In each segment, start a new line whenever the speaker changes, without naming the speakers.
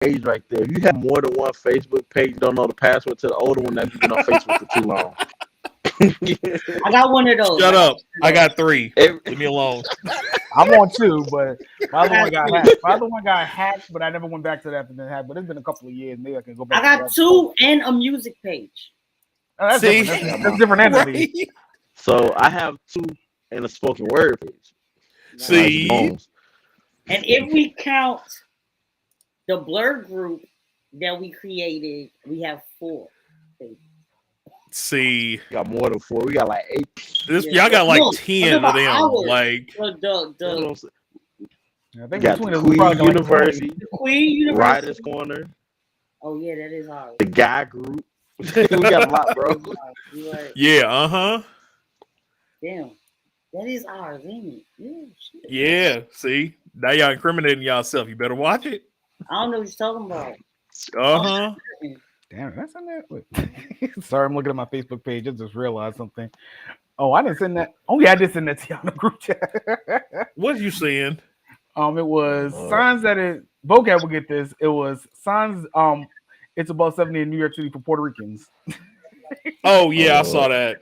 age right there. If you have more than one Facebook page, you don't know the password to the older one, that you've been on Facebook for too long.
I got one of those.
Shut up. I got 3.
Every-
Leave me alone.
I'm on 2, but my other
I
one
got
got hacked. My other one got hacked, but I never went back to that. Then hacked. But it's been a couple of years. Maybe I can go back.
I got 2 and a music page.
Oh, that's
See?
different. That's different entities.
Right?
So I have 2 and a spoken word page.
See?
Bones.
And if we count the Blur group that we created, we have 4.
See,
We got more than 4. We got like 8.
this
Yeah.
y'all got like
No,
10
I'm
of
about
them.
ours.
Like,
The
I
We
think
got
between
the
us, we probably
Queen
got like 20.
University,
Queen University.
Writers Corner,
Oh yeah, that is ours.
the Guy Group. We got a lot, bro.
You're right.
yeah,
Damn, that is ours, ain't it? Yeah, shit.
yeah. See, now y'all incriminating yourself. You better watch it.
I don't know what you're talking about.
Damn, that's in there. Wait. Sorry, I'm looking at my Facebook page. I just realized something. Oh, I didn't send that. Oh, yeah, I did send that to you on the group chat.
What you saying?
It was signs that it. Vocab will get this. It was signs. It's about 70 in New York City for Puerto Ricans.
Oh yeah, I saw that.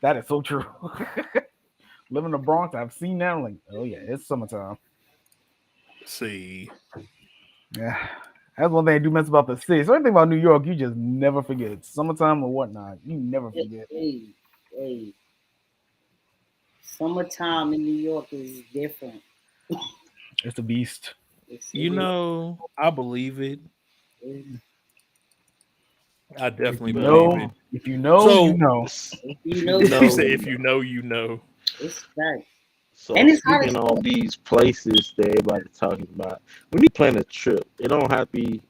That is so true. Living in the Bronx, I've seen that. I'm like, oh yeah, it's summertime.
See,
Yeah, that's one thing I do miss about the city. So anything about New York, you just never forget. It's summertime or whatnot, you never forget.
Hey, summertime in New York is different.
It's a beast.
you know, I believe it. I definitely believe it.
If you know,
So-
you know.
You know,
He said, "If you know, you know."
it's facts.
So
And it's hot
speaking
as
on these places that everybody's talking about, when you plan a trip, it don't have to be.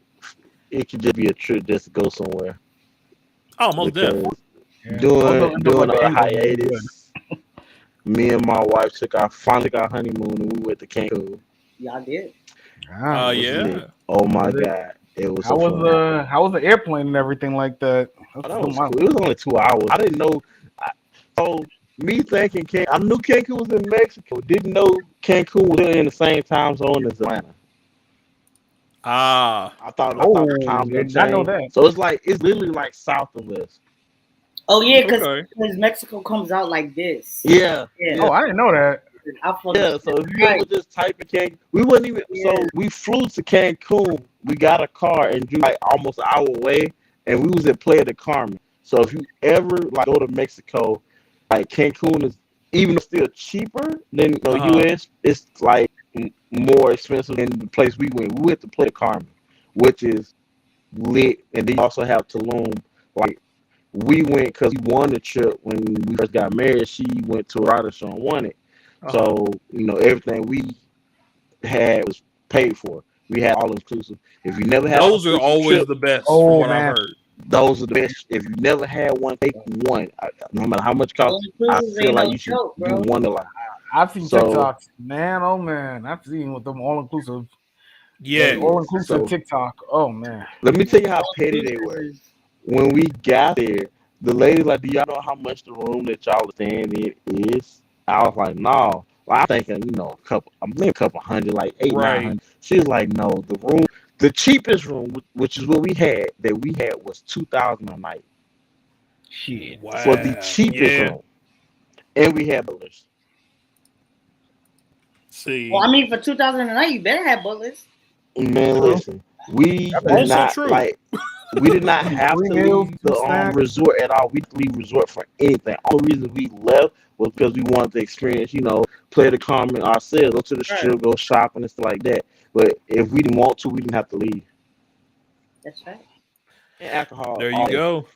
It could just be a trip just to go somewhere.
Oh, most definitely.
Yeah.
Doing
Like
a
England is good.
hiatus. Me and my wife finally got honeymoon, and we went to Cancun.
Y'all did.
Ah,
It was
Yeah.
lit. Oh my
Was it?
god, it was
how
so fun.
how was the airplane and everything like that?
Oh, that was cool. It was only 2 hours. I didn't know. So me thinking I knew Cancun was in Mexico. Didn't know Cancun was in the same time zone as Atlanta.
Ah,
I thought the time
did
zone
not know
changed.
that.
So it's literally like south of us.
Oh yeah, because
okay.
Mexico comes out like this.
Yeah.
Yeah.
Oh, I didn't know that.
I fucking
Yeah, so if you ever just type in Cancun, we wasn't even. So we flew to Cancun. We got a car and drove like almost an hour away, and we was at Playa del Carmen. So if you ever like go to Mexico, like Cancun is even still cheaper than U.S. It's like more expensive than the place we went. We went to Playa del Carmen, which is lit, and then you also have Tulum. Like we went because we won the trip when we first got married. She went to a rider show and won it. So, everything we had was paid for. We had all inclusive. If you never had
Those are always
trip,
the best.
Oh,
from what
man.
I've heard.
those are the best. If you never had one, take one. No matter how much it costs, I feel like you should do one a lot.
I've seen
So-
TikToks, man. Oh man, I've seen with them all inclusive.
Yeah.
All inclusive
So-
TikTok. Oh man.
Let me tell you how petty they were. When we got there, the lady like, "Do y'all know how much the room that y'all staying in is?" I was like, "No." Well, I'm thinking, a couple hundred, like 800,
Right.
900. She was like, "No, the cheapest room, which is what we had, was $2,000 a night
Shit.
Wow.
for the cheapest room, and we had butlers."
See.
Well, I mean, for 2000 a night, you better have butlers.
Man, listen, we
That's
did
also
not
true.
we did not have to
3 meals,
leave
2
the
snacks.
resort at all. We didn't leave resort for anything. All the reason we left was because we wanted to experience, play the Carmen ourselves, go to the strip, go shopping and stuff like that. But if we didn't want to, we didn't have to leave.
That's right.
And alcohol.
There you go.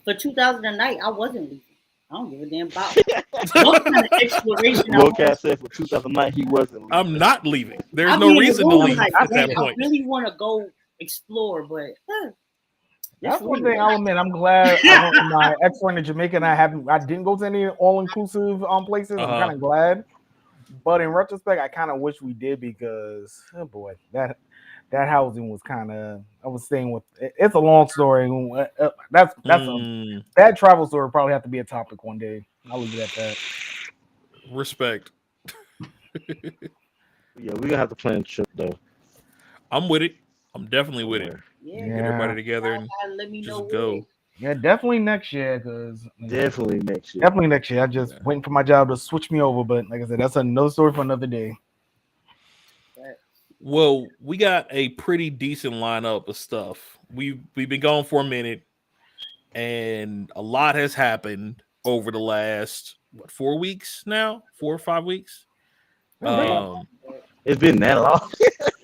For 2000 a night, I wasn't leaving. I don't give a damn about what kind of exploration.
Vocab said for 2009 he wasn't leaving.
I'm not leaving. There's
I'll
no
be in the
reason to
room
leave
like,
at
man,
that point.
I really want to go explore, but
That's one thing I'll admit. I'm glad I went with my ex-friend in Jamaica and I didn't go to any all-inclusive places. I'm kind of glad. But in retrospect, I kind of wish we did because, oh boy, that housing was kind of. I was staying with. It's a long story. That's that travel story will probably have to be a topic one day. I'll leave it at that.
Respect.
Yeah, we're gonna have to plan a trip though.
I'm with it. I'm definitely with it.
Yeah,
Get everybody together and
let me know
just
when.
go.
Yeah, definitely next year. Because
Definitely next year.
definitely next year. I just waiting for my job to switch me over. But like I said, that's another story for another day.
Well, we got a pretty decent lineup of stuff. We've been gone for a minute, and a lot has happened over the last 4 weeks now, 4 or 5 weeks.
It's been that long.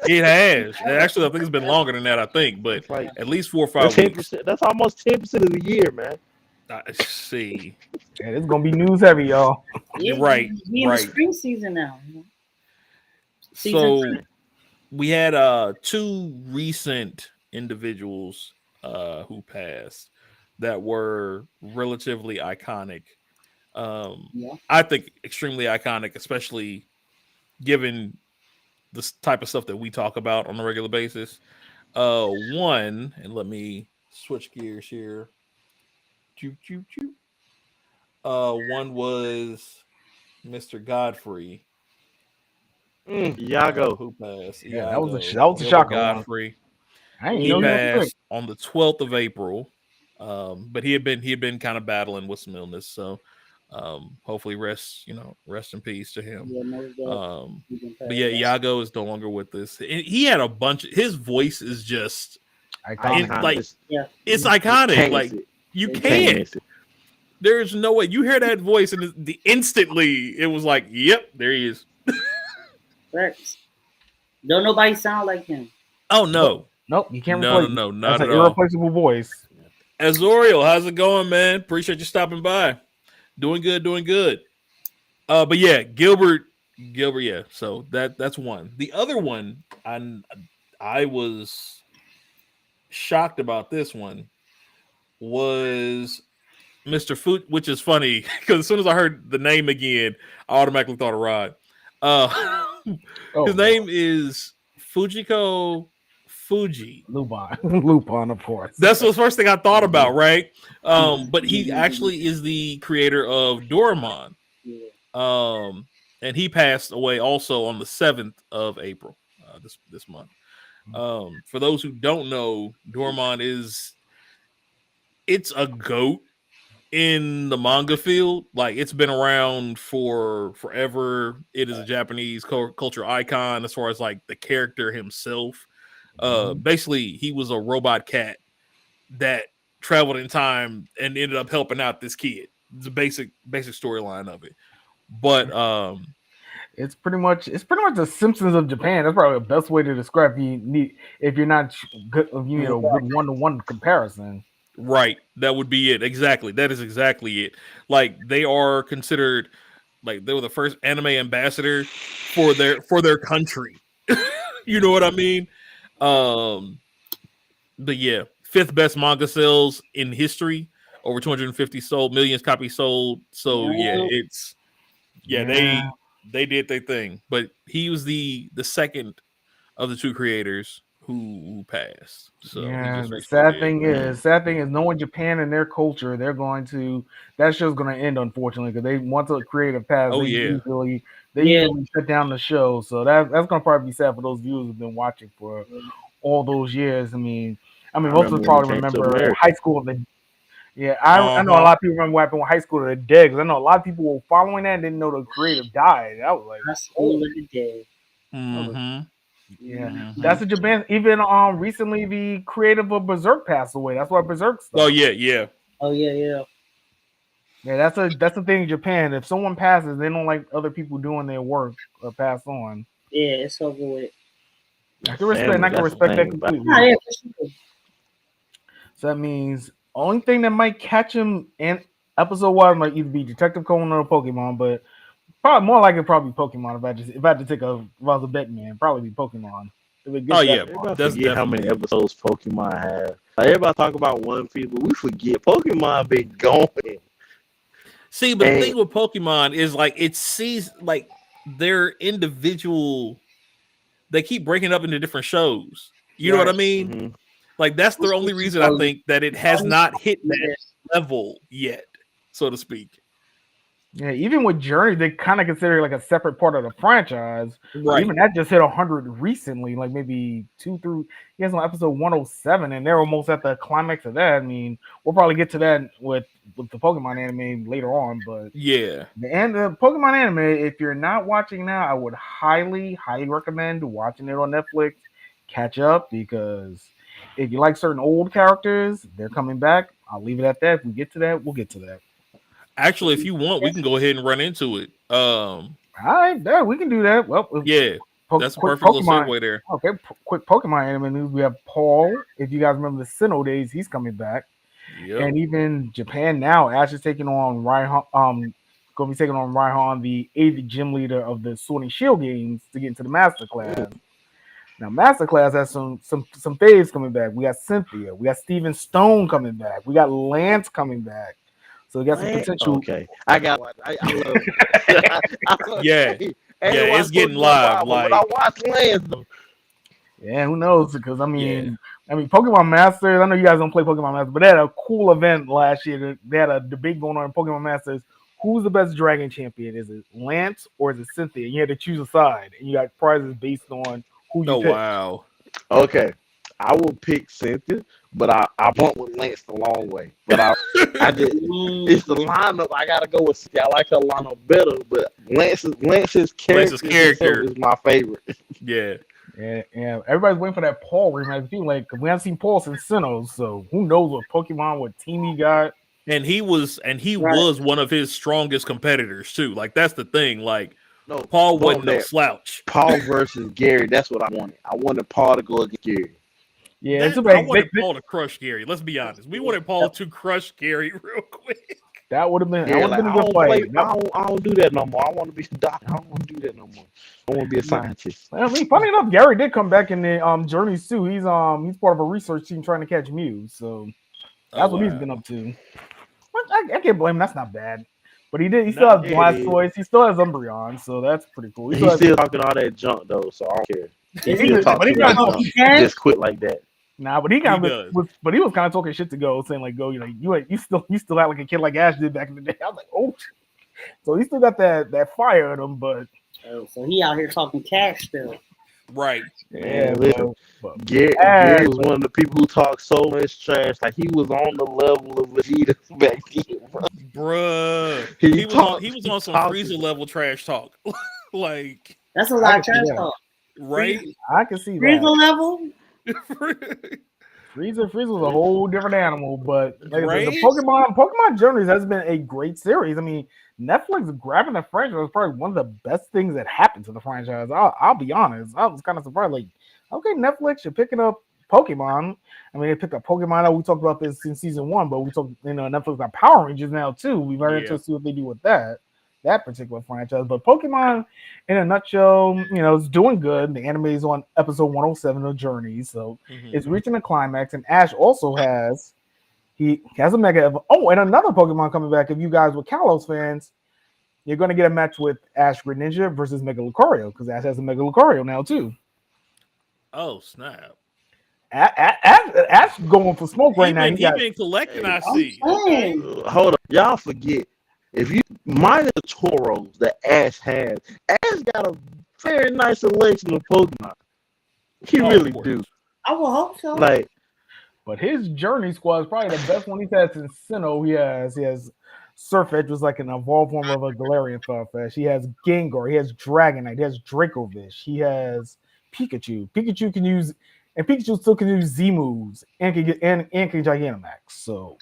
It has actually. I think it's been longer than that. I think, but
It's like
at least 4 or 5 weeks.
10%. That's almost 10% of the year, man.
I see.
Yeah, it's gonna be news heavy, y'all.
You're right.
We in the
Right.
spring season now.
So
Season 2.
we had 2 recent individuals who passed that were relatively iconic. I think extremely iconic, especially given the type of stuff that we talk about on a regular basis. One, and let me switch gears here. Choo, choo, choo. One was Mr. Godfrey.
Yago.
Who passed?
Yeah,
Iago.
that was a
Gilbert
shocker one.
Godfrey.
I didn't
He
know he was sick.
passed on the 12th of April. But he had been kind of battling with some illness. So hopefully rest in peace to him. But yeah, Iago is no longer with us. And he had a bunch of, his voice is just
Iconic.
it's iconic. Like you can't.
miss it.
There's no way you hear that voice and the instantly it was like, yep, there he is.
Facts. Don't nobody sound like him.
Oh no.
Nope, you can't
No,
replace
no,
it.
not
That's
at
an
all.
irreplaceable voice.
Azoriel, how's it going, man? Appreciate you stopping by. Doing good. But yeah, Gilbert, yeah. So that's one. The other one, I was shocked about this one was Mr. Food, which is funny because as soon as I heard the name again, I automatically thought of Rod. His name is Fujiko Fuji.
Lupin, of course.
That's the first thing I thought about, right? But he actually is the creator of Doraemon. And he passed away also on the 7th of April, this month. For those who don't know, Doraemon it's a goat in the manga field. Like it's been around for forever. It is a Japanese culture icon as far as like the character himself. Basically, he was a robot cat that traveled in time and ended up helping out this kid. It's a basic storyline of it. But
it's pretty much the Simpsons of Japan. That's probably the best way to describe if you're not good, good one-to-one comparison.
Right, that would be it. Exactly, that is exactly it. Like they are considered, like they were the first anime ambassador for their country. You know what I mean? But yeah, 5th best manga sales in history, over 250 million copies sold. So they did their thing. But he was the second of the 2 creators who passed. So
the sad thing is knowing Japan and their culture, that show's going to end unfortunately because they want to create a path. Usually shut down the show. So that's going to probably be sad for those viewers who've been watching for all those years. I mean, most of us probably remember High School of the. Yeah, I know a lot of people remember what happened with High School of the Dead because I know a lot of people were following that and didn't know the creator died. I was like,
High School of the Dead.
Yeah, that's a Japan. Even recently, the creator of Berserk passed away. That's why Berserk stopped.
Oh yeah.
Yeah, that's a thing in Japan. If someone passes, they don't like other people doing their work or pass on.
Yeah, it's over with.
I can respect that completely.
Yeah, for sure.
So that means only thing that might catch him in episode 1 might either be Detective Conan or Pokemon, but probably more likely Pokemon. If I had to take if I was a bet man, probably be Pokemon.
That's how many episodes Pokemon have. Like, everybody talk about One Piece, but we forget Pokemon been going.
See, but the thing with Pokemon is like it sees like their individual. They keep breaking up into different shows. You know what I mean? Mm-hmm. Like that's the only reason I think that it has not hit that level yet, so to speak.
Yeah, even with Journey, they kind of consider it like a separate part of the franchise.
Right.
Even that just hit 100 recently, like maybe 2 through. He has on episode 107, and they're almost at the climax of that. I mean, we'll probably get to that with the Pokemon anime later on, but
Yeah.
the Pokemon anime, if you're not watching now, I would highly recommend watching it on Netflix. Catch up because if you like certain old characters, they're coming back. I'll leave it at that. If we get to that, we'll get to that.
Actually, if you want, we can go ahead and run into it.
All right, there we can do that. Well,
Yeah, that's a
quick
perfect little
Pokemon.
segue there.
Okay, quick Pokemon anime news. We have Paul. If you guys remember the Sinnoh days, he's coming back.
Yep.
And even Japan now, Ash is taking on Raihan. Going to be taking on Raihan, the 8th gym leader of the Sword and Shield games, to get into the Master Class. Now, Master Class has some faves coming back. We got Cynthia. We got Steven Stone coming back. We got Lance coming back. So we got some potential.
Okay, I got. I love it.
Yeah. Yeah, it's getting live. Like,
but I watched Lance though.
Yeah, who knows? Because I mean, Pokemon Masters. I know you guys don't play Pokemon Masters, but they had a cool event last year. They had a debate going on in Pokemon Masters. Who's the best Dragon champion? Is it Lance or is it Cynthia? You had to choose a side, and you got prizes based on who you pick.
Wow.
Okay, I will pick Cynthia, but I went with Lance the long way. But I just it's the lineup. I gotta go with Cynthia. I like her lineup better, but Lance's character is my favorite.
Yeah.
Yeah. Everybody's waiting for that Paul rematch. People like, we haven't seen Paul since Sinnoh, so who knows what Pokemon, what team he got.
And he was one of his strongest competitors too. Like, that's the thing. Like,
No,
Paul wasn't no slouch.
Paul versus Gary. That's what I wanted. I wanted Paul to go against Gary.
Yeah,
I wanted Paul to crush Gary. Let's be honest. We wanted Paul to crush Gary real quick.
That would have been.
Yeah,
That would have been a good fight.
I don't do that no more. I want to be a doctor. I don't want to do that no more. I want to be a scientist.
I mean, funny enough, Gary did come back in the Journeys too. He's part of a research team trying to catch Mew. So that's what he's been up to. I can't blame him. That's not bad. But he still has Blastoise. He still has Umbreon, so that's pretty cool.
He's still talking all that junk though, so I don't care. He just quit like that.
Nah, but he was kind of talking shit to Go, saying like, Go, you still act like a kid like Ash did back in the day. I was like, oh, so he still got that fire in him, but
so he out here talking cash still.
Right.
Yeah, Gary was one of the people who talked so much trash. Like, he was on the level of Vegeta back then,
bruh. He was on some Frieza level trash talk. Like,
that's a lot of trash talk.
Right?
I can see that.
Frieza level?
Frieza was a whole different animal, but like, the Pokemon Journeys has been a great series. I mean, Netflix grabbing the franchise was probably one of the best things that happened to the franchise. I'll be honest. I was kind of surprised. Like, okay, Netflix, you're picking up Pokemon. I mean, they picked up Pokemon. We talked about this in season 1, but we talked, Netflix got Power Rangers now too. We're very interested to see what they do with that particular franchise. But Pokemon, in a nutshell, is doing good. The anime is on episode 107 of Journey, so it's reaching a climax. And Ash also has a Mega. Oh, and another Pokemon coming back. If you guys were Kalos fans, you're going to get a match with Ash Greninja versus Mega Lucario, because Ash has a Mega Lucario now too.
Oh, snap.
Ash going for smoke right now.
He's been collecting, I see.
Hold up. Y'all forget. If you minus the Tauros that Ash has, Ash got a very nice selection of Pokemon. He really do.
I will hope so.
Like,
but his Journey squad is probably the best one he's had since Sinnoh. He has Surfetch, was like an evolved form of a Galarian Farfetch. He has Gengar. He has Dragonite. He has Dracovish. He has Pikachu. Pikachu can use, and Pikachu still can use Z moves and can Gigantamax. So.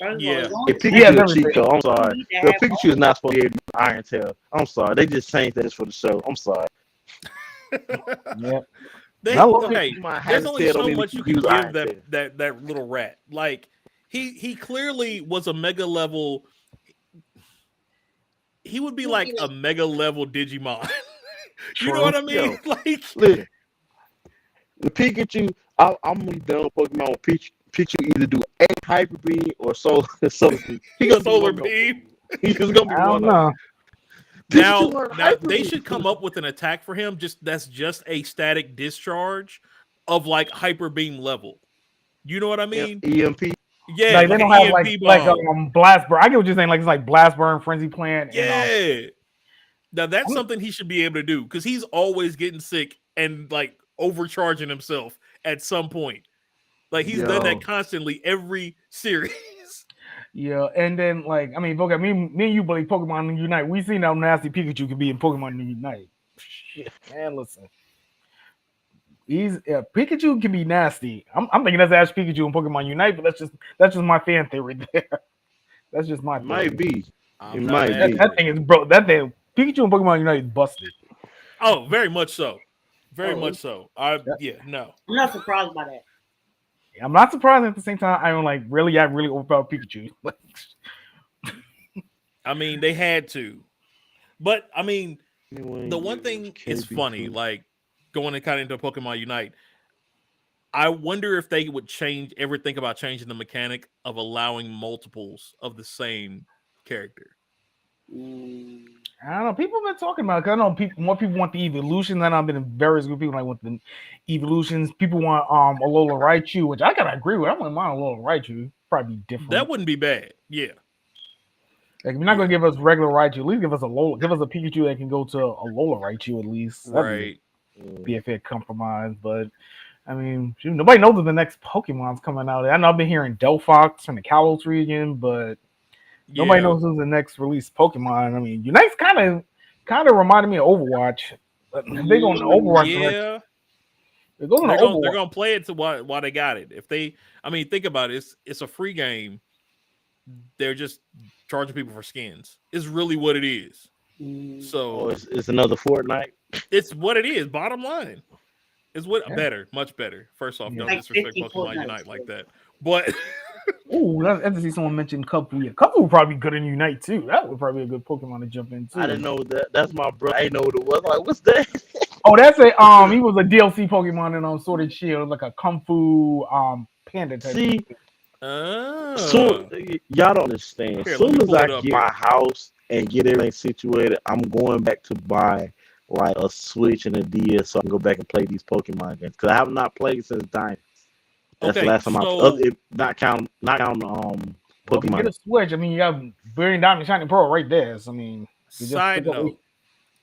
Yeah,
Pikachu is cheat code. I'm sorry. Pikachu is not supposed to be able to use Iron Tail. I'm sorry. They just changed that for the show. I'm sorry.
Yeah.
There's only so much you can give that little rat. Like, he clearly was a mega level. He would be like a mega level Digimon. You know what I mean? Like,
listen, the Pikachu. I'm gonna be done with Pokemon with Pikachu. Pikachu either do a hyper beam or solar beam.
He gonna solar beam.
He's gonna be one
of
them.
Now they should come up with an attack for him. That's just a static discharge of like hyper beam level. You know what I mean?
EMP.
Yeah,
like they
like
don't
an
have
EMP
like
bomb.
blast burn. I get what you're saying. Like it's like blast burn, frenzy plant, and
Yeah. Now that's something he should be able to do because he's always getting sick and like overcharging himself at some point. Like he's done that constantly every series.
yeah. And then like I mean, okay, me and you play Pokemon Unite. We seen how nasty Pikachu can be in Pokemon Unite. Shit, man, listen. Pikachu can be nasty. I'm thinking that's Ash Pikachu in Pokemon Unite, but that's just my fan theory there. That's just my theory.
Might be.
I'm
It
trying
might
to
be.
That thing is bro. That thing Pikachu in Pokemon Unite is busted.
Oh, very much so. Very
Oh.
much so. No.
I'm not surprised by that.
I'm not surprised at the same time. I'm like, really, I really overpowered Pikachu.
I mean, they had to. But I mean,
Anyway,
the one thing is
KB
funny,
too.
like going and kind of into Pokemon Unite. I wonder if they would ever think about changing the mechanic of allowing multiples of the same character.
I don't know. People have been talking about it. 'Cause I know more people want the evolution. Then I've been in various group people like want the evolutions. People want Alola Raichu, which I gotta agree with. I wouldn't mind Alola Raichu. Probably be different.
That wouldn't be bad. Yeah.
Like, if you're not gonna give us regular Raichu, at least give us Alola. Give us a Pikachu that can go to Alola Raichu at least. That'd be a fair compromise. But I mean, shoot, nobody knows if the next Pokemon's coming out. I know I've been hearing Delphox from the Kalos region, but nobody knows who's the next release Pokemon. I mean, Unite's kind of reminded me of Overwatch. But they going to Overwatch.
Yeah.
They're
gonna play it to why they got it. Think about it. It's a free game. They're just charging people for skins. It's really what it is. So
it's another Fortnite.
It's what it is. Bottom line, it's much better. First off, don't disrespect Pokemon Unite like that. But
ooh, that's interesting. Someone mentioned Kupu. Yeah, Kupu would probably be good in Unite too. That would probably be a good Pokemon to jump into.
I didn't know that. That's my brother. I didn't know what it was. Like, what's that?
Oh, that's a he was a DLC Pokemon in Sword and Shield, like a Kung Fu Panda type.
See, so y'all don't understand. As soon as I get my house and get everything situated, I'm going back to buy like a Switch and a DS so I can go back and play these Pokemon games because I have not played since Diamond. That's the last time not count Pokemon.
If you get a Switch, I mean you have Brilliant Diamond, Shining Pearl right there. So I mean,
side note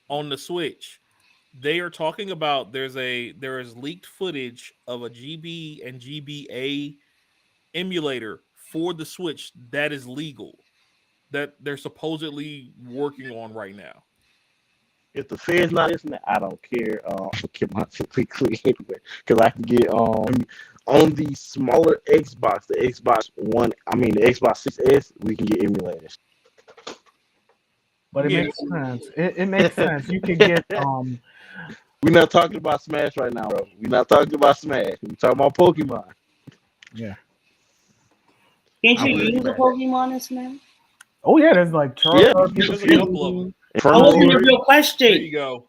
on the Switch, they are talking about there is leaked footage of a GB and GBA emulator for the Switch that is legal, that they're supposedly working on right now.
If the Fed's not listening, I don't care. I'll keep my quickly anyway because I can get on the smaller Xbox, the Xbox One. I mean the Xbox 6S, we can get emulators.
But it makes sense. It makes sense. You can get
We're not talking about Smash right now, bro. We're not talking about Smash. We're talking about Pokemon.
Yeah.
Can't you use a Pokemon in Smash?
Oh yeah, there's like
Charizard. There's a couple of them.
That wasn't a real question.
There you go.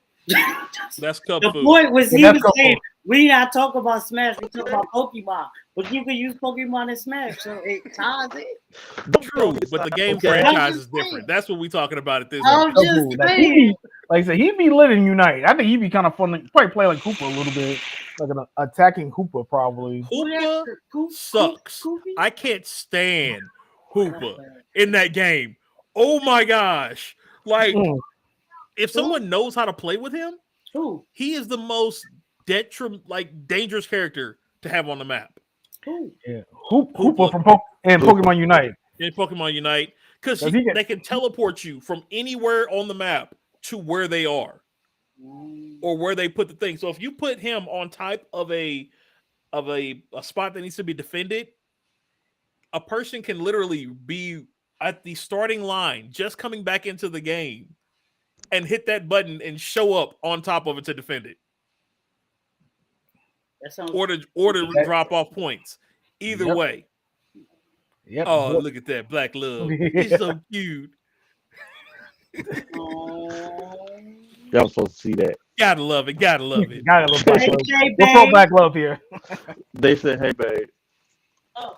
That's cup
the
food.
point was he was saying we not talk about Smash, we talk about Pokemon. But you can use Pokemon in Smash, so it ties it.
True, but the game franchise is different. That's what we're talking about at this
point.
Like I said, he'd be lit in Unite. I think he'd be kind of fun to probably play like Hooper a little bit. Like an attacking Hooper probably.
Hooper sucks. I can't stand Hooper in that game. Oh my gosh. Like if someone knows how to play with him, he is the most dangerous character to have on the map.
Yeah, Hooper from Pokemon Unite.
In Pokemon Unite, because they can teleport you from anywhere on the map to where they are, or where they put the thing. So if you put him on type of a spot that needs to be defended, a person can literally be at the starting line, just coming back into the game, and hit that button and show up on top of it to defend it. Or to drop off points. Either way.
Yep.
Oh, look at that Black Love. He's so cute.
Y'all supposed to see that.
Gotta love it. Gotta love it.
Gotta love Black Love. We'll throw Black Love here.
They said, "Hey, babe."
Oh,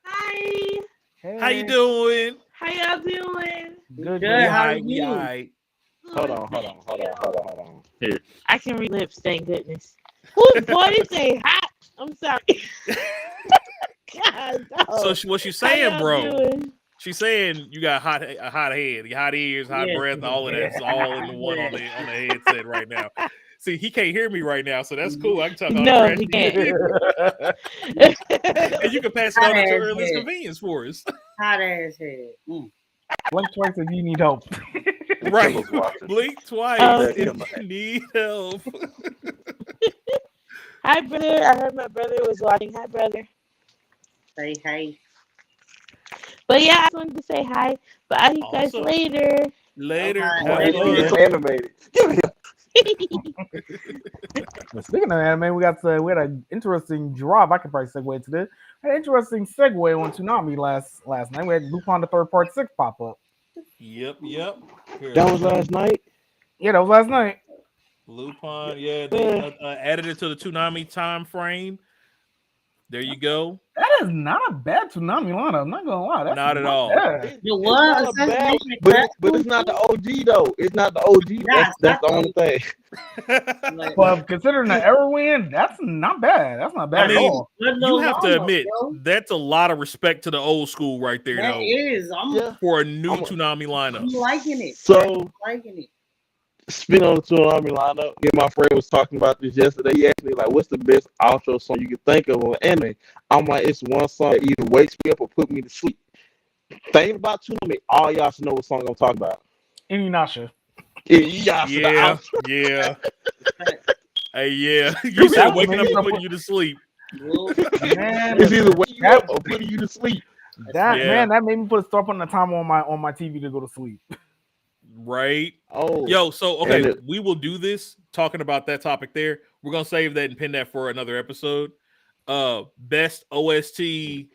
hi.
Hey.
How you doing?
How y'all doing?
Good. How are you?
Right.
Hold on. Here.
I can read lips, thank goodness. Whose boy is say hot? I'm sorry.
God,
So what she's saying,
y'all
bro?
doing?
She's saying you got a hot head, hot ears, hot breath, all of that. It's all in the one on the headset right now. See, he can't hear me right now, so that's cool. I can talk all
No,
trash
he
to you. And you can pass it on at your earliest convenience for us.
Hot ass head.
Blink twice if you need help.
Right.
Killer's watching.
Blink twice
Okay.
if you need help.
Hi, brother. I heard my brother was watching. Hi, brother.
Say hey.
But yeah, I just wanted to say hi. But I'll see you guys
Awesome.
later.
Later.
Okay.
Have
It's
fun.
animated.
Speaking of anime, we had an interesting drop. I could probably segue to this. An interesting segue on Toonami last night. We had Lupin the Third Part 6 pop up.
Yep.
That was last night.
Yeah, that was last night.
Lupin, yeah, they added it to the Toonami time frame. There you go.
That is not a bad Toonami lineup. I'm not gonna lie. That's
Not at all.
bad.
You
It's
what?
not a bad, but it's not the OG though. It's not the OG.
Nah,
That's
it's
the only thing.
Like,
But considering the error win, that's not bad. That's not bad
I
at
mean,
all.
You have to admit
bro.
that's a lot of respect to the old school right there,
That
though,
is. I'm
for a new Toonami lineup.
liking it.
So
I'm liking it.
speaking on the Toonami lineup, me and my friend was talking about this yesterday. He asked me like, "What's the best outro song you can think of on anime?" I'm like, "It's one song that either wakes me up or put me to sleep." Thing about Toonami, all y'all should know what song I'm talking about.
Inuyasha.
Y'all should
Yeah. Hey, yeah. You said
That
waking up
made
and
me-
putting you to sleep.
Man,
It's either waking you up or putting you to sleep.
that made me start putting the timer on my TV to go to sleep.
Right.
Oh,
Yo, so okay,
And
we will do this talking about that topic there. We're gonna save that and pin that for another episode. Best OST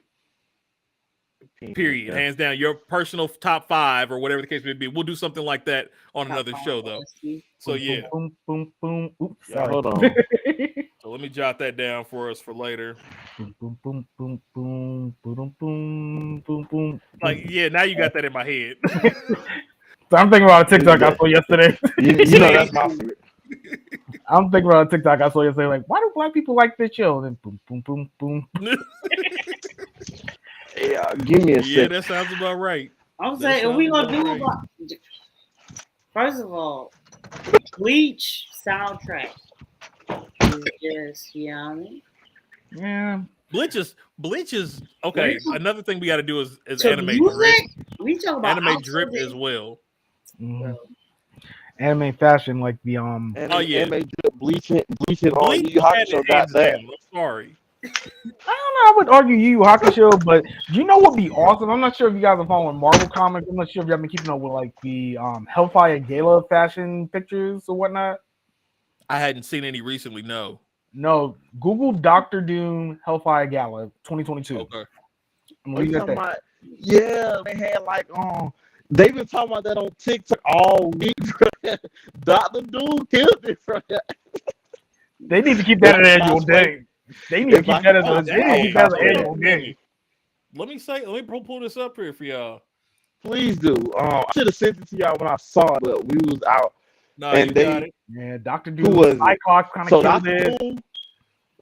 period, hands down. Your personal top 5 or whatever the case may be. We'll do something like that on another show though. So yeah.
Boom, boom, boom. Oops,
Yeah,
sorry.
hold on.
So let me jot that down for us for later.
Boom, boom, boom, boom, boom, boom, boom, boom, boom.
Like, yeah, now you got that in my head.
So I'm thinking about a TikTok I saw yesterday.
You know that's my favorite.
I'm thinking about a TikTok I saw yesterday. Like, why do black people like this show? And then boom, boom, boom, boom.
Yeah, give me a
Yeah,
second.
that sounds about right.
I'm
That
saying, if we
sounds
gonna do
about
about. First of all, Bleach soundtrack is just, you know what I mean?
Yeah.
Bleach is okay.
Bleach is-
Another thing we got to do is
To
anime
music,
drip.
we talk about
Anime drip
outfits.
as well.
Mhm. Anime fashion, like the
And
Oh, yeah.
and they do bleaching on
Bleach
Yu Yu
had
Hakusho
it
got
hands
that.
down. I'm sorry.
I don't know. I would argue Yu Yu Hakusho, but do you know what'd be awesome? I'm not sure if you guys are following Marvel comics. I'm not sure if y'all been keeping up with like the Hellfire Gala fashion pictures or whatnot.
I hadn't seen any recently. No.
No, Google Doctor Doom Hellfire Gala 2022.
Okay.
I'm
What
gonna leave
you
that
talking
there.
about? Yeah, they had like they been talking about that on TikTok all week. Dr. Doom killed it from that.
They need to keep that an
That's
annual
my
day. They need to
If
keep
I-
that as
oh,
a they need to keep
dang.
that as an annual day.
Let me pull this up here for y'all.
Please do. I should have sent it to y'all when I saw it, but we was out.
No,
And
you
they-
got it.
Yeah, Dr.
Who
Doom,
was it?
Cyclops kind of
So
killed
Dr.
it.
Doom,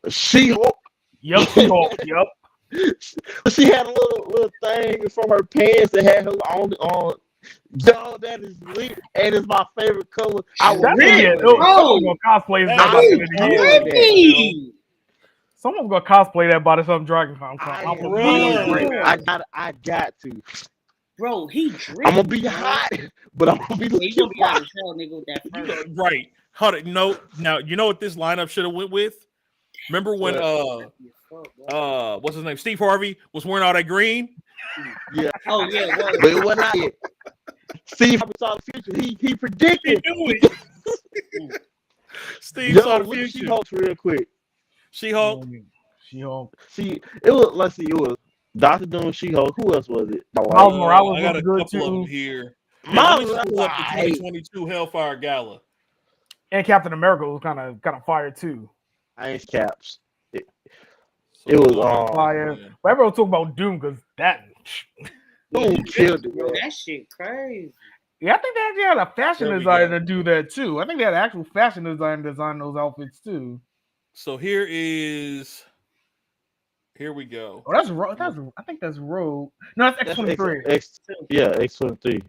She-Hulk,
Yep, She-Hulk. Yep.
she had a little thing from her pants that had her on. Yo, that is lit, and it's my favorite color. I
That's
was
Lit,
yeah,
bro.
someone's gonna cosplay that
That
by the
is
end of the year.
Really?
Someone's gonna cosplay that by the some Dragon Con.
I got to.
Bro, he dripped.
I'm gonna be hot, but I'm gonna be
Yeah, you gonna be hot
hot.
as hell, nigga, with that first.
Right. Hold it. No. Now you know what this lineup should have went with. Remember when what's his name? Steve Harvey was wearing all that green.
Yeah,
Oh yeah, word.
but it wasn't out yet. Steve Harvey saw the future. He predicted.
Steve
Yo,
saw the
look at
future.
She-Hulk real quick.
She-Hulk.
She-Hulk.
It was. Let's see. It was Dr. Doom, She-Hulk. Who else was it?
Miles Morales
I got a
was good
couple of them
too.
here. Let
Miles
me pull up the
Morales.
2022 Hellfire Gala.
And Captain America was kind of fire too.
I ain't caps. It was
Fire.
yeah.
But everyone talk about Doom because that.
Doom killed it,
Bro,
man.
that shit crazy.
Yeah, I think they actually had a fashion
There we
designer
go.
do that too. I think they had an actual fashion designer design those outfits too.
So here's Here we go.
Oh, that's I think that's Rogue. No, that's X23.
X23.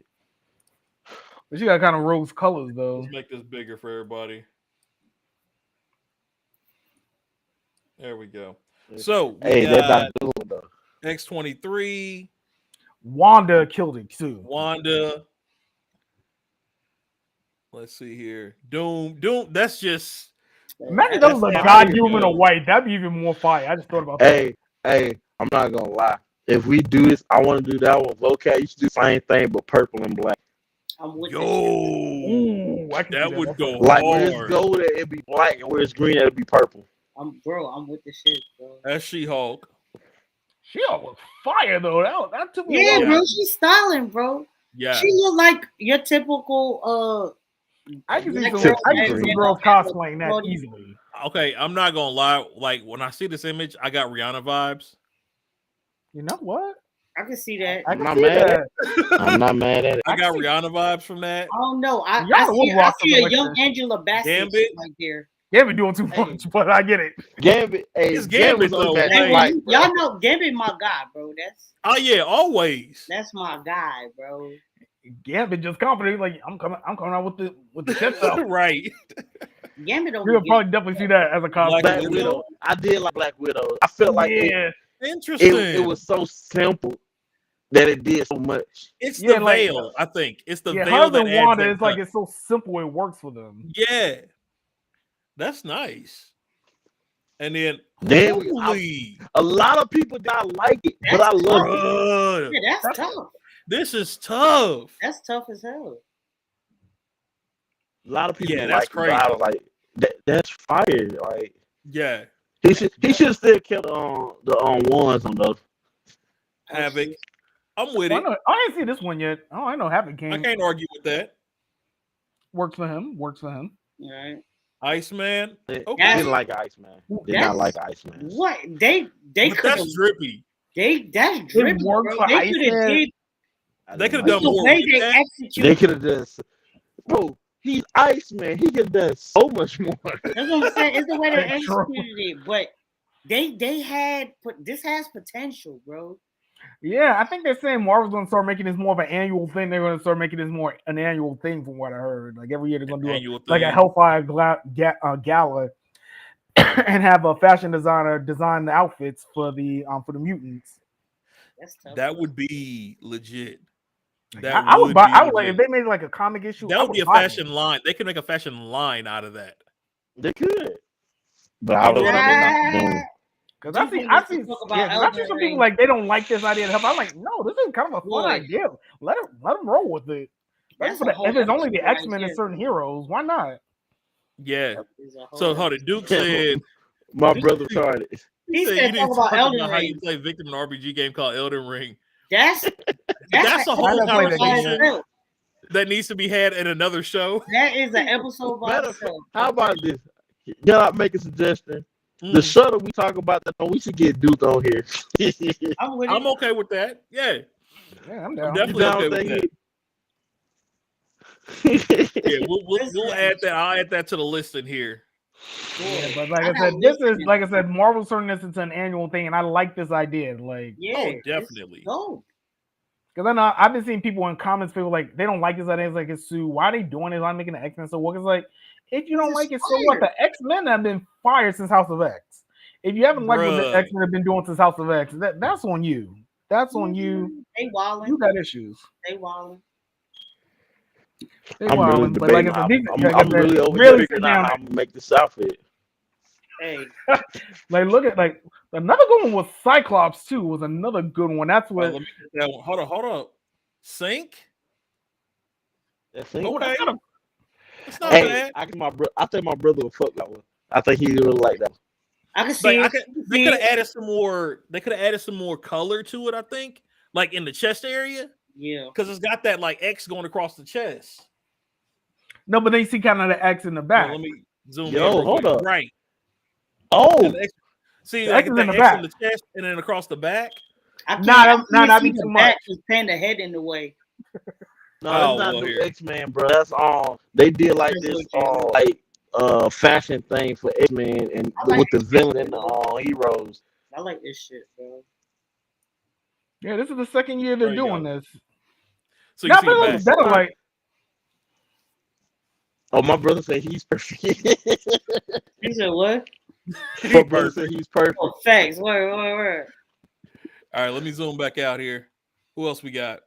But you got kind of Rogue's colors though.
Let's make this bigger for everybody. There we go. So we got X23.
Wanda killed it too.
Wanda. Let's see here. Doom. That's just.
Imagine that was a God human or white. That'd be even more fire. I just thought about that.
Hey, I'm not gonna lie. If we do this, I want to do that one. Vocab, you should do the same thing, but purple and black.
Ooh,
that would go
like
hard.
Where it's gold, it'd be black, and where it's green, it'd be purple.
I'm with the shit, bro.
That's She-Hulk.
She-Hulk was fire though. That took me.
Yeah, bro, she's styling, bro.
Yeah,
she look like your typical.
I can see some girls cosplaying that easily.
Okay, I'm not gonna lie. Like when I see this image, I got Rihanna vibes.
You know what?
I can see that.
I'm not mad at it.
I got Rihanna vibes from that.
Oh no, I see a young Angela Bassett
Gambit
right there.
Gambit doing too much, but I get it.
Gambit,
Gambit though.
Y'all know Gambit, my guy, bro.
Always.
That's my guy, bro.
Gambit just confident, like I'm coming out with the chest out.
Right.
Gambit don't.
You'll probably definitely see that as a cosplay.
Black Widow. I did like Black Widow. I felt like
interesting.
It was so simple that it did so much.
It's the veil, I think. It's the veil that
adds Wanda, it's like it's so simple it works for them.
Yeah. That's nice. And then
a lot of people don't like it, but I love it.
Yeah, that's tough.
This is tough.
That's tough as hell.
A lot of people
that's
like
crazy.
It, I was like, that's fire. Like,
yeah,
he should still kept the ones on those.
Havoc. I'm with it.
I didn't see this one yet. Oh, I know Havoc came.
I can't argue with that.
Works for him.
All right.
Iceman.
They didn't like Iceman. They did not like Iceman.
What they could.
That's drippy.
That's drippy.
They could have done more.
They could have just, bro. He's Iceman. He could have done so much more.
That's what I'm saying. It's the way they executed it, but they had this has potential, bro.
Yeah, I think they're saying Marvel's going to start making this more of an annual thing. They're going to start making this more an annual thing, from what I heard. Like every year they're going to do like a Hellfire gala and have a fashion designer design the outfits for the mutants.
That's tough.
That would be legit.
I would like if they made like a comic issue.
That would be a fashion line. They could make a fashion line out of that.
They could, but I don't know.
Because I see some people like they don't like this idea of help. I'm like, no, this is kind of a fun idea. Let them roll with it. If it's only the X-Men and certain heroes, why not?
Yeah. So Duke said,
my brother started.
He said talk about Elden Ring.
How you play victim in an RPG game called Elden Ring.
That's
a whole conversation that needs to be had in another show.
That is an episode by itself.
How about this? Can I make a suggestion? The shuttle we talk about that we should get Duke on here.
I'm okay with that. Yeah,
I'm down.
I'm definitely okay with that. Yeah, we'll add that. I'll add that to the list in here.
Yeah, but like I said, Marvel's turning this into an annual thing, and I like this idea. Like,
definitely.
Because I know I've been seeing people in comments feel like they don't like this idea. It's like, why are they doing it? I'm making the X-Men so what? It's like, if you don't like it, so what? The X-Men have been fired since House of X. If you haven't liked what the X-Men have been doing since House of X, that's on you. That's on you.
They wilding.
You got issues.
They wilding.
I'm really debating. I'm really figuring out how to make this outfit.
Hey,
like look at like another good one was Cyclops too. Was another good one. That's what.
Let me get that one. Hold on. Sync.
That's Sync.
Okay. It's not bad.
I think my brother would fuck that one. I think he really like that one.
I can see.
They could have added some more. They could have added some more color to it. I think, like in the chest area.
Yeah,
because it's got that like X going across the chest.
No, but they see kind of the X in the back.
Let me zoom.
Hold up.
Right.
Oh,
see, the X in the back, in the chest, and then across the back.
Not be too much.
With Panda head in the way.
No, that's not the X-Men, bro. That's all. They did like this, fashion thing for X-Men and with the villain and the heroes.
I like this shit, bro.
Yeah, this is the second year they're doing this.
So you see the
Nothing
back.
better, like.
Oh, my brother said he's perfect.
He said what?
My brother said he's perfect.
Oh, facts. Where?
All right, let me zoom back out here. Who else we got?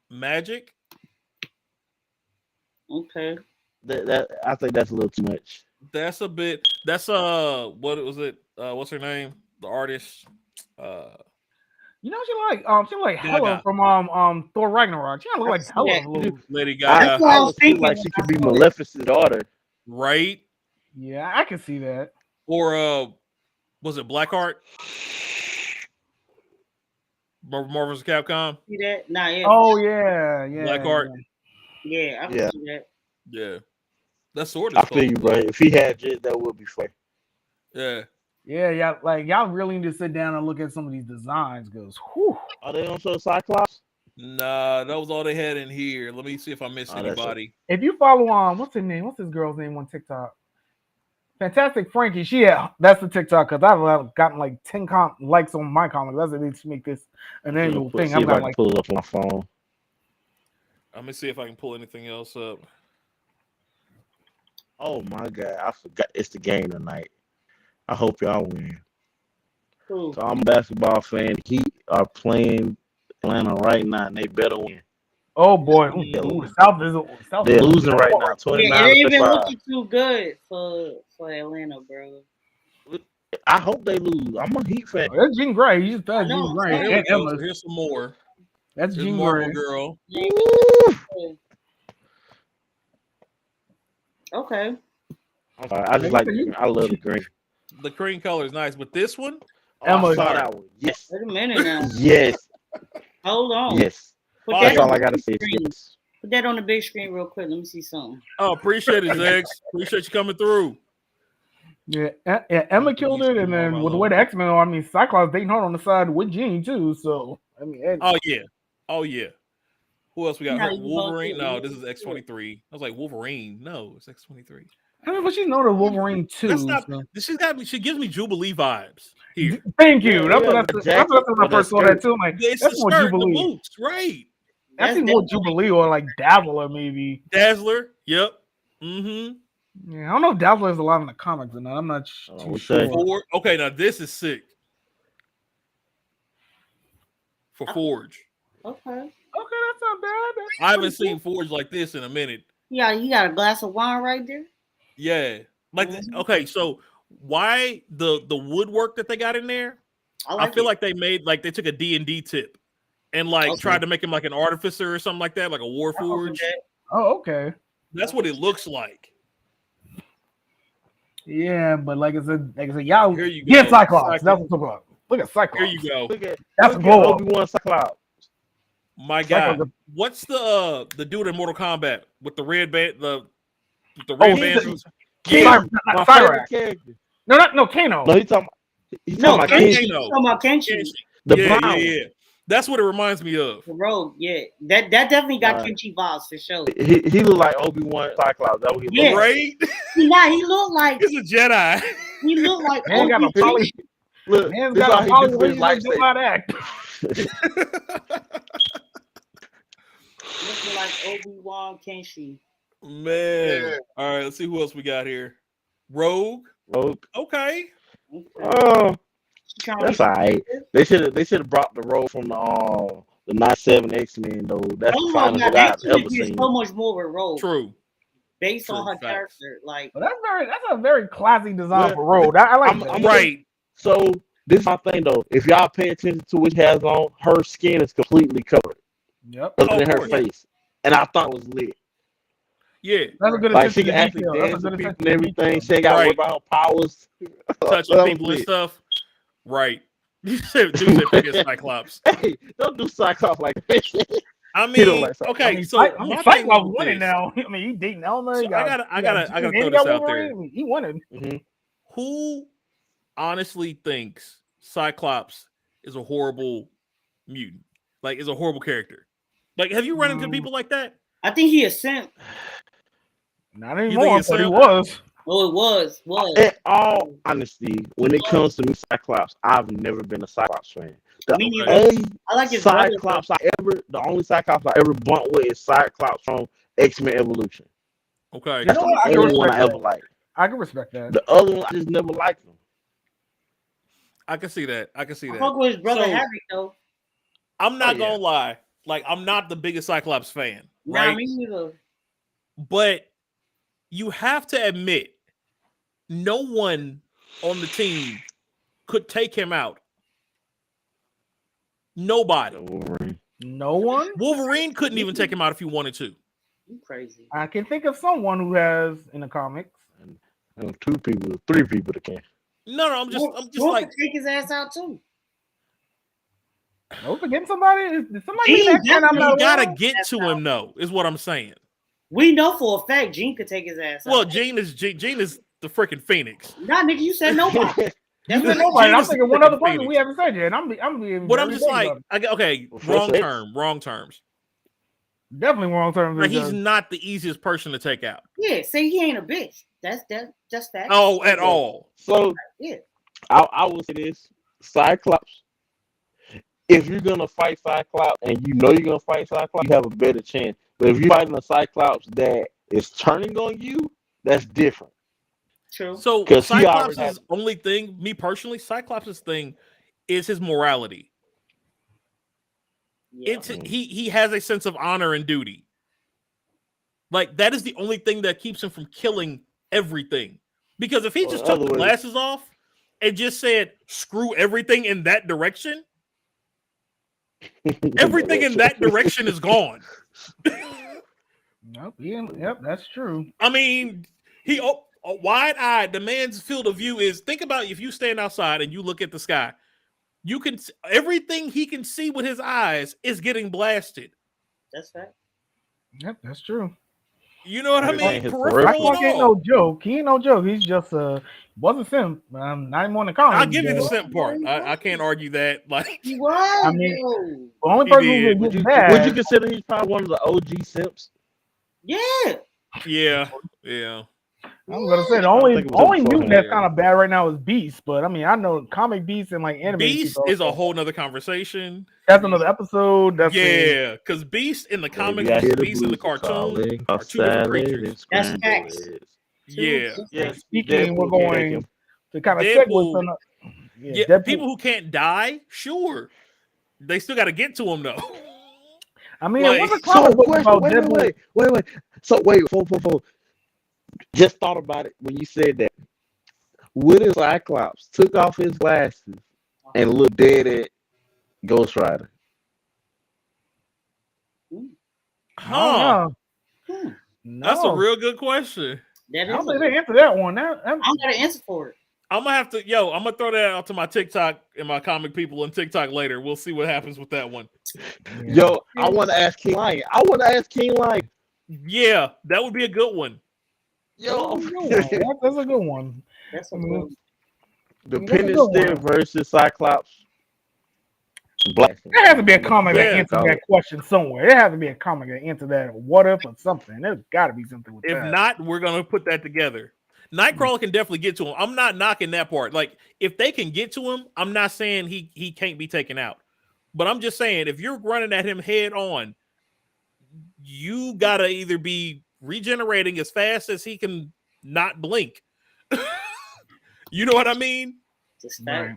Magic.
Okay.
That I think that's a little too much.
That's a bit. That's what was it? What's her name? The artist.
You know she like Hela from Thor Ragnarok. She don't look like Hela.
Lady Gaga.
I was thinking like she could be Maleficent's daughter.
Right?
Yeah, I can see that.
Or was it Blackheart? Marvel vs. Capcom?
See that? Nah, yeah.
Oh yeah.
Blackheart.
Yeah, I can see that.
Yeah. That's sort
I
of
feel you, bro. If he had Jit, that would be fair.
Yeah.
Yeah, like y'all really need to sit down and look at some of these designs. Because, whew.
Are they on show Cyclops?
Nah, that was all they had in here. Let me see if I missed anybody.
If you follow what's her name? What's this girl's name on TikTok? Fantastic Frankie. That's the TikTok because I've gotten like 10 likes on my comments. That's what needs to make this an annual thing.
I'm gonna pull it up on my phone.
Let me see if I can pull anything else up.
Oh my god, I forgot it's the game tonight. I hope y'all win.
Cool.
So I'm a basketball fan. Heat are playing Atlanta right now, and they better win.
Oh boy, South
they're losing right now. 29
it ain't even looking too good for Atlanta, bro.
I hope they lose. I'm a Heat fan.
That's Jean Grey. He's Jean Grey.
Here's some more.
That's Jean
Marvel
Grey.
Girl.
Okay.
I just like I love the green.
The cream color is nice, but this one,
I saw that one. Yes.
Wait a minute now.
Yes.
Hold on.
Yes. That's all I gotta say. Yes.
Put that on the big screen real quick. Let me see something.
Oh, appreciate it, Zex. Appreciate you coming through.
Yeah, Emma killed it, and then with the way the X-Men are, I mean, Cyclops dating her on the side with Jean too. So I mean,
oh yeah. Who else we got? Wolverine? No, this is X-23. I was like Wolverine. No, it's X-23.
I mean, but she's known as Wolverine too.
She gives me Jubilee vibes here.
Thank you. That's when I first saw that too. I'm like, that's more Jubilee,
boots, right?
I think more Jubilee or like Dazzler maybe.
Dazzler, yep. Mm-hmm.
Yeah, I don't know if Dazzler is alive in the comics or not. I'm not too sure.
Okay, now this is sick. For Forge.
Okay,
that's not bad.
I haven't seen Forge like this in a minute.
Yeah, you got a glass of wine right there.
Yeah, like okay. So why the woodwork that they got in there? I feel like they took a D&D tip and tried to make him like an artificer or something like that, like a warforge.
Oh, okay.
That's what it looks like.
Yeah, but like I said, y'all
get
Cyclops. That's what I'm talking about. Look at Cyclops.
Here you go.
That's a blow up.
Obi-Wan Cyclops.
My God, what's the dude in Mortal Kombat with the red band? The red band.
Not Cyrax. No, Kano.
No, he's talking about
Kenshi.
The brown.
Yeah. That's what it reminds me of.
The rogue, yeah. That definitely got Kenshi vibes for sure.
He looked like Obi-Wan Cyclops. That what he looked
right?
Yeah, he looked like
he's a Jedi.
He looked like
man got a poly.
Look,
man's got a poly do not act.
Looking like Obi-Wan Kenshi.
Man. Yeah. All right, let's see who else we got here. Rogue. Okay.
Oh, that's all right. They should have brought the Rogue from the 97 X-Men though. That's the finest that I've ever seen.
So much more with Rogue.
True.
Based on her character, like
that's a very classy design for Rogue. I like that.
I'm right.
So this is my thing though. If y'all pay attention to what she has on, her skin is completely covered.
Yep.
Other than her face. And I thought it was lit.
Yeah.
That's a good
like she can actually dance with people and everything. She ain't got to worry about her powers.
Touching people and stuff. Right. You said Cyclops.
Hey, don't do Cyclops like that.
I mean, okay, so
Cyclops winning now. I mean, he dating Elma.
So I gotta throw this out there.
He winning.
Mm-hmm.
Who honestly thinks Cyclops is a horrible mutant? Like, is a horrible character? Like, have you run into people like that?
I think he is simp.
Not anymore, but he was.
Oh, it was.
In all honesty, when it comes to me Cyclops, I've never been a Cyclops fan. The only Cyclops I ever bumped with is Cyclops from X-Men Evolution.
Okay.
That's the only one I ever liked.
I can respect that.
The other one, I just never liked them.
I can see that. I
fuck with his brother Harry though.
I'm not gonna lie. Like, I'm not the biggest Cyclops fan,
Nah,
right?
me neither.
But you have to admit, no one on the team could take him out. Nobody.
No one?
Wolverine couldn't even take him out if he wanted to.
You crazy.
I can think of someone who has in the comics.
And 3 people that can.
No, I'm just like,
take his ass out too.
No, forgetting somebody. Did somebody
you gotta get to him though, is what I'm saying.
We know for a fact Jean could take his ass out.
Well, Jean is the freaking Phoenix.
Nah, nigga, you said nobody.
You said nobody. I'm thinking one other person we haven't said yet. And I'm being.
But I'm just like, wrong terms.
Definitely wrong terms.
Like, he's not the easiest person to take out.
Yeah, say he ain't a bitch. That's that.
Oh, at all.
So
yeah,
I will say this: Cyclops. If you're gonna fight Cyclops and you know you're gonna fight Cyclops, you have a better chance. But if you're fighting a Cyclops that is turning on you, that's different.
True.
So Cyclops' only thing, me personally, Cyclops' thing is his morality. Yeah. He has a sense of honor and duty. Like, that is the only thing that keeps him from killing everything. Because if he just took the glasses off and just said, screw everything in that direction, everything in that direction is gone.
Nope. Yep, that's true.
I mean, he wide-eyed. The man's field of view is, think about if you stand outside and you look at the sky, you can everything he can see with his eyes is getting blasted.
That's fact.
Yep, that's true.
You know what I mean?
Cyclops ain't no joke. He ain't no joke. He's just wasn't simp. Not even on the comic.
I'll give you the simp part. I can't argue that. Like,
he was.
I mean, the only person
would you consider he's probably one of the OG simps?
Yeah.
I'm gonna say the only mutant that's kind of bad right now is Beast, but I mean, I know comic Beast and like anime.
Beast is a whole nother conversation.
That's another episode.
Because Beast in the comics, Beast in the cartoon are two different creatures.
That's facts.
Yeah.
Speaking, we're going to kind of
segue. People who can't die, sure, they still got to get to him though.
I mean, what's a comic book about Deadpool?
Wait. So wait, just thought about it when you said that. What if Cyclops took off his glasses and looked dead at Ghost Rider?
No. That's a real good question.
I don't think they answer that one.
I'm gonna answer for it.
I'm gonna have to, I'm gonna throw that out to my TikTok and my comic people on TikTok later. We'll see what happens with that one.
Yo, I want to ask King Lion.
Yeah, that would be a good one.
Yo,
that's a good one.
That's a good one.
The Panda versus Cyclops.
There has to be a comic that answers that question somewhere. There has to be a comic that answers that. What if or something? There's got to be something with that.
If not, we're gonna put that together. Nightcrawler can definitely get to him. I'm not knocking that part. Like, if they can get to him, I'm not saying he can't be taken out. But I'm just saying, if you're running at him head on, you gotta either be regenerating as fast as he can not blink. You know what I mean?
Right.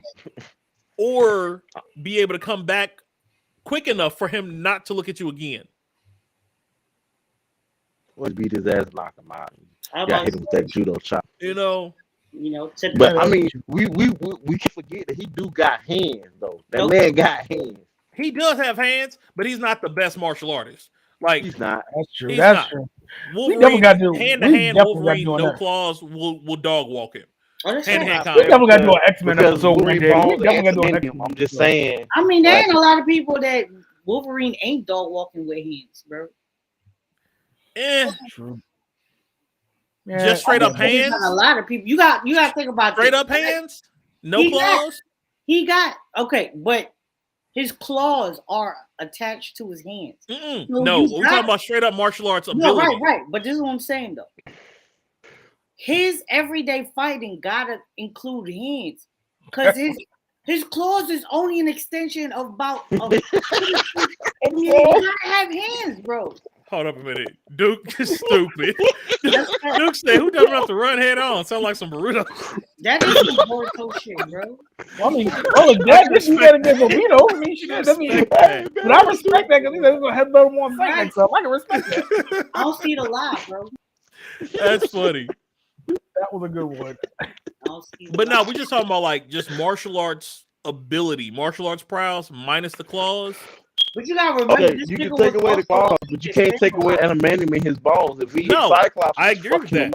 Or be able to come back quick enough for him not to look at you again.
Or beat his ass, knock him out. Got hit him with that judo chop.
You know.
But I mean, we can forget that he do got hands though. That man got hands.
He does have hands, but he's not the best martial artist. Like,
he's not.
That's true. That's true.
Wolverine, hand to hand, Wolverine, no claws, will dog walk him.
Hand-to-hand combat. We definitely got to do an X-Men episode one day.
I'm just saying.
I mean, there ain't a lot of people that Wolverine ain't dog walking with hands, bro.
True.
Yeah, just straight up hands.
A lot of people. You got to think about
straight up hands. No claws.
But his claws are attached to his hands.
So no, we're talking about straight up martial arts ability.
Right. But this is what I'm saying though. his everyday fighting gotta include hands, because his claws is only an extension of about. You gotta have hands, bro.
Hold up a minute. Duke is stupid. Duke said, who doesn't have to run head on? Sound like some burrito.
That is some Boruto shit, bro.
Well, I mean, that did do that against Obito. I mean, shit. I mean, but I respect that because he's gonna have better more fight next time. I can respect that.
I don't see the lie, bro.
That's funny.
That was a good one.
But no, we're just talking about like just martial arts ability, martial arts prowess minus the claws.
But you gotta remember,
okay, you can take away the claws, but you can't take away adamantium in his bones. If we hit Cyclops,
I agree with that.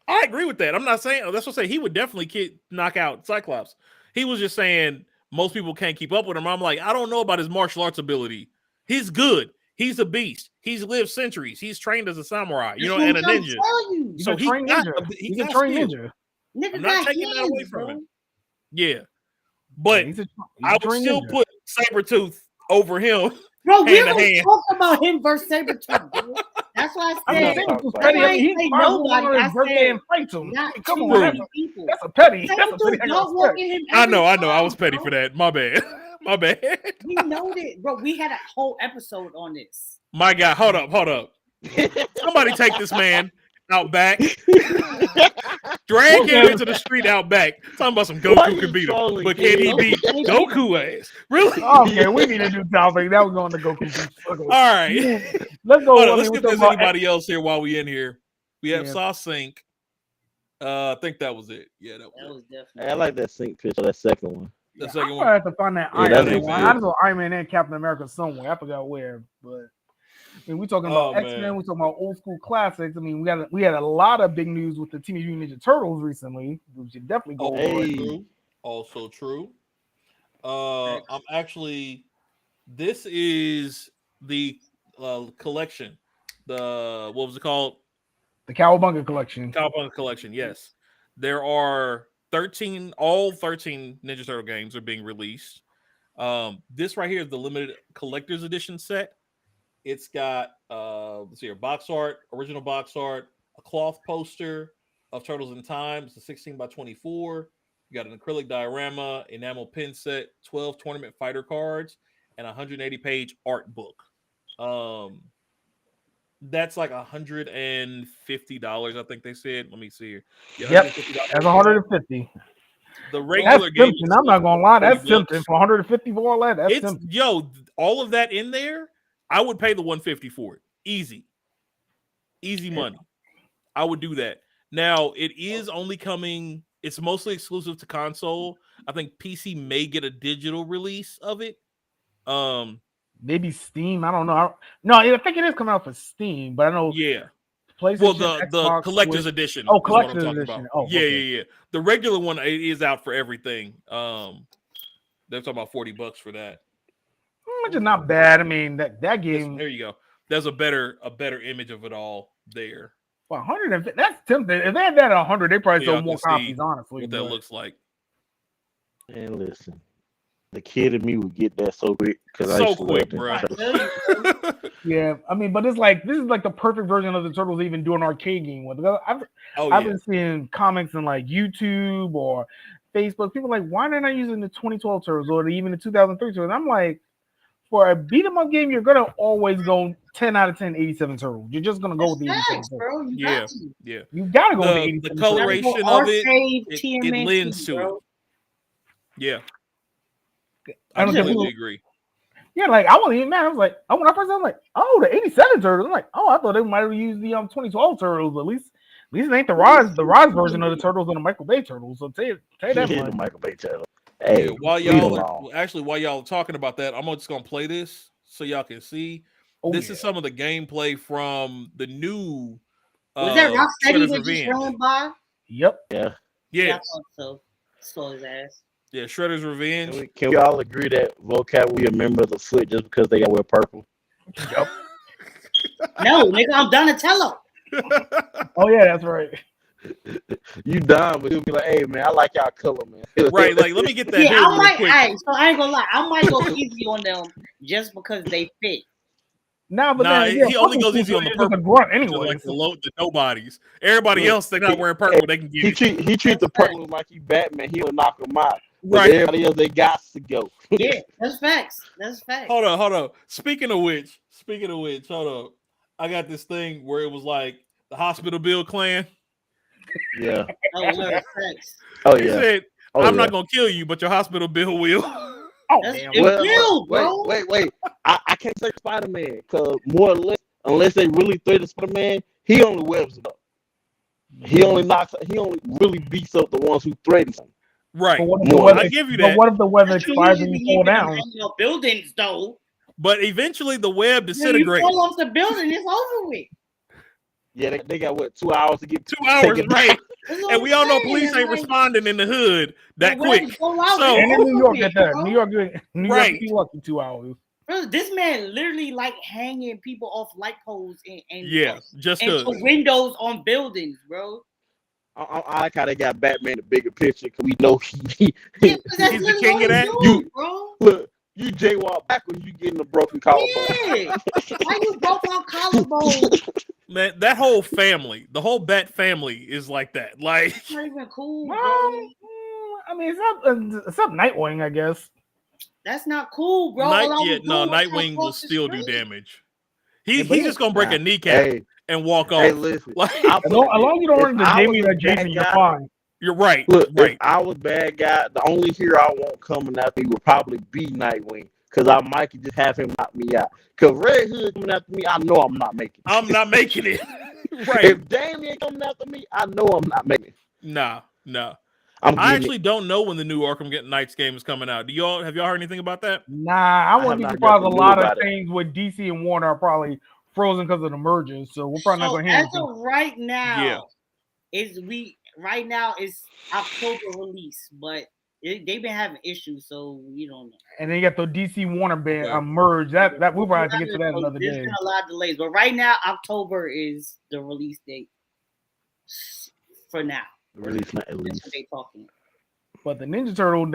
I agree with that. I'm not saying that's what I say. He would definitely knock out Cyclops. He was just saying most people can't keep up with him. I'm like, I don't know about his martial arts ability. He's good. He's a beast. He's lived centuries. He's trained as a samurai, you know, and a ninja.
So he's a trained ninja.
I'm not taking that away from him. Yeah, but I would still put Sabretooth over him.
Bro, we don't talk about him versus Sabretooth, bro. That's why I said
he's nobody. I said and fight him. Come on, that's a petty. That's a petty.
I know. I was petty for that. My bad. My bad.
We know that, bro. We had a whole episode on this.
My God, hold up. Somebody take this man out back. Drag him into the street out back. Talking about some Goku can beat him, but can he beat Goku ass? Really?
Okay, we need a new topic. That was going to Goku.
All right.
Let's go.
Let's see if there's anybody else here while we in here. We have Saw Sync. I think that was it. Yeah, that was
definitely.
I like that sync picture, that second one.
The second one.
I have to find that Iron Man one. I saw Iron Man and Captain America somewhere. I forgot where, but I mean, we're talking about X-Men. We're talking about old school classics. I mean, we had a lot of big news with the Teenage Mutant Ninja Turtles recently. We should definitely go over it.
Also true. I'm actually. This is the collection. What was it called?
The Cowabunga collection.
Cowabunga collection. Yes, there are 13. All 13 Ninja Turtle games are being released. This right here is the limited collector's edition set. It's got let's see here, box art, original box art, a cloth poster of Turtles in Time. It's a 16 by 24. You got an acrylic diorama, enamel pin set, 12 tournament fighter cards, and a 180-page art book. That's like $150, I think they said. Let me see here.
Yeah, yep, that's $150.
The regular game.
I'm not gonna lie, that's tempting for $150 for all that. That's tempting.
Yo, all of that in there. I would pay the $150 for it. Easy money. I would do that. Now it is only coming. It's mostly exclusive to console. I think PC may get a digital release of it.
Maybe Steam. I don't know. I think it is coming out for Steam, but I know.
Yeah.
PlayStation,
well, the collector's edition.
Oh, collector's edition. Oh,
yeah. The regular one is out for everything. They're talking about $40 for that.
Which is not bad. I mean, that game.
There you go. There's a better image of it all there.
Well, 150. That's tempting. If they had that at 100, they probably sold more copies. Honestly,
what that looks like.
And listen, the kid in me would get that so quick because
so quick, bro.
Yeah, I mean, but it's like this is like the perfect version of the Turtles even do an arcade game with. I've been seeing comments on like YouTube or Facebook. People are like, why are they not using the 2012 Turtles or even the 2003 Turtles? I'm like, for a beat 'em up game, you're gonna always go 10 out of 10, 87 Turtles. You're just gonna go with the 87
bro.
Yeah.
You gotta go with the 87.
The coloration of it lends to it. Yeah. I completely agree.
Yeah, like I wasn't even mad. I was like, when I first, I was like, oh, the 87 Turtles. I'm like, oh, I thought they might have used the 2012 Turtles. At least it ain't the Rise version of the Turtles or the Michael Bay Turtles. So tell you that much.
The Michael Bay Turtles. Hey,
while y'all are talking about that, I'm just gonna play this so y'all can see. This is some of the gameplay from the new.
Was that Rocksteady that just ran by?
Yep.
Yeah.
I thought so. Saw his ass.
Yeah, Shredder's Revenge.
Can we all agree that vocab will be a member of the Foot just because they got wear purple?
Yep.
No, nigga, I'm Donatello.
Oh yeah, that's right.
You dumb, but he'll be like, "Hey man, I like y'all color, man."
Right, like let me get that.
Yeah, I ain't gonna lie, I might go easy on them just because they fit.
Nah, but
Nah,
then, yeah,
he only goes easy on the purple.
The grunt
to
anyway.
like the nobodies. Everybody else, they're not wearing purple. They can get
he treat the purple like he Batman. He'll knock him out. But
right.
everybody else, they got to go.
Yeah, that's facts. That's facts.
Hold on. Speaking of which, hold on. I got this thing where it was like the hospital bill clan.
Yeah.
Oh, facts.
Oh
He
yeah.
said, "I'm not gonna kill you, but your hospital bill will."
Oh,
That's
damn.
will, bro.
Wait. I can't say Spider-Man because more or less, unless they really threaten Spider-Man, he only webs it up. He only really beats up the ones who threaten him.
Right.
I
give you
but
that.
what if the weather
That's
expires and you fall down?
Buildings, though.
But eventually the web
When you
disintegrates.
fall off the building, it's over with.
Yeah, they got what 2 hours to get
2 hours, right? And we all know
saying.
police ain't
Like,
responding in the hood that
the weather
quick.
go out,
So
And in New York,
with,
get that.
bro.
New York,
Right.
be lucky 2 hours.
Bro, this man literally like hanging people off light poles and
just
and
cause.
windows on buildings, bro.
I like how they got Batman the bigger picture because we know
Yeah, 'cause that's
He's the
literally
king
all
of that.
he doing, bro.
look. You jaywalk backwards, you getting a broken collarbone.
Yeah. Why you broke my collarbone?
Man, that whole family, the whole Bat family is like that. Like,
It's not even cool,
Well,
bro.
I mean, it's not Nightwing, I guess.
That's not cool, bro.
Nightwing will still do damage. He's just gonna break a kneecap and walk off.
Hey, listen.
Like,
As long as you don't run into Damien or Jason, you're fine.
You're right.
Look,
right.
If I was bad guy, the only hero I want coming after me would probably be Nightwing. Because I might just have him knock me out. Because Red Hood coming after me, I know I'm not making it.
I'm not making it. Right.
If Damien coming after me, I know I'm not making it.
Nah. I actually don't know when the new Arkham Knights game is coming out. Have y'all heard anything about that?
Nah, I wouldn't be surprised. A lot of things with DC and Warner are probably frozen because of the mergers. So we're probably not going to hear anything.
As of right now, right now it's October release, but they've been having issues, so we don't know.
And then you got the DC Warner band merge. That we'll probably have to get to that another day.
There's been a lot of delays, but right now October is the release date for now.
Release not at least.
That's what they talking.
But that Ninja Turtle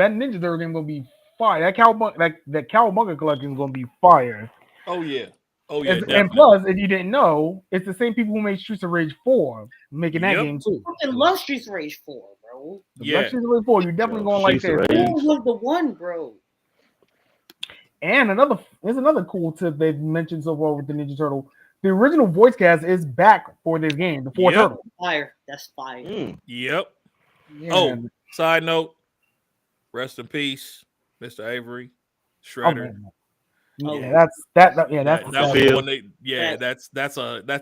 game gonna be fire. That Cowabunga collection is gonna be fire.
Oh yeah.
And plus, if you didn't know, it's the same people who made Streets of Rage 4 making that game too.
I fucking love Streets of Rage 4, bro.
Streets of Rage 4, you're definitely gonna like that.
Who was the one, bro?
And there's another cool tip they've mentioned so far with the Ninja Turtle. The original voice cast is back for this game, the four Turtles.
Fire. That's fire.
Yep.
Yeah.
Oh, side note, rest in peace, Mr. Avery, Shredder.
That's
that's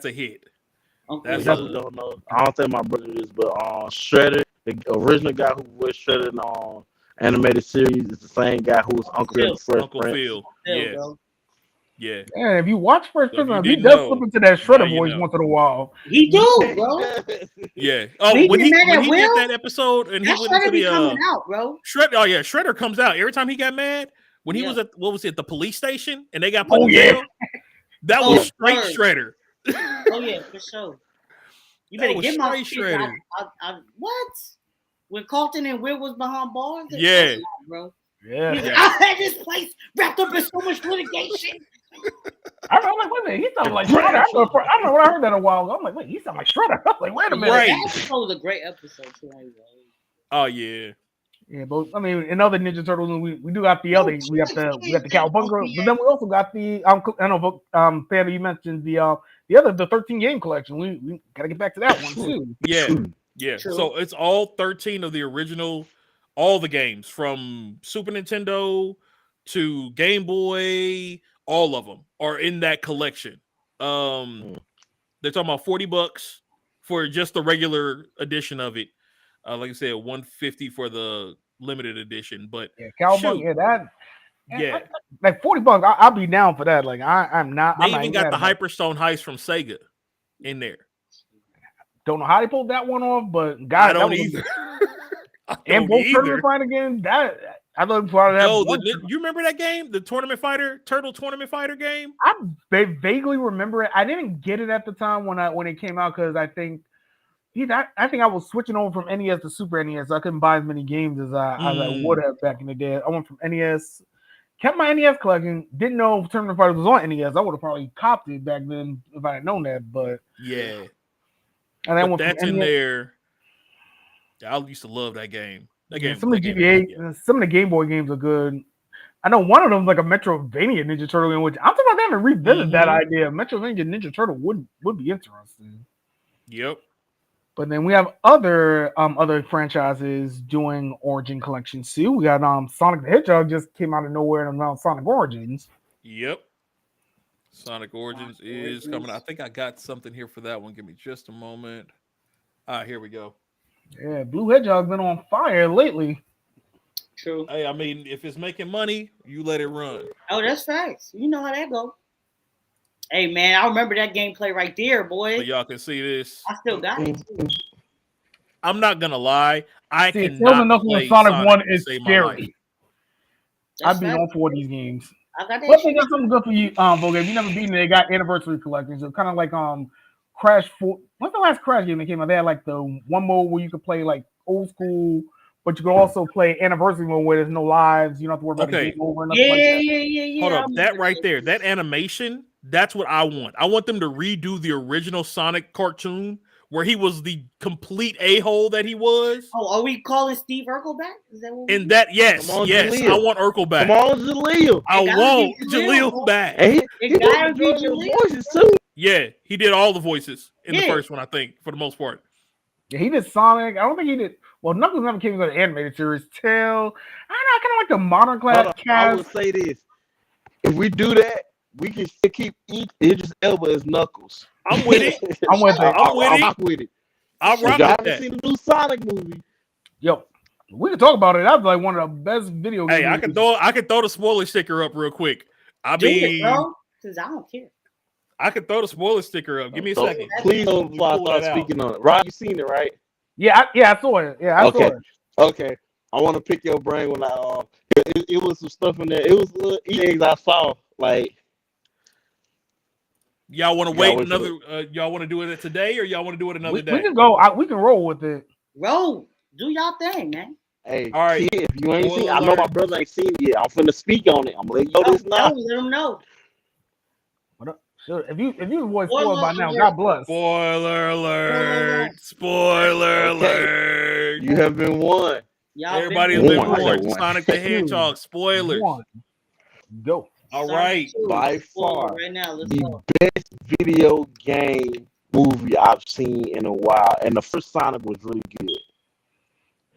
a hit.
Okay. Don't know. I don't think my brother is, but Shredder, the original guy who voiced Shredder in animated series, is the same guy who was Uncle Phil.
Phil. Yeah.
And if you watch Fresh Prince, he does slip into that Shredder voice once in a while.
He do, bro.
Yeah. Oh, when he did that episode and he went into the
coming out, bro.
Shredder. Oh yeah, Shredder comes out every time he got mad. When he was at the police station and they got put in jail. That was straight Shredder.
Oh yeah, for sure. You better get my Shredder. What? When Carlton and Will was behind bars?
Yeah,
bro.
Yeah.
I had this place wrapped up in so much litigation.
I'm like, wait a minute, he sounds like Shredder. I don't know what I heard that a while ago. I'm like, wait, he sounds like Shredder. I'm like, wait a minute.
Right. That episode was a great episode too.
Oh yeah.
Yeah, but I mean, in other Ninja Turtles, we do got the other. We got the Cowabunga, but then we also got the I know, Panda, you mentioned the 13 game collection. We gotta get back to that one too.
Yeah. True. So it's all 13 of the original, all the games from Super Nintendo to Game Boy. All of them are in that collection. They're talking about $40 for just the regular edition of it. Like I said, $150 for the limited edition. But
Cowabunga, like $40. I'll be down for that. Like I'm not.
They even got the Hyperstone Heist from Sega in there.
Don't know how they pulled that one off, but guys,
I don't either.
And both tournament fighter games. That I love part of that.
You remember that game, the Turtle Tournament Fighter game?
I vaguely remember it. I didn't get it at the time when it came out because I think I was switching over from NES to Super NES. So I couldn't buy as many games as I would have back in the day. I went from NES, kept my NES collection. Didn't know Tournament Fighters was on NES. I would have probably copped it back then if I had known that. But
yeah,
and then
but that's in
NES,
there. I used to love that game.
Some of the GBA, some of the Game Boy games are good. I know one of them is like a Metroidvania Ninja Turtle game, which I'm talking about them to revisit that idea. Metroidvania Ninja Turtle would be interesting.
Yep.
But then we have other franchises doing Origin collections too. We got Sonic the Hedgehog just came out of nowhere and announced Sonic Origins.
Yep. Sonic Origins is coming. I think I got something here for that one. Give me just a moment. Here we go.
Yeah, Blue Hedgehog's been on fire lately.
True.
Hey, I mean, if it's making money, you let it run.
Oh, that's facts. You know how that go. Hey man, I remember that gameplay right there, boy.
So y'all can see this.
I still got it.
I'm not gonna lie. I
Sales
cannot
enough
play
with Sonic 1
to
is
save my life.
scary.
That's
I've been on 4 of these games.
I got that.
But they got something good for you, Vogue. If you never beaten it, they got anniversary collections. So kind of like Crash 4. What's the last Crash game that came out? They had like the one mode where you could play like old school, but you could also play anniversary mode where there's no lives. You don't have to worry about the game over. And
Yeah.
Hold up, that right there, that animation, that's what I want. I want them to redo the original Sonic cartoon where he was the complete a-hole that he was.
Oh, are we calling Steve Urkel back? Is that what
and that, yes,
Jaleel.
I want Urkel back.
Come on, Jaleel.
I want Jaleel back.
And he
gotta
did
be
the
Jaleel.
voices too.
Yeah, he did all the voices in the first one, I think, for the most part.
Yeah, he did Sonic. I don't think he did. Well, Knuckles never came into the animated series. Tail. I don't know. I kind of like the modern class cast.
I would say this: if we do that, we can still keep Idris Elba as Knuckles.
I'm with it.
I'm with it.
I'm with it.
I'll rock
If y'all
with
haven't
that.
seen the new Sonic movie,
Yo, we can talk about it. That was like one of the best video games.
Hey, I can throw the spoiler sticker up real quick.
Do it, bro, because I don't care.
I can throw the spoiler sticker up. Give me a second.
Please don't before I start speaking on it. Rob, you seen it, right?
Yeah, I saw it. Yeah, I saw it.
Okay. I want to pick your brain when it was some stuff in there. It was little eggs I saw. Like,
y'all want to wait another? Y'all want to do it today, or y'all want to do it another day?
We can go. We can roll with it.
Roll. Do y'all thing, man.
Hey,
all right.
Kid, if you ain't seen, I know my brother ain't seen it yet. I'm finna speak on it. I'm gonna let you know this now.
Let him know.
If you avoid spoiled by now, God bless.
Spoiler alert! Spoiler alert!
You have been warned.
Everybody has been warned. Sonic the Hedgehog spoilers.
Go.
All right.
By far,
right now,
the best video game movie I've seen in a while, and the first Sonic was really good.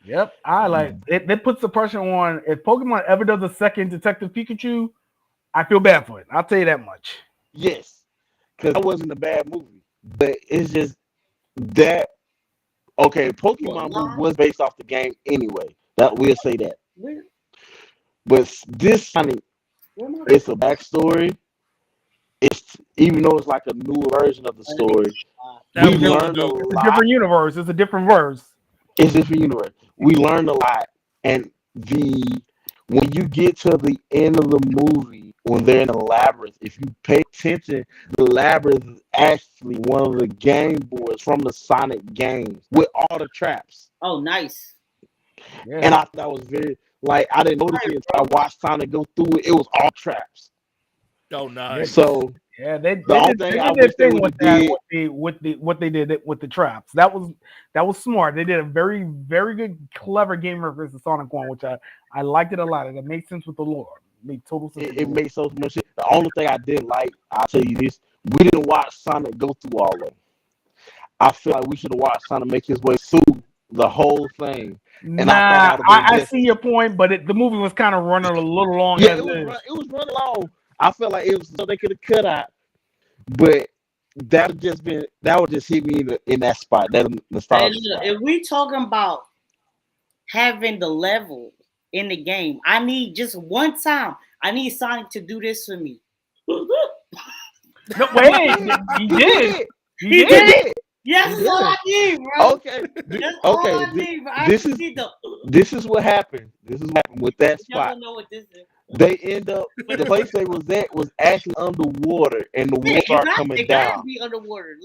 Yep, I like it. That puts the pressure on. If Pokemon ever does a second Detective Pikachu, I feel bad for it. I'll tell you that much.
Yes, because that wasn't a bad movie, but it's just that. Okay, Pokemon movie was based off the game anyway. That we'll say that. But this Sonic, it's a backstory. It's even though it's like a new version of the story. We learned a lot.
It's a different universe. It's a different verse.
It's a different universe. We learned a lot, and when you get to the end of the movie, when they're in the labyrinth, if you pay attention, the labyrinth is actually one of the game boards from the Sonic games with all the traps.
Oh, nice.
Yeah. And I thought that was very, like, I didn't notice it until I watched Sonic go through it. It was all traps.
Oh, nice.
So,
yeah, they did what they did with the traps. That was smart. They did a very, very good, clever game reference to Sonic 1, which I liked it a lot. And it made sense with the lore. It made total sense.
It made so much sense. The only thing I didn't like, I'll tell you this, we didn't watch Sonic go through all of it. I feel like we should have watched Sonic make his way through the whole thing. And
I see your point, but the movie was kind of running a little long.
Yeah, it was running long. I felt like it was so they could have cut out, but that would just hit me in that spot. That nostalgia.
If we talking about having the level in the game, I need just one time. I need Sonic to do this for me.
No, wait, he did.
He did. Yes, that's all I need, bro.
Okay.
That's all I need, bro.
This is what happened. This is what happened with that spot.
Y'all know what this is.
They end up the place they was at was actually underwater, and the water started coming down.
Be underwater.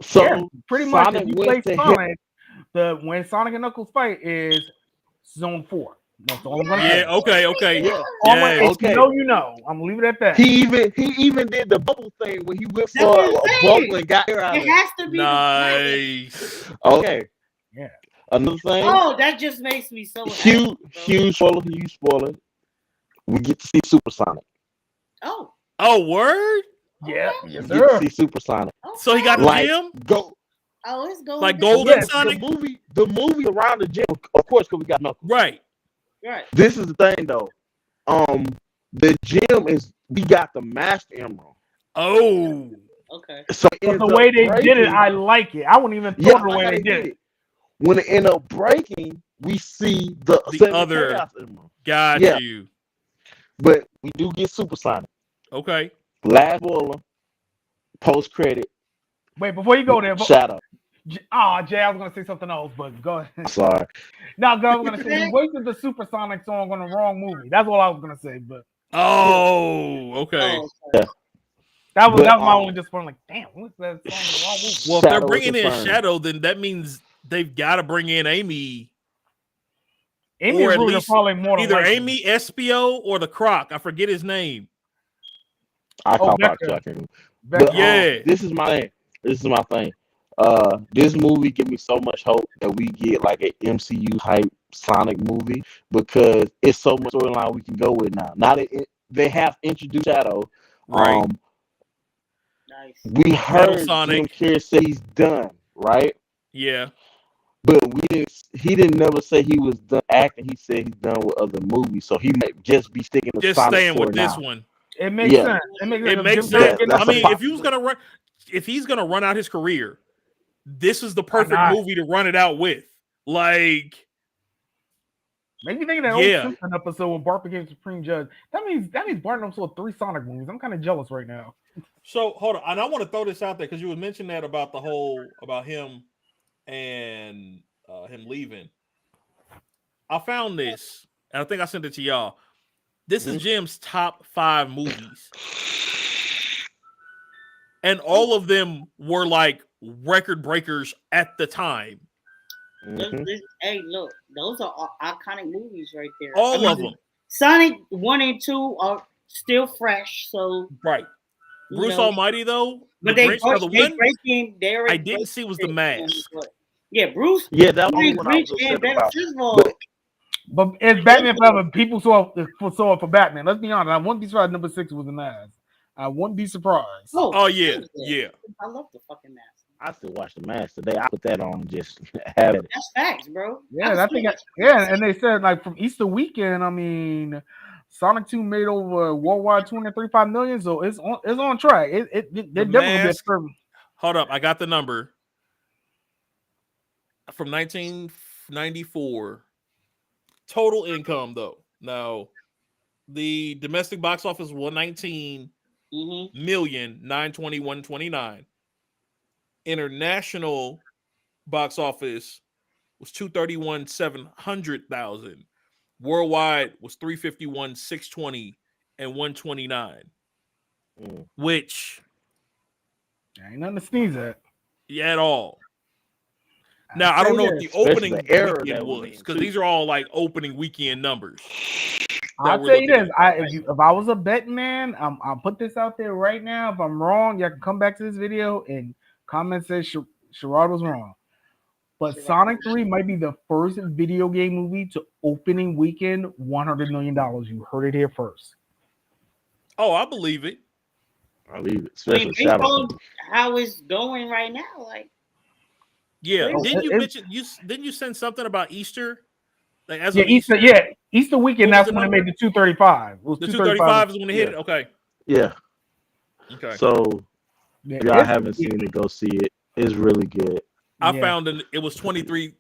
So
yeah, pretty much, if you play Sonic, when Sonic and Knuckles fight is Zone 4. That's all I'm gonna
Yeah.
say.
Okay.
Yeah.
If
Okay.
you know, you know. I'm gonna leave it at that.
He even did the bubble thing when he went
That's
for
what I'm
a
saying.
bubble and got air out of
It
it.
has to be the pilot.
Nice.
Okay.
Yeah.
Another thing.
Oh, that just makes me so happy.
Huge spoiler. We get to see Supersonic.
Oh.
Oh, word.
Yeah.
Okay.
Yes,
We get to
sir.
see Supersonic.
So he got the
Like
gym,
go
Oh, it's going
like
down.
Golden
Yes,
Sonic.
the movie around the gym, of course, because we got Knuckles.
Right.
Right.
This is the thing though. The gym we got the Master Emerald.
Oh.
Okay.
So
But the way they did it, I like it. I wouldn't even thought the way they did it.
When it ended up breaking, we see the
other
Chaos Emerald.
Got
Yeah.
you.
But we do get Supersonic.
Okay.
Last boiler, post credit.
Wait, before you go there,
Shout out.
Jay, I was gonna say something else, but go ahead.
Sorry.
No, I was gonna say we wasted the Supersonic song on the wrong movie. That's all I was gonna say. But
Oh, okay.
Yeah.
that was my only disappointment. Like, damn, what's that song in the wrong movie?
Well, if they're
Shadow
bringing in
confirmed.
Shadow, then that means they've got to bring in Amy.
Amy
or
is
at
really
least
probably more than
either
likely.
Amy Espio or the Croc. I forget his name.
I call
Becca.
But
Yeah.
this is my thing. This movie give me so much hope that we get like an MCU type Sonic movie because it's so much storyline we can go with now. Now that they have introduced Shadow.
Right.
Nice.
We heard
Sonic.
Jim Carrey say he's done, right?
Yeah.
But he didn't never say he was done acting. He said he's done with other movies. So he might just be sticking to
Just
Sonic
staying with this
now.
one.
It makes sense.
It makes
Jim Carrey
sense.
That's
I mean,
a
if he's gonna run out his career, this is the perfect
not?
movie to run it out with. Like,
Make me think of that
Yeah.
old Simpson episode when Bart became Supreme Judge. That means Bart knows 3 Sonic movies. I'm kind of jealous right now.
so hold on, and I want to throw this out there because you was mentioning that about the whole about him and him leaving. I found this, and I think I sent it to y'all. This is Jim's top 5 movies, and all of them were like record breakers at the time.
Hey, look, those are iconic movies right there.
All of them.
Sonic 1 and 2 are still fresh, so
Right. Bruce Almighty though,
but
the
they
Grinch, the one
breaking.
I didn't see was the mask.
Yeah, Bruce.
Yeah, that was
Grinch
one I was
and
upset about.
First of all,
But it's Batman Forever. People saw it for Batman. Let's be honest. I wouldn't be surprised number 6 was the mask. I wouldn't be surprised.
Oh yeah.
I love the fucking mask.
I still watch the mask today. I put that on just have it.
That's facts, bro.
Yeah, and they said like from Easter weekend. I mean, Sonic 2 made over worldwide 235 million, so it's on track. They're definitely gonna be a service.
Hold up, I got the number from 1994. Total income though. Now, the domestic box office 119 million 920 129. International box office was 231 700,000. Worldwide was 351 620 and 129. Which
ain't nothing to sneeze at.
Yeah, at all. Now I don't know what the opening weekend was because these are all like opening weekend numbers.
I'll tell you this: if I was a betting man, I'll put this out there right now. If I'm wrong, y'all can come back to this video and comment say Sherrod was wrong. But Sonic 3 might be the first video game movie to opening weekend $100 million. You heard it here first.
Oh, I believe it.
I believe it.
Especially how it's going right now, like.
Yeah, didn't you mention didn't you send something about Easter? Like as
Easter weekend. That's when it made the 235.
The 235 is when it hit it. Okay.
Yeah.
Okay.
So y'all haven't seen it, go see it. It's really good.
I found it was 23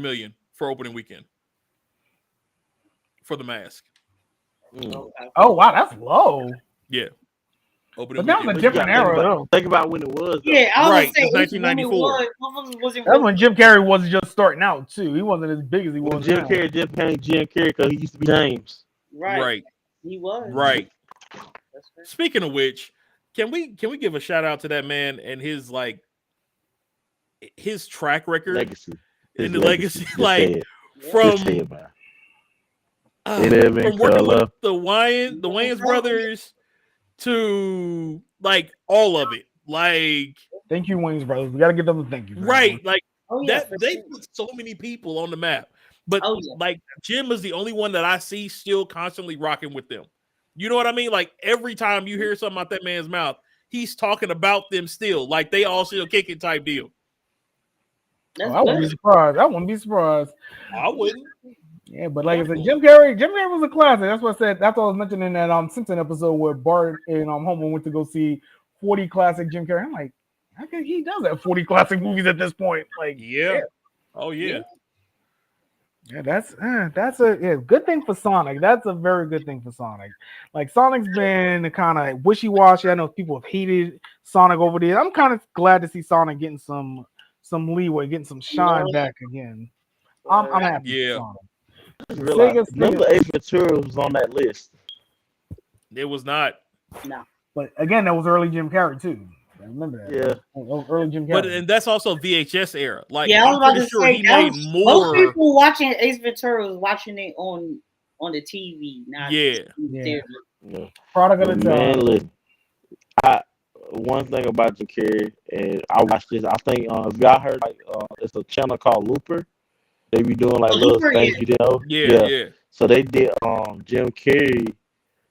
million for opening weekend for the mask.
Oh wow, that's low.
Yeah.
But that was a different era, though.
Think about when it was. Though.
Yeah, I was
saying 1994.
That's when Jim Carrey wasn't just starting out too. He wasn't as big as he was.
Jim Carrey because he used to be James.
Right. He was.
Right. Speaking of which, can we give a shout out to that man and his his track record,
legacy,
legacy, like from from working with the Wayans brothers to like all of it. Like,
thank you, Wayne's brothers. We gotta get them a thank you.
Right, like
yeah,
they put so many people on the map. But like Jim is the only one that I see still constantly rocking with them. You know what I mean? Like every time you hear something out that man's mouth, he's talking about them still. Like they all still kicking type deal.
I wouldn't be surprised. I wouldn't be surprised.
I wouldn't.
Yeah, but like I said, Jim Carrey was a classic. That's what I said. That's what I was mentioning in that Simpson episode where Bart and Homer went to go see 40 classic Jim Carrey. I'm like, I think he does have 40 classic movies at this point. Like,
yeah. Oh yeah.
Yeah, that's a good thing for Sonic. That's a very good thing for Sonic. Like Sonic's been kind of wishy-washy. I know people have hated Sonic over there. I'm kind of glad to see Sonic getting some leeway, getting some shine back again. I'm happy.
Yeah.
Remember Ace Ventura was on that list.
It was not.
No.
But again, that was early Jim Carrey too. I remember that.
Yeah.
Early Jim Carrey.
But and that's also VHS era. Like
yeah,
I'm pretty sure he made more.
Most people watching Ace Ventura was watching it on the TV. Not
yeah.
Product of the time.
Listen, one thing about Jim Carrey, and I watched this. I think if y'all heard, like, it's a channel called Looper. They be doing like little things you didn't know.
Yeah.
So they did Jim Carrey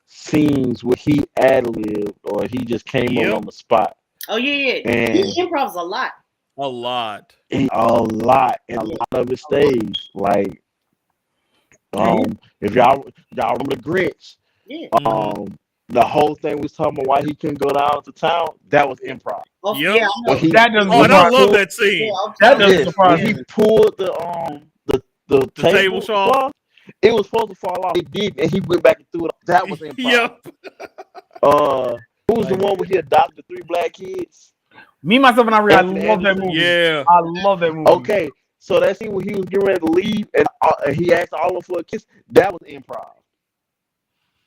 scenes where he ad-libbed or he just came up on the spot.
Oh yeah. And he improvs a lot.
A lot.
And a lot of it stays. Like if y'all remember the Grinch, the whole thing was talking about why he couldn't go down to town. That was improv.
Oh, yeah,
and I love that scene.
That doesn't surprise me.
He pulled the
table saw.
It was supposed to fall off. It did, and he went back and threw it. That was improv. Who was the one where he adopted the 3 black kids?
Me, myself, and I love that movie.
Yeah,
I love that movie.
Okay, so that scene when he was getting ready to leave and he asked all of them for a kiss. That was improv.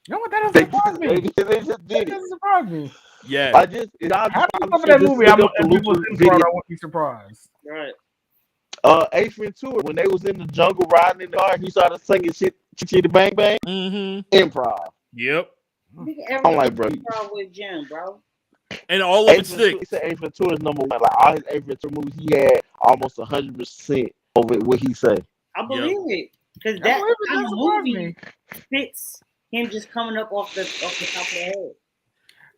You know what? That doesn't surprise me.
They just did
it. Doesn't surprise me.
Yeah.
I remember that movie. I wouldn't be surprised.
Right.
Ace Ventura, when they was in the jungle riding in the car, he started singing shit, bang bang. Improv.
Yep.
I'm like, bro.
Improv with Jim, bro.
And all of it sticks.
He said Ace Ventura is number 1. Like all his Ace Ventura movies, he had almost 100% over what he said.
I believe it because that kind of movie fits him just coming up off the top of the head.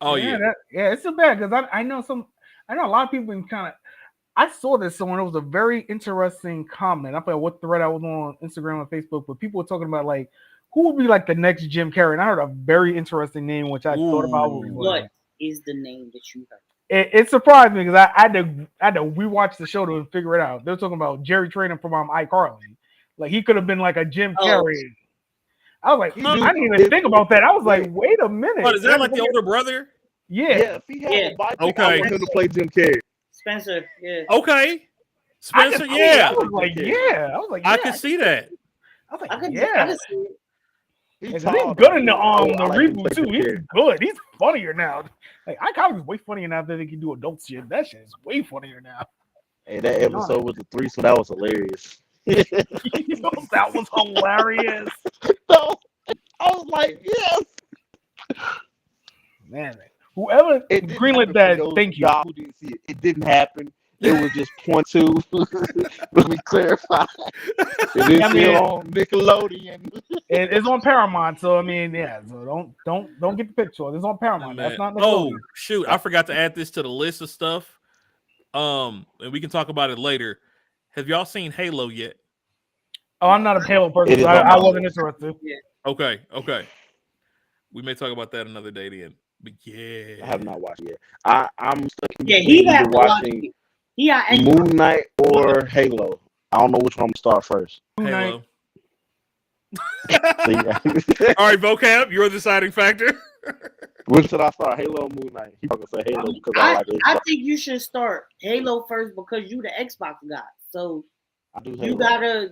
Oh yeah.
It's so bad because I know a lot of people kind of. I saw this somewhere. It was a very interesting comment. I forgot what thread I was on Instagram and Facebook, but people were talking about like who would be like the next Jim Carrey. And I heard a very interesting name, which I thought about.
What is the name that you heard?
It surprised me because I had to rewatch the show to figure it out. They were talking about Jerry Trainer from iCarly. Like he could have been like a Jim Carrey. I was like, I didn't even think about that. I was like, wait a minute.
What is that? Like the older brother?
Yeah. If he had a bike, I want him to play Jim Carrey.
Spencer, yeah.
Okay. Spencer,
I was like,
I can see that.
I was like,
I can see it.
He's good in the reboot too. He's good. He's funnier now. Like iCarly is way funnier now than they can do adult shit. That shit is way funnier now.
Hey, that episode was the 3, so that was hilarious.
That was hilarious.
No, I was like, yes.
Man. Whoever greenlit that, thank you.
Who didn't see it? It didn't happen. It was just point 2. Let me clarify. It is on Nickelodeon.
It's on Paramount, so I mean, yeah. So don't get the picture. It's on Paramount. That's not Nickelodeon.
Oh shoot! I forgot to add this to the list of stuff. And we can talk about it later. Have y'all seen Halo yet?
Oh, I'm not a Halo person. So I wasn't interested.
Yeah.
Okay. We may talk about that another day then. But yeah,
I have not watched it yet. I'm stuck
watching
Moon Knight or Halo. I don't know which one I'm gonna start first.
Halo. All right, vocab, you're the deciding factor.
Which should I start, Halo or Moon Knight? He's gonna say Halo because I like it.
I think you should start Halo first because you the Xbox guy. So you gotta.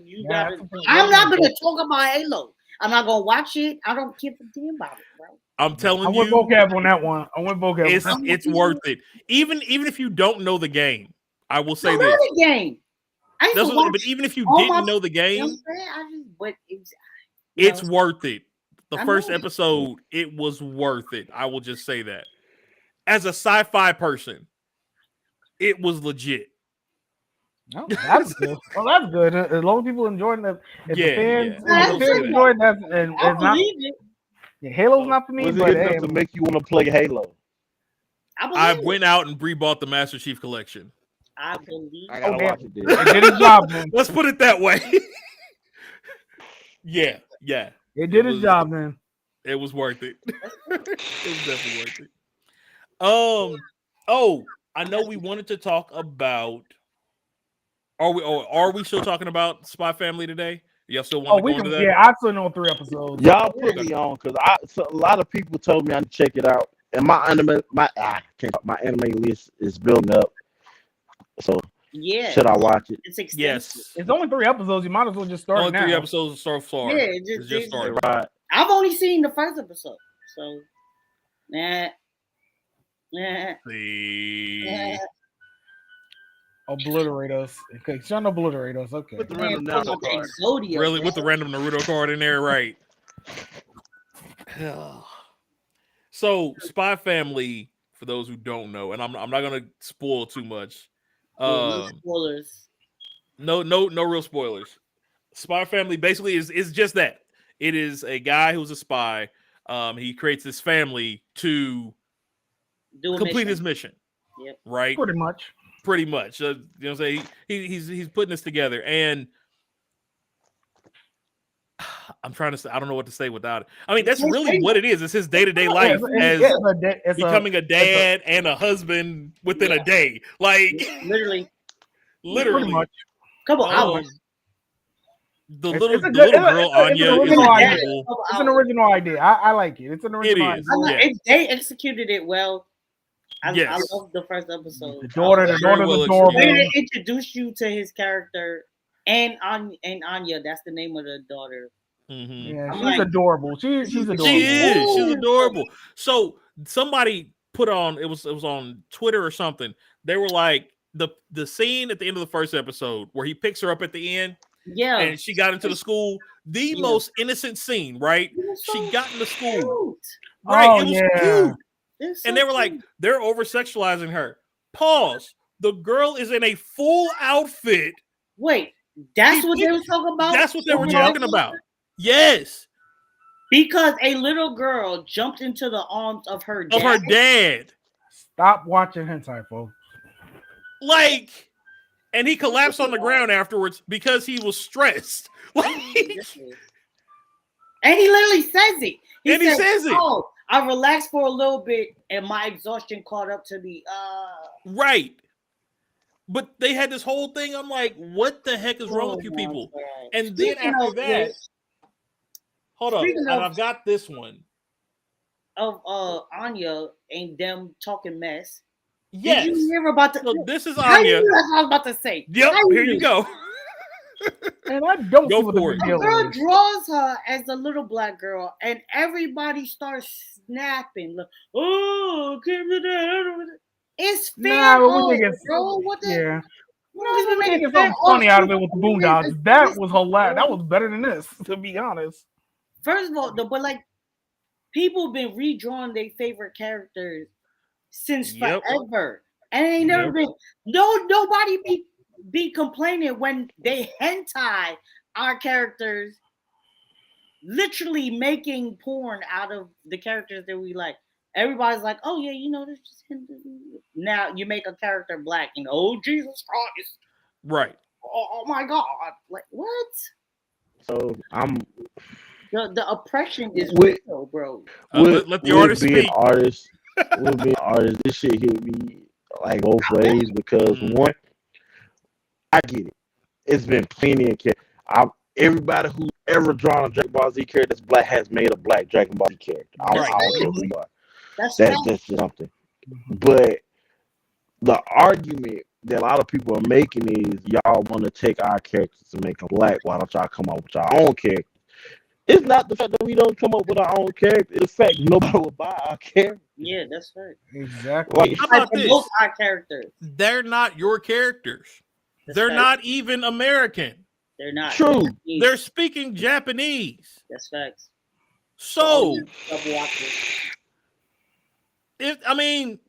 I'm not gonna talk about Halo. I'm not gonna watch it. I don't give a damn about it, bro.
I'm telling you,
I went vocab on that one.
It's worth it. Even if you don't know the game, I will say this.
The game.
But even if you didn't know the game, It's worth it. The
I
first
know.
episode, it was worth it. I will just say that. As a sci-fi person, it was legit.
Oh, that's good. Well, that's good. As long as people enjoying that, if the fans,
yeah.
if the fans enjoying that, and
I
it's not,
believe it.
yeah, Halo's not for me.
Was it
But
good enough to make you want to play Halo?
I went out and rebought the Master Chief Collection.
I believe.
I gotta watch it. Then.
It did its job, man.
Let's put it that way. yeah.
It did its job, man.
It was worth it. It was definitely worth it. Oh, I know we wanted to talk about. Are we still talking about Spy Family today? Y'all still want to go into that?
Yeah, I still know 3 episodes.
Y'all put me on because a lot of people told me I need to check it out, and my anime list is building up. So
yeah,
should I watch it?
It's extensive.
Yes.
It's only 3 episodes. You might as well just start
Only
now.
3 episodes to start far.
Yeah,
It's just started.
Right.
I've only seen the first episode, so nah.
See.
Obliterate us. Okay, trying to obliterate us. Okay.
Put the random Naruto card.
Exodia,
Really, with the random Naruto card in there, right? So, Spy Family, for those who don't know, and I'm not gonna spoil too much.
no spoilers.
No real spoilers. Spy Family basically is just that. It is a guy who's a spy. He creates this family to complete his mission.
Yep.
Right. Pretty much. You know, say he's putting this together, and I'm trying to say, I don't know what to say without it. I mean, that's really what it is. It's his day-to-day life as becoming a dad and a husband within a day. Like
literally.
Pretty
much.
Couple hours.
The little girl Anya is adorable.
It's an original idea. I like it. It's an original idea.
They executed it well. I love the first episode.
The daughter's adorable.
They introduce you to his character and Anya. That's the name of the daughter.
Mm-hmm.
Yeah, she's adorable. She's adorable.
She is. She's adorable. So somebody put on it was on Twitter or something. They were like the scene at the end of the first episode where he picks her up at the end.
Yeah,
and she got into the school. The most innocent scene, right? She got into school. Right. It was cute. And they were like, they're over sexualizing her. Pause. The girl is in a full outfit.
Wait, that's what they were talking about?
That's what they were talking about. Yes.
Because a little girl jumped into the arms of her
dad.
Stop watching hentai, folks.
Like, and he collapsed on the ground afterwards because he was stressed. Like,
and he literally says it. He says it. Oh, I relaxed for a little bit and my exhaustion caught up to me.
Right. But they had this whole thing. I'm like, what the heck is wrong with you people? God. And then after that, hold up. And I've got this one.
Of Anya and them talking mess.
Yes.
Did you hear about the?
So this is Anya.
That's what I was about to say.
Yep. Here you go.
And I don't
go for it.
The girl draws her as a little black girl, and everybody starts snapping. Like, oh, give me that. It's fair. Bro. What the?
Yeah. We making something funny out of it with the Boondocks. That was hilarious. That was better than this, to be honest.
First of all, but like people have been redrawing their favorite characters since forever, and it ain't never been. Nobody be complaining when they hentai our characters, literally making porn out of the characters that we like. Everybody's like, oh yeah, you know, this just now you make a character black and oh Jesus Christ,
right?
Oh my God, like what?
So I'm
the oppression is real, bro.
Let the artist speak.
With being an artist, this shit hit me like both ways because one, I get it. It's been plenty of everybody who's ever drawn a Dragon Ball Z character that's black has made a black Dragon Ball Z character. I don't care who you are. That's just something. But the argument that a lot of people are making is y'all want to take our characters and make them black. Why don't y'all come up with your own character? It's not the fact that we don't come up with our own character. It's the fact nobody will buy our character.
Yeah, that's right.
Exactly.
How about this?
Our characters.
They're not your characters. They're not even American.
They're not.
True.
They're speaking Japanese.
That's facts.
So,
double watchers.
I mean,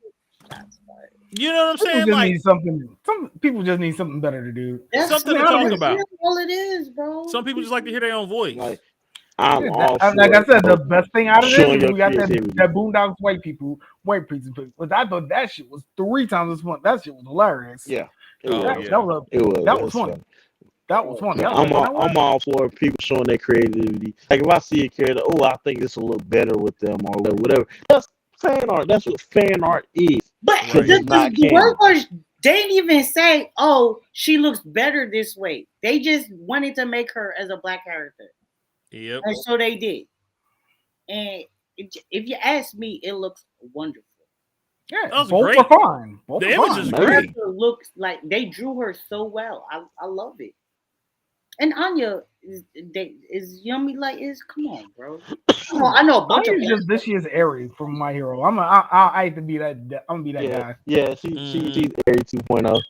you know what I'm saying?
Just
like
need something. Some people just need something better to do.
Something to talk about.
That's all it is, bro.
Some people just like to hear their own voice.
Like, I'm all
like I said, the best thing out of this
showing
is
your
we got that
creativity.
Boondocks white people. But I thought that shit was 3 times as fun. That shit was hilarious.
Yeah.
That was funny. That was funny.
I'm all for people showing their creativity. Like if I see a character, I think this will look better with them or whatever. That's fan art. That's what fan art is.
But the workers didn't even say, "Oh, she looks better this way." They just wanted to make her as a black character.
Yep.
And so they did. And if you ask me, it looks wonderful.
Yeah,
both
great. Are fine. Both
the image is
great. Looks like they drew her so well. I love it. And Anya is yummy like is. Come on, bro. I know a bunch of
just this year's Aerie from My Hero. I hate to be that. I'm gonna be that guy.
Yeah, she's Aerie 2.0.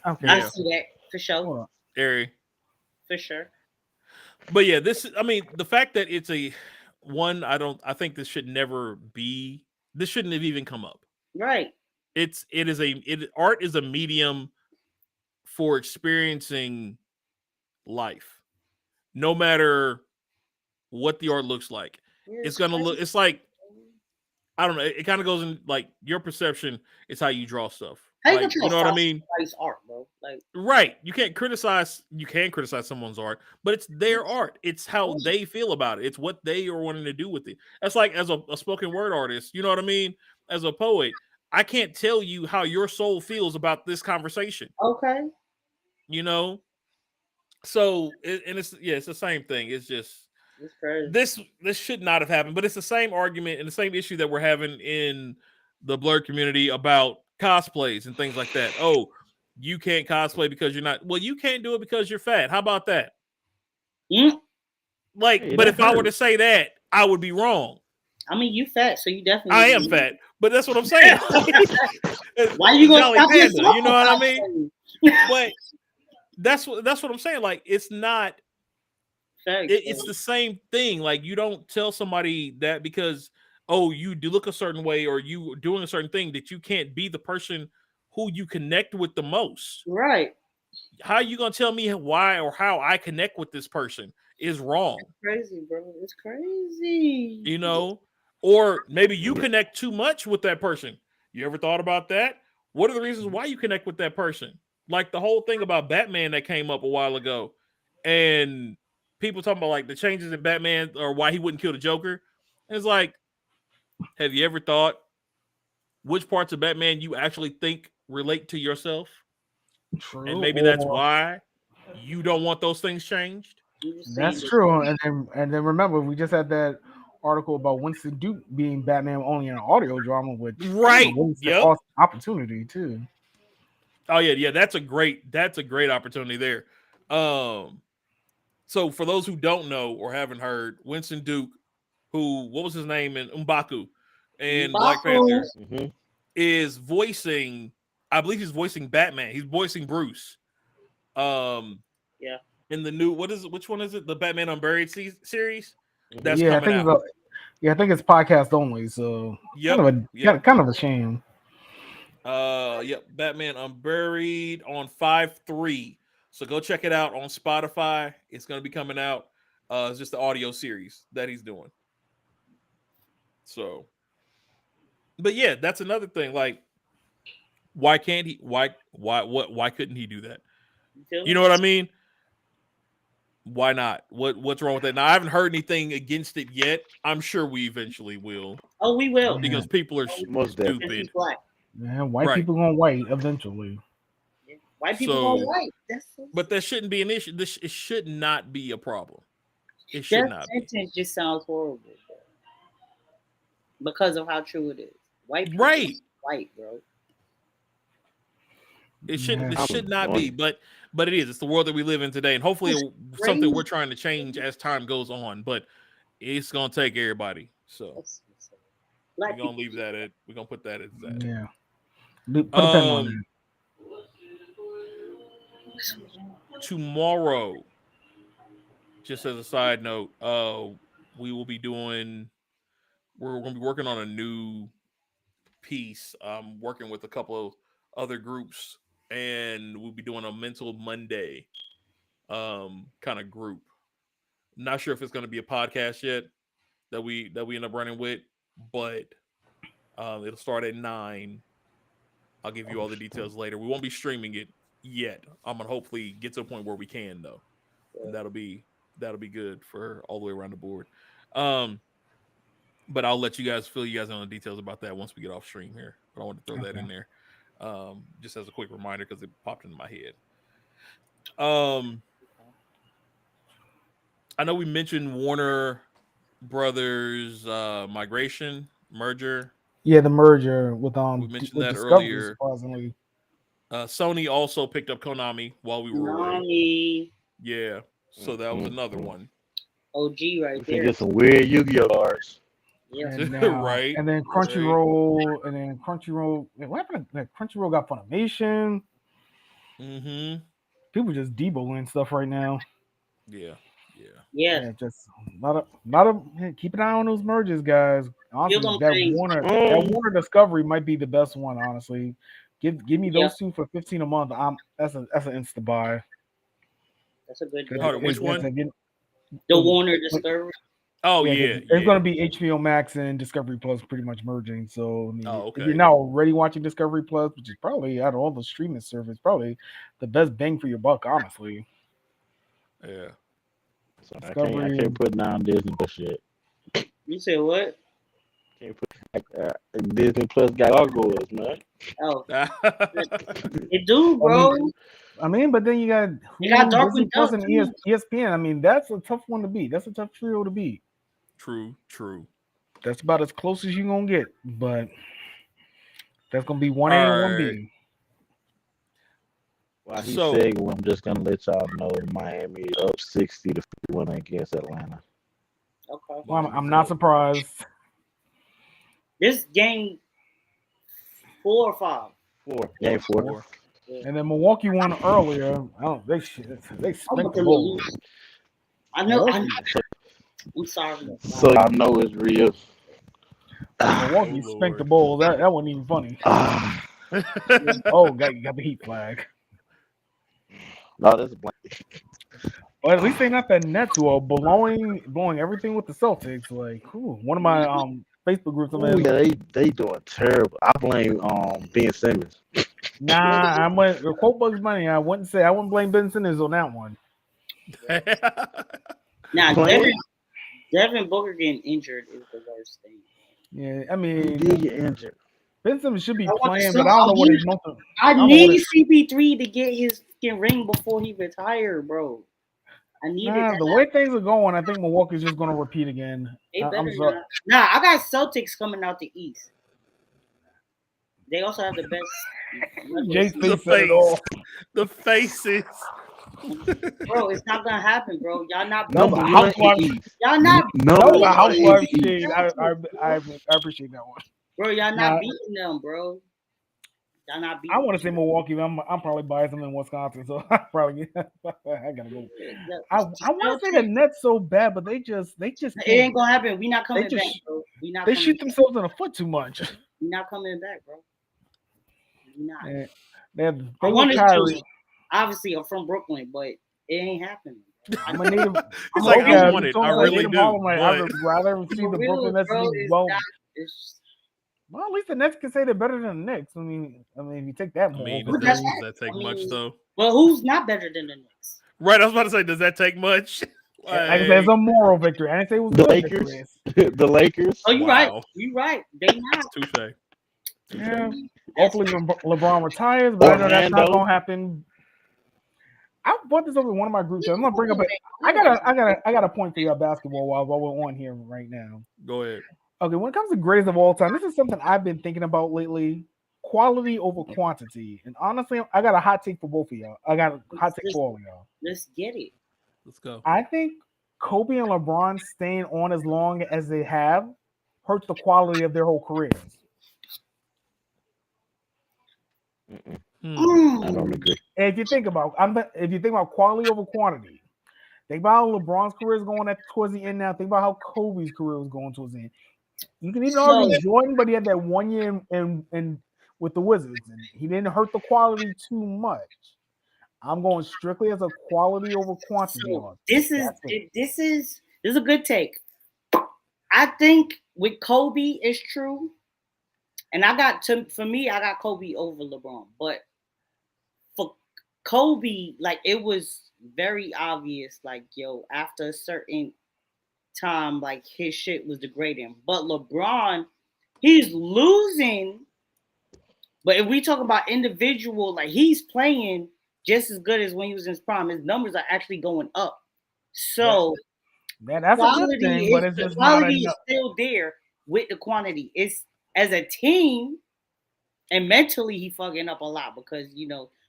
Okay,
I see that for sure.
Aerie,
for sure.
But yeah, the fact that it's a one, I think this should never be. This shouldn't have even come up.
Right.
Art is a medium for experiencing life, no matter what the art looks like. It's gonna look. It's like, I don't know. It kind of goes in like your perception is how you draw stuff. Like, you know what I mean?
Art, bro. Like,
right. You can criticize someone's art, but it's their art. It's how they feel about it. It's what they are wanting to do with it. That's like as a spoken word artist. You know what I mean? As a poet, I can't tell you how your soul feels about this conversation.
Okay.
You know. So it's the same thing. It's just this should not have happened, but it's the same argument and the same issue that we're having in the blurred community about cosplays and things like that. Oh, you can't cosplay because you're not. Well, you can't do it because you're fat. How about that? Like, but if I were to say that, I would be wrong.
I mean, you fat, so you definitely.
I am fat, but that's what I'm saying.
Why you gonna stop
Panda? You know what I mean? But that's what I'm saying. Like, it's not. It's the same thing. Like, you don't tell somebody that because you do look a certain way or you doing a certain thing that you can't be the person who you connect with the most.
Right.
How are you gonna tell me why or how I connect with this person is wrong?
It's crazy, bro. It's crazy.
You know, or maybe you connect too much with that person. You ever thought about that? What are the reasons why you connect with that person? Like the whole thing about Batman that came up a while ago, and people talking about like the changes in Batman or why he wouldn't kill the Joker. It's like, have you ever thought which parts of Batman you actually think relate to yourself?
True.
And maybe that's why you don't want those things changed.
That's true. And then remember, we just had that article about Winston Duke being Batman only in an audio drama, which opportunity too.
Oh yeah, that's a great opportunity there. So for those who don't know or haven't heard, Winston Duke, what was his name in M'Baku and Black Panther, is voicing. I believe he's voicing Batman. He's voicing Bruce. In the new which one is it? The Batman Unburied series that's coming out.
I think it's podcast only. So kind of a shame.
Batman Unburied on 5/3. So go check it out on Spotify. It's going to be coming out. It's just the audio series that he's doing. So, but yeah, that's another thing. Like, why can't he? Why couldn't he do that? You know what I mean? Why not? What's wrong with that? Now, I haven't heard anything against it yet. I'm sure we eventually will.
Oh, we will.
Because people are stupid.
Yeah, white people gonna white eventually.
White people gonna white.
But that shouldn't be an issue. It should not be a problem. It should not. That
sentence just sounds horrible, bro. Because of how true it is. White people white, bro.
It should not be, but it is. It's the world that we live in today, and hopefully it's something we're trying to change as time goes on. But it's gonna take everybody. So we're gonna leave that at. We're gonna put that as that.
Yeah. Put a pen on
tomorrow just as a side note, we will be doing. We're going to be working on a new piece. Working with a couple of other groups, and we'll be doing a Mental Monday kind of group. Not sure if it's going to be a podcast yet that we end up running with, but it'll start at 9. I'll give you all the details later. We won't be streaming it yet. I'm gonna hopefully get to a point where we can though. And that'll be good for all the way around the board. But I'll let you guys fill you guys in on the details about that once we get off stream here. But I want to throw that in there. Just as a quick reminder because it popped into my head. I know we mentioned Warner Brothers migration merger.
Yeah, the merger with
We mentioned
with
that
Discovery,
earlier.
surprisingly.
Sony also picked up Konami while we were away. Yeah, so that was another one.
OG right there.
Get some weird Yu-Gi-Oh cards.
Yeah,
right.
And then Crunchyroll, What happened? Crunchyroll got Funimation. People just deboing stuff right now.
Yeah.
Just not a keep an eye on those mergers, guys. Honestly, that Warner Discovery might be the best one. Honestly, give me those two for $15 a month. That's an insta buy.
That's a good
one. Which one?
The Warner Discovery.
Oh yeah,
it's going to be HBO Max and Discovery Plus pretty much merging. So I mean,
okay.
If you're not already watching Discovery Plus, which is probably out of all the streaming service, probably the best bang for your buck, honestly.
Yeah.
So I can't put down Disney Plus shit.
You said what?
Can't put Disney Plus got gargoyles, man.
Oh, it do, bro.
I mean, but then you got Disney Plus and ESPN. I mean, that's a tough one to beat. That's a tough trio to beat.
True.
That's about as close as you're gonna get, but that's gonna be 1A and 1B.
While he's saying, I'm just gonna let y'all know Miami is up 60-51 against Atlanta.
Okay.
Well, I'm not surprised.
This game 4 or 5.
4. Game 4.
And then Milwaukee won earlier. They spanked the ball.
I know. I'm sorry.
So I know it's real.
Milwaukee spanked the ball. That wasn't even funny. Got the Heat flag.
No, that's a blank.
Well, at least they not the Nets who are blowing everything with the Celtics. Like, one of my Facebook groups.
They doing terrible. I blame Ben Simmons.
Nah, quote Bugs Bunny. I wouldn't blame Ben Simmons on that one.
Nah, Devin Booker getting injured is the worst thing.
Yeah, I mean,
he did get injured.
Ben Simmons should be playing, but I don't know what he's doing.
I need CP3 to get his ring before he retire, bro. I need it.
The way things are going, I think Milwaukee's just going to repeat again.
I'm sorry. Nah, I got Celtics coming out the East. They also have the best.
The faces.
Bro, it's not gonna happen, bro. Y'all not.
No, y'all not. No, housewife shade. I appreciate that one.
Bro, y'all not beating them, bro. Y'all not beating.
I want to say Milwaukee. I'm probably biased. I'm in Wisconsin, so I probably I gotta go. I want to say the Nets so bad, but they just.
It ain't gonna happen. We not coming back, bro.
They shoot themselves in the foot too much.
We not coming back, bro. We not.
They want Kyrie.
Obviously, I'm from Brooklyn, but it ain't happening.
I'm a native.
He's like, I want it. I really do.
I would rather see the Brooklyn Nets be well. Well, at least the Nets can say they're better than the Knicks. I mean, if you take that,
does that take much though?
Well, who's not better than the Knicks?
Right, I was about to say, does that take much?
Like I said, it's a moral victory. I didn't say it was
the Lakers. The Lakers.
Oh, you're right. You're right. They not.
Touche.
Yeah. Hopefully, LeBron retires, but I know that's not gonna happen. I brought this up in one of my groups. I'm gonna bring up. I got a point for you about basketball while we're on here right now.
Go ahead.
Okay, when it comes to greatest of all time, this is something I've been thinking about lately: quality over quantity. And honestly, I got a hot take for both of y'all. I got a hot take for all of y'all.
Let's get it.
Let's go.
I think Kobe and LeBron staying on as long as they have hurts the quality of their whole careers.
I don't agree.
And if you think about quality over quantity, Think about how LeBron's career is going towards the end now. Think about how Kobe's career was going towards the end. You can even argue Jordan, but he had that 1 year in with the Wizards, and he didn't hurt the quality too much. I'm going strictly as a quality over quantity.
So this is a good take. I think with Kobe it's true, and for me I got Kobe over LeBron, but for Kobe, like it was very obvious, like yo, after a certain time, like his shit was degrading. But LeBron, he's losing. But if we talk about individual, like he's playing just as good as when he was in his prime. His numbers are actually going up. So
that's a good thing, but it's just
quality is still there with the quantity. It's as a team, and mentally he fucking up a lot because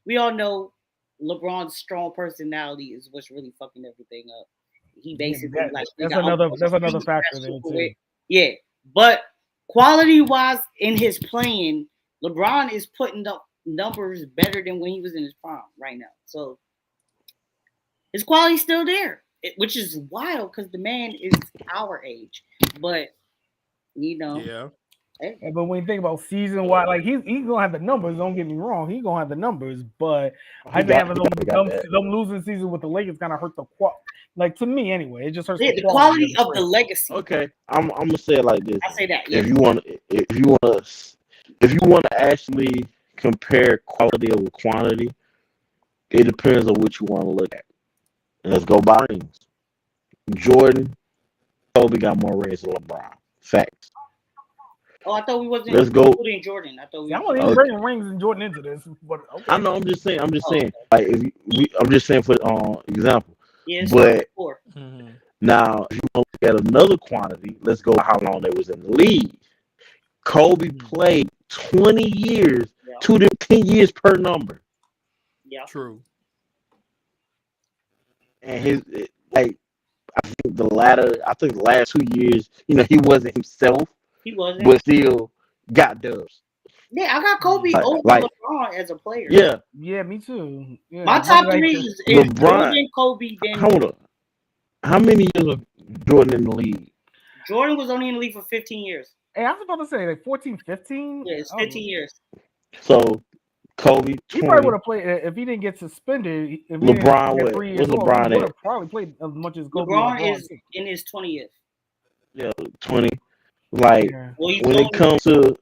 we all know LeBron's strong personality is what's really fucking everything up. He basically
that's another factor there too.
Yeah, but quality wise in his playing, LeBron is putting up numbers better than when he was in his prime right now. So his quality's still there, which is wild because the man is our age. But
yeah.
Hey. But when you think about season wide, like he's gonna have the numbers. Don't get me wrong, he's gonna have the numbers. But I think having them losing season with the Lakers kind of hurt the quality. Like to me, anyway, it just hurts
the quality of the legacy.
Okay, I'm gonna say it like this.
I say that. Yeah.
If you want to actually compare quality over quantity, it depends on what you want to look at. And let's go by rings. Jordan, Kobe got more rings than LeBron. Facts.
Oh, I thought we wasn't
including
Jordan. I thought
I'm not bringing rings and Jordan into this. But okay.
I know. I'm just saying. Like I'm just saying for example.
Yeah,
but now if you want to look at another quantity, let's go how long they was in the league. Kobe played 20 years, 2 to 10 years per number.
Yeah,
true.
And I think the last 2 years, he wasn't himself.
He wasn't,
but still got dubs.
Yeah, I got Kobe over LeBron as a player.
Yeah, me too. Yeah.
My top three is LeBron, Jordan, Kobe, then.
Hold on. How many years was Jordan in the league?
Jordan was only in the league for 15 years.
Hey, I was about to say like 14, 15.
Yeah, it's 15 years.
So Kobe, 20.
He probably would have played if he didn't get suspended. If
LeBron would
have probably played as much as Kobe.
LeBron is in his 20 years.
Yeah, 20. Like when it comes to,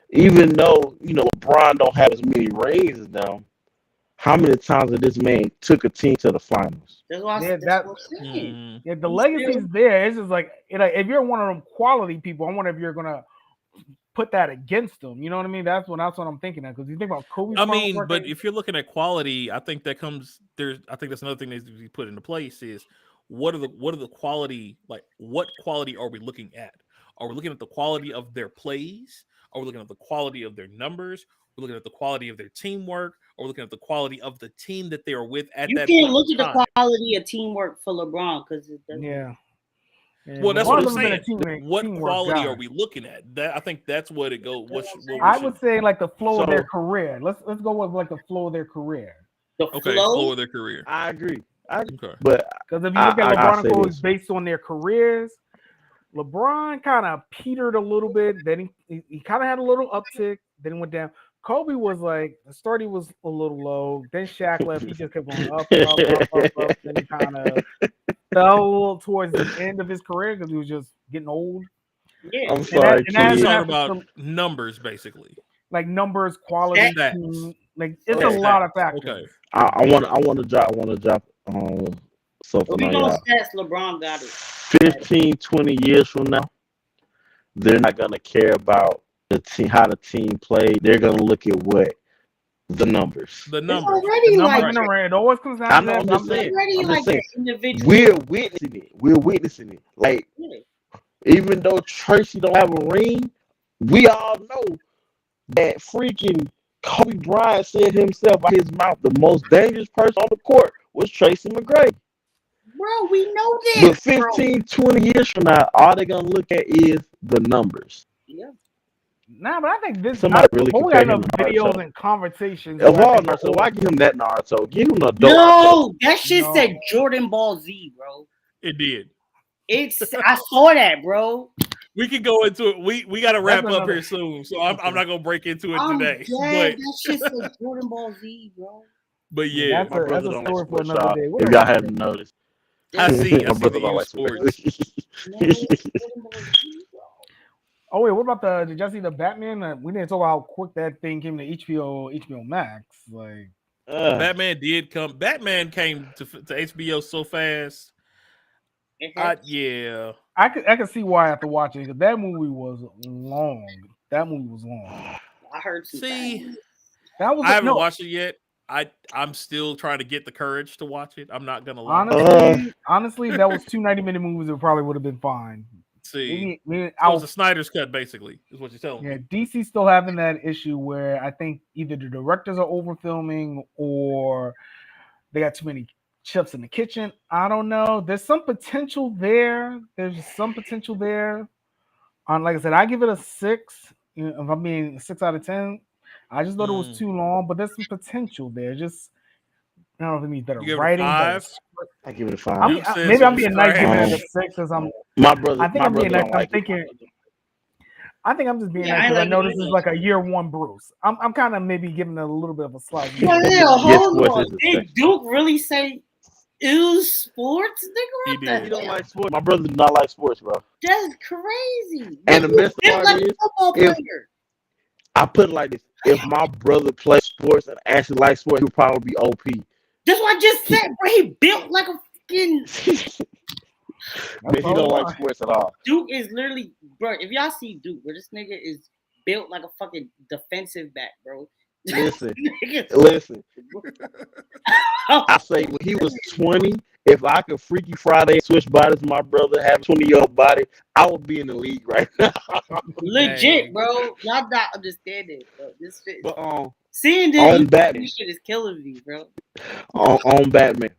even though LeBron don't have as many rings as them, how many times did this man took a team to the finals?
That's what I'm saying.
Yeah, the legacy is there. It's just like if you're one of them quality people, I wonder if you're gonna put that against them. You know what I mean? That's what I'm thinking of. Because you think about Kobe.
But if you're looking at quality, I think that comes there. I think that's another thing that needs to be put into place is. What are the quality, like what quality are we looking at? Are we looking at the quality of their plays? Are we looking at the quality of their numbers? We're looking at the quality of their teamwork? Or we're looking at the quality of the team that they are with at that point.
You can't look at the quality of teamwork for LeBron because it doesn't.
Yeah.
Well, that's what I'm saying. What quality are we looking at? I think that's what it goes.
I would say like the flow of their career. Let's go with like the flow of their career.
Flow of their career.
I agree.
Okay.
But
because if you look at LeBron and Kobe based on their careers, LeBron kind of petered a little bit. Then he kind of had a little uptick. Then he went down. Kobe was like the start. He was a little low. Then Shaq left. He just kept going up. Then he kind of fell towards the end of his career because he was just getting old.
Yeah,
I'm sorry.
You're talking about numbers, basically.
Like numbers, quality, like it's a lot of factors.
Okay.
I want to drop something on y'all.
Stats, LeBron got it.
15, 20 years from now, they're not gonna care about the team, how the team played. They're gonna look at what the numbers.
The numbers. It
always comes down.
I know. I'm just saying. We're witnessing it. Like even though Tracy don't have a ring, we all know that freaking Kobe Bryant said himself by his mouth the most dangerous person on the court was Tracy McGrady.
Bro, we know this.
But 15, 20 years from now, all they're going to look at is the numbers.
Yeah.
Nah, but I think this
somebody really
we got
compared him
enough
to
videos
Naruto.
and conversations.
Of all Naruto, why give him that Naruto? Give him the adult
No, that shit said Jordan Ball Z, bro.
It did.
I saw that, bro.
We can go into it. We got to wrap up here soon, so I'm not gonna break into it today.
But that shit said Jordan Ball Z, bro.
But yeah,
my brother don't like sports, y'all.
Day.
If y'all haven't noticed,
I see
my brother
the
don't like
sports.
Oh wait, what about did y'all see the Batman? We didn't talk about how quick that thing came to HBO Max. Like
Batman did come. Batman came to HBO so fast. Yeah.
I could see why after watching it, because that movie was long.
I heard.
That was.
I haven't watched it yet. I'm still trying to get the courage to watch it. I'm not gonna lie.
Honestly, if that was 2 90-minute movies, it probably would have been fine.
See, it was a Snyder's cut, basically, is what you're telling me.
Yeah, DC still having that issue where I think either the directors are over filming or they got too many chips in the kitchen. I don't know. There's some potential there. Like I said, I give it a 6. If I'm being 6 out of 10, I just thought it was too long, but there's some potential there. Just I don't know if it means better writing.
I give it a 5.
Maybe I'm being nice giving it a 6 because I'm.
My brother.
I think I'm being nice. I think I'm just being nice because I know this is like a year one Bruce. I'm kind of maybe giving it a little bit of a slight.
Hold on. Did Duke really say ew sports? Nigga,
he don't like sports. My brother does not like sports, bro.
That's crazy.
And the best part is, I put it like this: if my brother plays sports and actually likes sports, he'll probably be OP.
That's what I just said, bro. He built like a fucking.
But he don't like sports at all.
Duke is literally, bro. If y'all see Duke, bro, this nigga is built like a fucking defensive back, bro.
Listen. I say when he was 20, if I could Freaky Friday switch bodies, my brother have 20-year-old body, I would be in the league right now.
Legit, bro. Y'all not understanding, bro. This shit.
But
seeing this,
on Batman,
this shit is killing me, bro.
On Batman,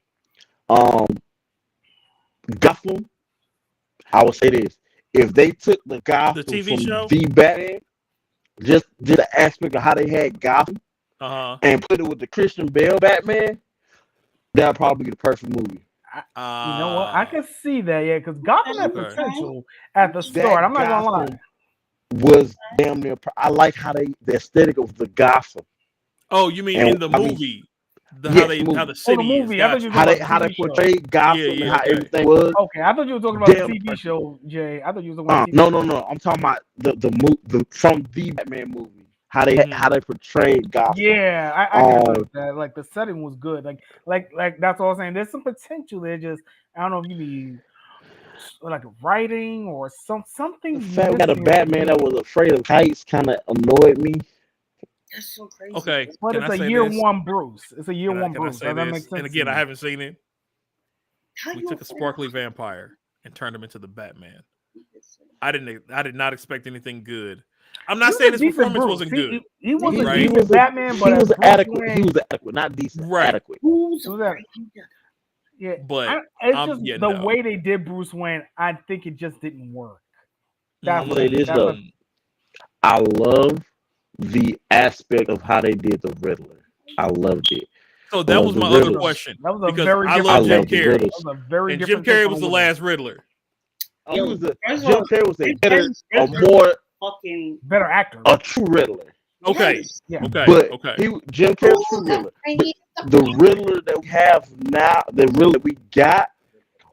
Gotham, I would say this: if they took the Gotham
TV show,
the Batman, just the aspect of how they had Gotham, and put it with the Christian Bale Batman, that'd probably be the perfect movie.
You know what? I can see that, yeah, because Gotham had potential at the start. I'm not gonna lie.
Was damn near. I like how the aesthetic of the Gotham.
Oh, you mean in the movie? How the city
movie.
Is.
How
they portrayed Gotham and how everything was.
Okay, I thought you were talking about the TV show, Jay. I thought you were talking about
No. I'm talking about the from the Batman movie. How they portrayed Gotham.
Yeah, I get that. Like the setting was good. Like that's all I'm saying. There's some potential there. Just I don't know if you need like writing or something.
The fact we got a Batman that was afraid of heights kind of annoyed me.
That's so crazy.
Okay,
but it's a year one Bruce. It's a year one Bruce. Does that make sense?
And again, I haven't seen it. We took a sparkly vampire and turned him into the Batman. I did not expect anything good. I'm not saying his performance wasn't good.
He was Batman, but
he was adequate. He was adequate, not decent.
Right.
Adequate.
Yeah,
but
it's just the way they did Bruce Wayne. I think it just didn't work.
I love the aspect of how they did the Riddler. I loved it.
So that was my other question.
That was
because I love Jim Carrey. And Jim Carrey was the last Riddler.
Jim Carrey was a more
fucking
better actor,
a true Riddler.
Okay,
yeah.
But Jim Carrey was true Riddler. But the Riddler that we have now, the Riddler we got,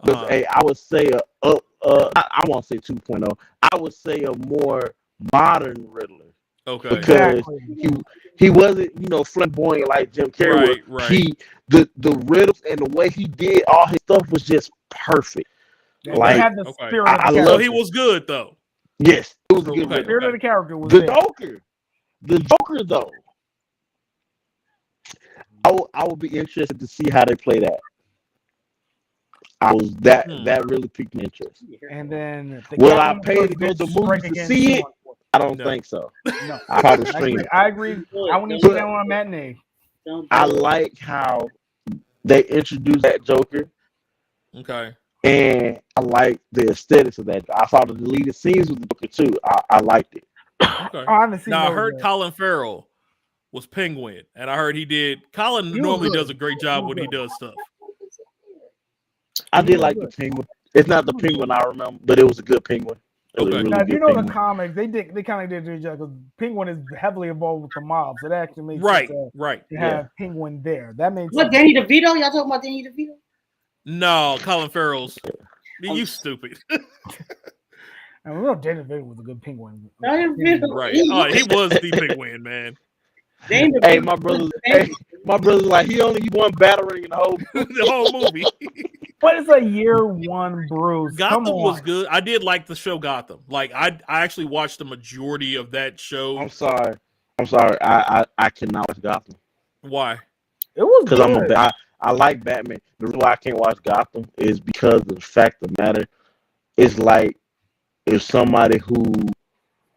was I would say I won't say 2.0. I would say a more modern Riddler.
Okay.
Because he wasn't, flamboyant like Jim Carrey was.
Right.
The riddles and the way he did all his stuff was just perfect.
Yeah, like had the spirit of the
so he was good though.
Yes, it was a good.
The spirit of the character was
the Joker though. I would be interested to see how they play that. That really piqued my interest.
And then
will I pay to go to the movies to see it? I don't think so.
No.
I probably stream it.
I agree. I wouldn't see that on a matinee.
I like how they introduced that Joker.
Okay.
And I like the aesthetics of that. I thought the deleted scenes with the Joker too. I liked it.
Okay.
I haven't seen.
Now I
those
heard
yet.
Colin Farrell was Penguin, and I heard he did. Colin
He was
normally
good.
does a great job
was
when he
good.
does stuff.
I
He
did
was
like the
good.
penguin. It's not the penguin I remember, but it was a good penguin. It was a
Okay.
really
Now, if you
good
know the
penguin.
comics, they kind of did their job because Penguin is heavily involved with the mob, so that actually makes
Right,
sense
right.
to have Penguin there. That makes
What,
sense.
Danny DeVito? Y'all talking about Danny DeVito?
No, Colin Farrell's. You stupid.
And we know Danny DeVito was a good Penguin.
Danny DeVito.
Right. Oh, he was the Penguin, man.
Danny
Hey,
DeVito.
my brother's like he only won battering in the whole.
The whole movie.
But it's a year one Bruce.
Gotham
Come on.
was good. I did like the show Gotham. Like I actually watched the majority of that show.
I'm sorry. I cannot watch Gotham
Why?
It was
because
good.
I like Batman. The reason why I can't watch Gotham is because of the fact of the matter. It's like if somebody who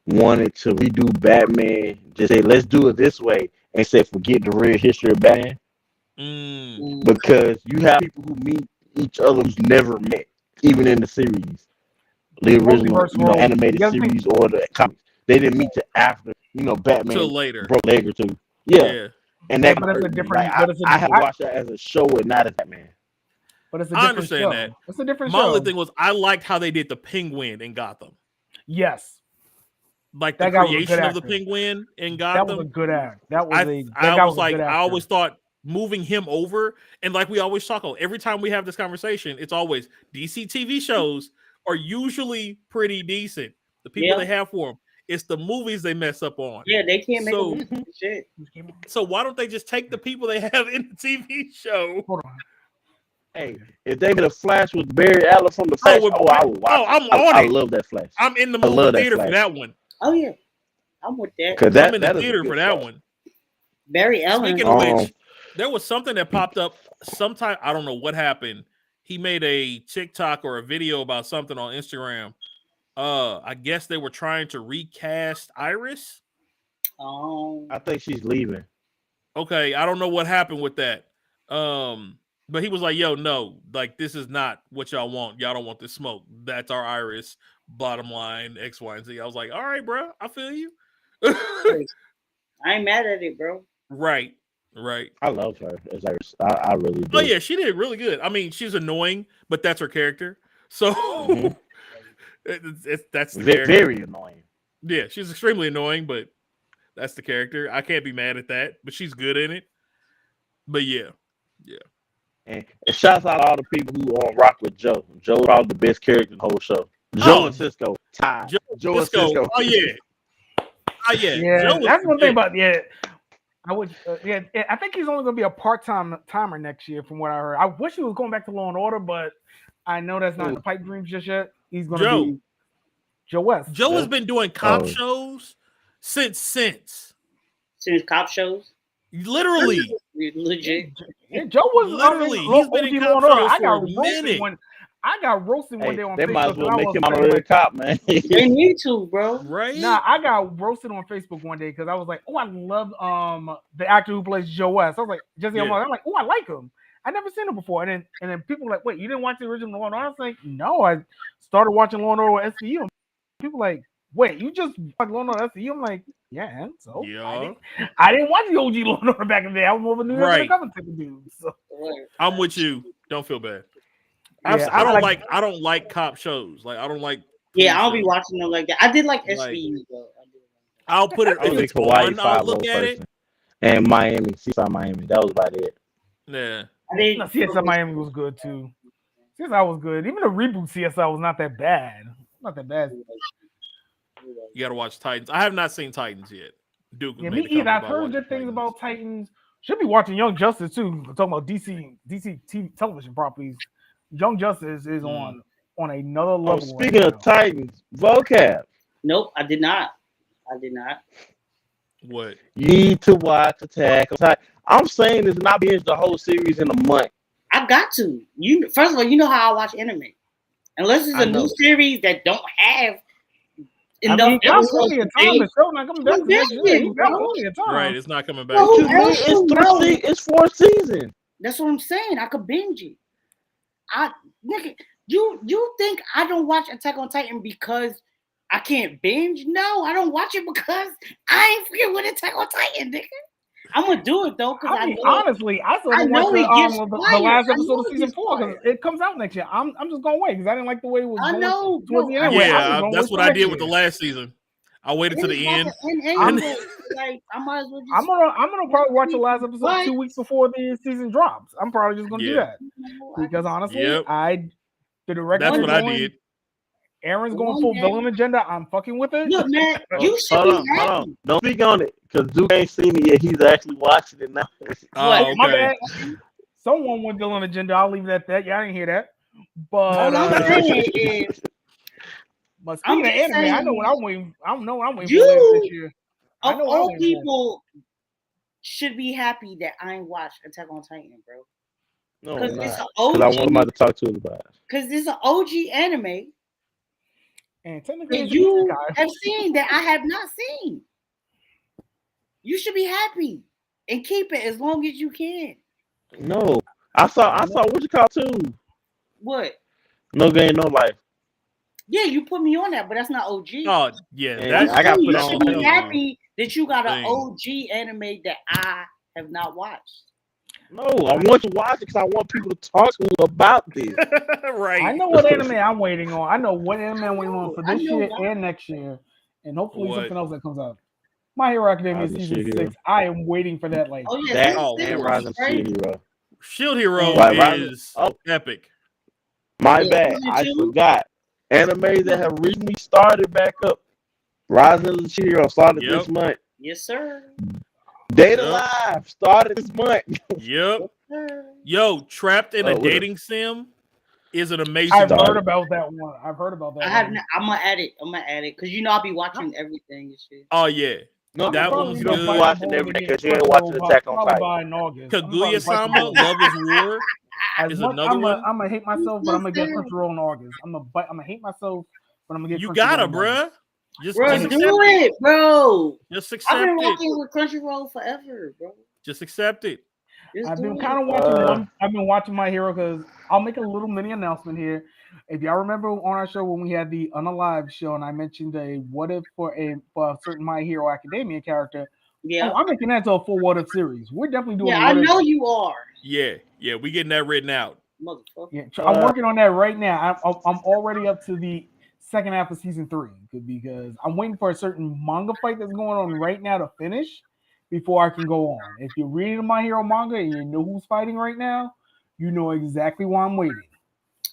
wanted to redo Batman just say let's do it this way and say forget the real history of Batman. Because you have people who meet each other who's never met, even in the series, the original animated series or the comics. They didn't meet till after Batman
Till later.
broke a leg or two. Yeah. And that
but it's a
hurt me.
different.
Like,
but it's a,
I have watched that as a show and not as Batman.
But it's a
I
different
understand
show.
that.
It's a different
My
show.
only thing was I liked how they did the Penguin in Gotham.
Yes.
Like
That
the
guy was a
creation
good
of the
actor.
Penguin in
That
Gotham.
was a good act. That was a. That
I
guy
was
was a
like,
good
I
actor.
always thought moving him over, and like we always talk about, every time we have this conversation, it's always DC TV shows are usually pretty decent. The people they have for them, it's the movies they mess up on.
Yeah, they can't make a shit.
So why don't they just take the people they have in the TV show?
Hold on.
Hey, if they made a Flash with Barry Allen from the Flash, I would watch.
I'm on
I
it.
love that Flash.
I'm in the movie theater for that one.
Oh yeah, I'm with that.
Because
I'm in the theater for that one.
Barry Allen.
Speaking of which, there was something that popped up sometime. I don't know what happened. He made a TikTok or a video about something on Instagram. I guess they were trying to recast Iris.
I think she's leaving.
Okay, I don't know what happened with that. But he was like, "Yo, no, like this is not what y'all want. Y'all don't want this smoke. That's our Iris. Bottom line, X, Y, and Z." I was like, "All right, bro, I feel you."
I ain't mad at it, bro.
Right.
I love her as Iris. I really do.
Oh yeah, she did really good. I mean, she's annoying, but that's her character. So that's the character.
Very annoying.
Yeah, she's extremely annoying, but that's the character. I can't be mad at that. But she's good in it. But yeah.
And shouts out to all the people who rock with Joe. Joe probably the best character in the whole show. Joe and Cisco. Joe and Cisco.
Oh yeah.
Yeah, that's one thing about I would. I think he's only going to be a timer next year, from what I heard. I wish he was going back to Law and Order, but I know that's not in the pipe dreams just yet. He's going to be Joe West.
Joe has been doing cop shows since
cop shows.
Literally,
legit.
Yeah, Joe was
literally. He's been in cop shows for a minute.
I got roasted one day on Facebook.
They might as well make him honorary cop, man.
They need to, bro.
Right?
Nah, I got roasted on Facebook one day because I was like, "Oh, I love the actor who plays Joe West." I was like, "Jesse," I'm like, "Oh, I like him. I never seen him before." And then people were like, "Wait, you didn't watch the original Law and Order?" I was like, "No, I started watching Law and Order with SVU." And people were like, "Wait, you just watched Law and Order SVU?" I'm like, "Yeah." So I didn't watch the OG Law and Order back in the day. I was more of a New York Undercover type of dude. So
I'm with you. Don't feel bad.
Yeah,
I don't like cop shows. Like I don't like.
Yeah, I'll be watching them like that. I did like SVU though.
I'll put it. If it's on, I'll look at it.
And Miami, CSI Miami. That was about it.
Yeah.
CSI Miami was good too. CSI was good. Even the reboot CSI was not that bad. Not that bad.
You got to watch Titans. I have not seen Titans yet. Duke.
Yeah, me either. I've heard good things about Titans. Should be watching Young Justice too. We're talking about DC TV television properties. Young Justice is on another level.
Speaking of Titans, vocab.
Nope, I did not.
What?
You need to watch Attack on Titan. I'm saying this not binge the whole series in a month.
I got to. First of all, you know how I watch anime. Unless it's a new series that don't have enough episodes.
Right, it's not coming back.
It's 4 seasons.
That's what I'm saying. I could binge it. Nigga, you think I don't watch Attack on Titan because I can't binge. No, I don't watch it because I ain't freaking with Attack on Titan, nigga. I'm gonna do it though because
I mean, honestly, I still don't watch the last episode of season 4 because it comes out next year. I'm just gonna wait because I didn't like the way it was going. Towards the end.
Yeah, that's what I did with the last season. I waited to the end.
I'm might as well just.
I'm gonna probably watch the last episode 2 weeks before the season drops. I'm probably just gonna do that because honestly, the director.
That's what I did.
Aaron's going full villain agenda. I'm fucking with it.
Look, man, you should be happy.
Hold on. Don't speak on it because Duke ain't seen it yet. He's actually watching it now.
Oh,
my bad. Someone went villain agenda. I'll leave it at that. Yeah, I didn't hear that. But
all I'm saying is,
but speaking of anime, I know what I'm waiting. I know what I'm waiting for this year.
I know all people should be happy that I ain't watched Attack on Titan, bro.
No,
because
it's an OG. Because I want somebody to talk to us about it.
Because it's an OG anime.
And technically,
you have seen that I have not seen. You should be happy and keep it as long as you can.
No, I saw what you call too.
What?
No Game, No Life.
Yeah, you put me on that, but that's not OG.
Oh yeah,
I got put
you
on.
You should be happy that you got an OG anime that I have not watched.
No, I want to watch it because I want people to talk to me about this.
Right.
I know what anime I'm waiting on. I know what anime I'm waiting on for this year and next year, and hopefully something else that comes out. My Hero Academia season 6. I am waiting for that. Like,
and Rising Shield Hero.
Shield Hero is epic.
My bad, I forgot. Animes that have recently started back up. Rising Shield Hero started this month.
Yes, sir.
Data Live started this month.
Yep. Yo, Trapped in a Dating Sim is an amazing.
I've heard about that one. I've heard about that.
I'm gonna add it. Because you know I'll be watching everything and shit.
Oh yeah.
No,
that one's good.
Watching everything because you ain't watching Attack on Titan.
Kaguya-sama, Love is War is another one.
I'm gonna hate myself, but I'm gonna get Crunchyroll in August. I'm gonna hate myself, but I'm gonna get.
You gotta, bruh.
Just do it, bro.
Just accept it.
I've been working with Crunchyroll forever, bro.
Just accept it.
I've been kind of watching I've been watching My Hero because I'll make a little mini announcement here. If y'all remember on our show when we had the Unalive show and I mentioned a what if for a certain My Hero Academia character.
Yeah,
I'm making that to a full what if series. We're definitely doing.
Yeah, I know you are.
Yeah, we getting that written out.
Motherfucker.
Yeah, I'm working on that right now. I'm already up to the second half of season 3 because I'm waiting for a certain manga fight that's going on right now to finish before I can go on. If you're reading My Hero manga and you know who's fighting right now, you know exactly why I'm waiting.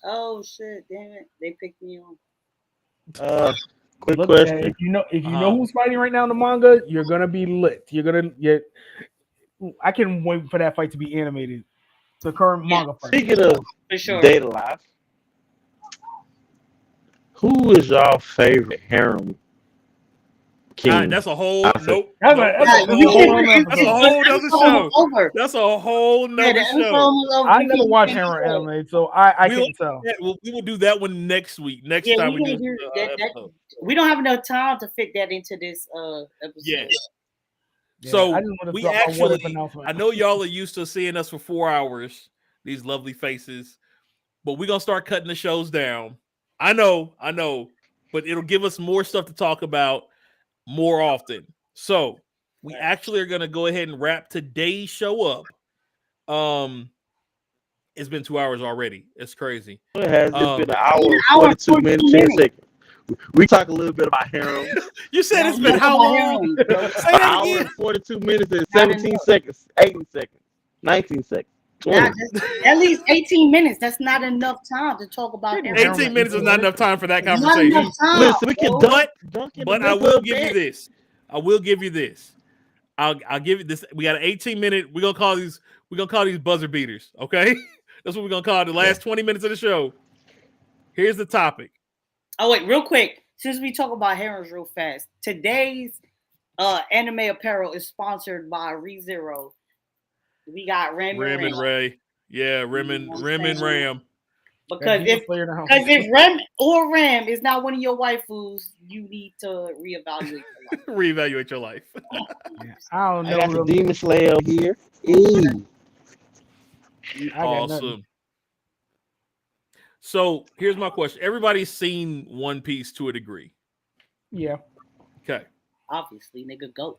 Oh shit! Damn it! They picked me on.
Quick question:
if you know who's fighting right now in the manga, you're gonna be lit. I can't wait for that fight to be animated. The current manga fight.
Speaking of Data Live. Who is y'all favorite harem king?
That's a whole
nope. That's a
whole other show. That's a whole nother show.
I never watch harem anime, so I can't tell.
We will do that one next week. Next time we do
that. We don't have enough time to fit that into this episode.
Yes. So we actually, I know y'all are used to seeing us for 4 hours, these lovely faces, but we're gonna start cutting the shows down. I know, but it'll give us more stuff to talk about more often. So we actually are gonna go ahead and wrap today's show up. It's been 2 hours already. It's crazy.
It has. It's been an hour, 42 minutes, 10 seconds. We talk a little bit about harem.
You said it's been how long?
Say that again. Hour, 42 minutes and 17 seconds, 18 seconds, 19 seconds.
At least 18 minutes. That's not enough time to talk about.
18 minutes is not enough time for that conversation.
Listen, we can dunk
but I will give you this. I will give you this. I'll give you this. We got an 18-minute. We're gonna call these buzzer beaters. Okay, that's what we're gonna call the last 20 minutes of the show. Here's the topic.
Oh wait, real quick. Since we talk about harems real fast, today's anime apparel is sponsored by ReZero. We got Ram
and Ray. Yeah, Ram and Ram.
Because if Ram or Ram is not one of your waifus, you need to reevaluate your life.
Reevaluate your life.
I don't know.
I got the Demon Slayer here.
Awesome. So here's my question. Everybody's seen One Piece to a degree.
Yeah.
Okay.
Obviously, nigga, go.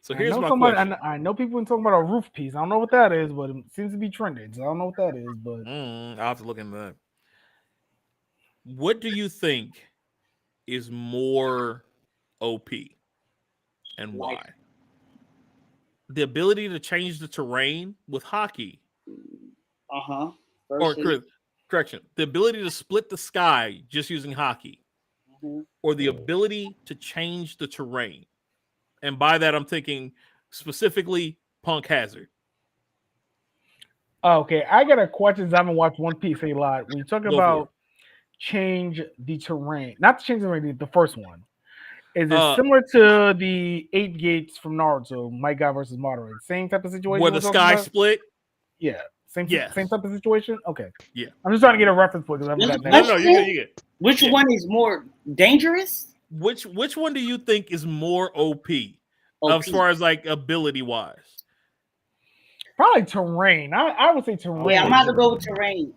So here's my
somebody,
question.
I know people been talking about a roof piece. I don't know what that is, but it seems to be trending. So I don't know what that is, but
I'll have to look into that. What do you think is more OP and why? The ability to change the terrain with hockey. Or correction, the ability to split the sky just using hockey. Or the ability to change the terrain. And by that, I'm thinking specifically Punk Hazard.
Okay, I got a question. I haven't watched One Piece a lot. When you talk about change the terrain, not to change the terrain, the first one. Is it similar to the 8 gates from Naruto, Might God versus Madara? Same type of situation?
Where the sky split?
Yeah. Same type of situation? Okay.
Yeah.
I'm just trying to get a reference point.
No, you get.
Which one is more dangerous?
Which one do you think is more OP? As far as like ability wise?
Probably terrain. I would say terrain.
Yeah, I'm about to go with terrain.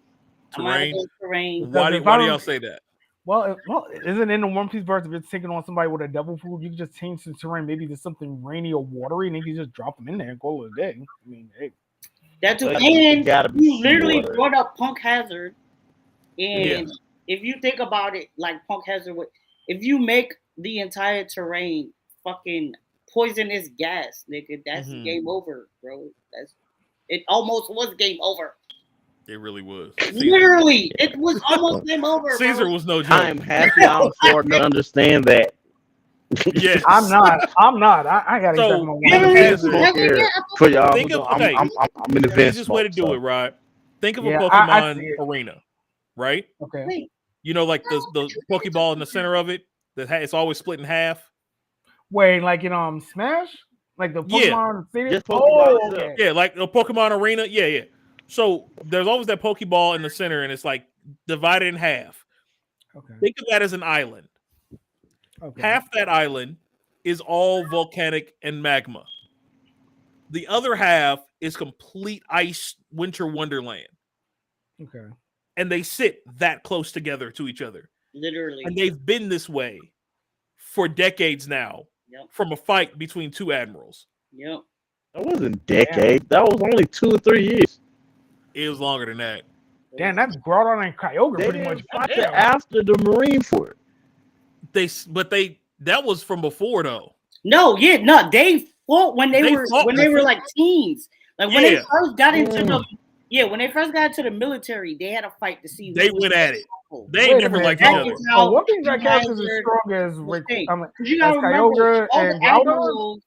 Terrain.
Terrain.
Why do y'all say that?
Well, isn't in the One Piece verse if it's taking on somebody with a devil fruit, you can just change the terrain. Maybe there's something rainy or watery, and you can just drop them in there and call it a day. I mean, hey.
That's and you literally brought up Punk Hazard, and if you think about it, like Punk Hazard, if you make the entire terrain fucking poisonous gas, nigga, that's game over, bro. It almost was game over.
It really was.
Literally, it was almost game over.
Caesar
bro.
was no joke.
I'm happy I'm for to understand that.
Yes,
I'm not. I got
so
for y'all.
Think of
I'm in the
easiest way to do it, right? Think of a Pokemon arena, right?
Okay.
You know, like the Pokeball in the center of it. It's always split in half.
Wait, like in Smash, like the Pokemon Stadium.
Yeah, like the Pokemon arena. Yeah. So there's always that Pokeball in the center, and it's like divided in half.
Okay.
Think of that as an island. Okay. Half that island is all volcanic and magma. The other half is complete ice winter wonderland.
Okay.
And they sit that close together to each other.
Literally.
And they've been this way for decades now.
Yep.
From a fight between two admirals.
Yep.
That wasn't decades. That was only 2 or 3 years.
It was longer than that.
Damn, that's Groudon and Kyogre pretty much
after the Marineford.
That was from before though.
No, they fought when they were like teens. Like when they first got into when they first got into the military, they had a fight to see.
They went at it. They never liked each other.
So what makes that character as strong as
Kyogre and Groudon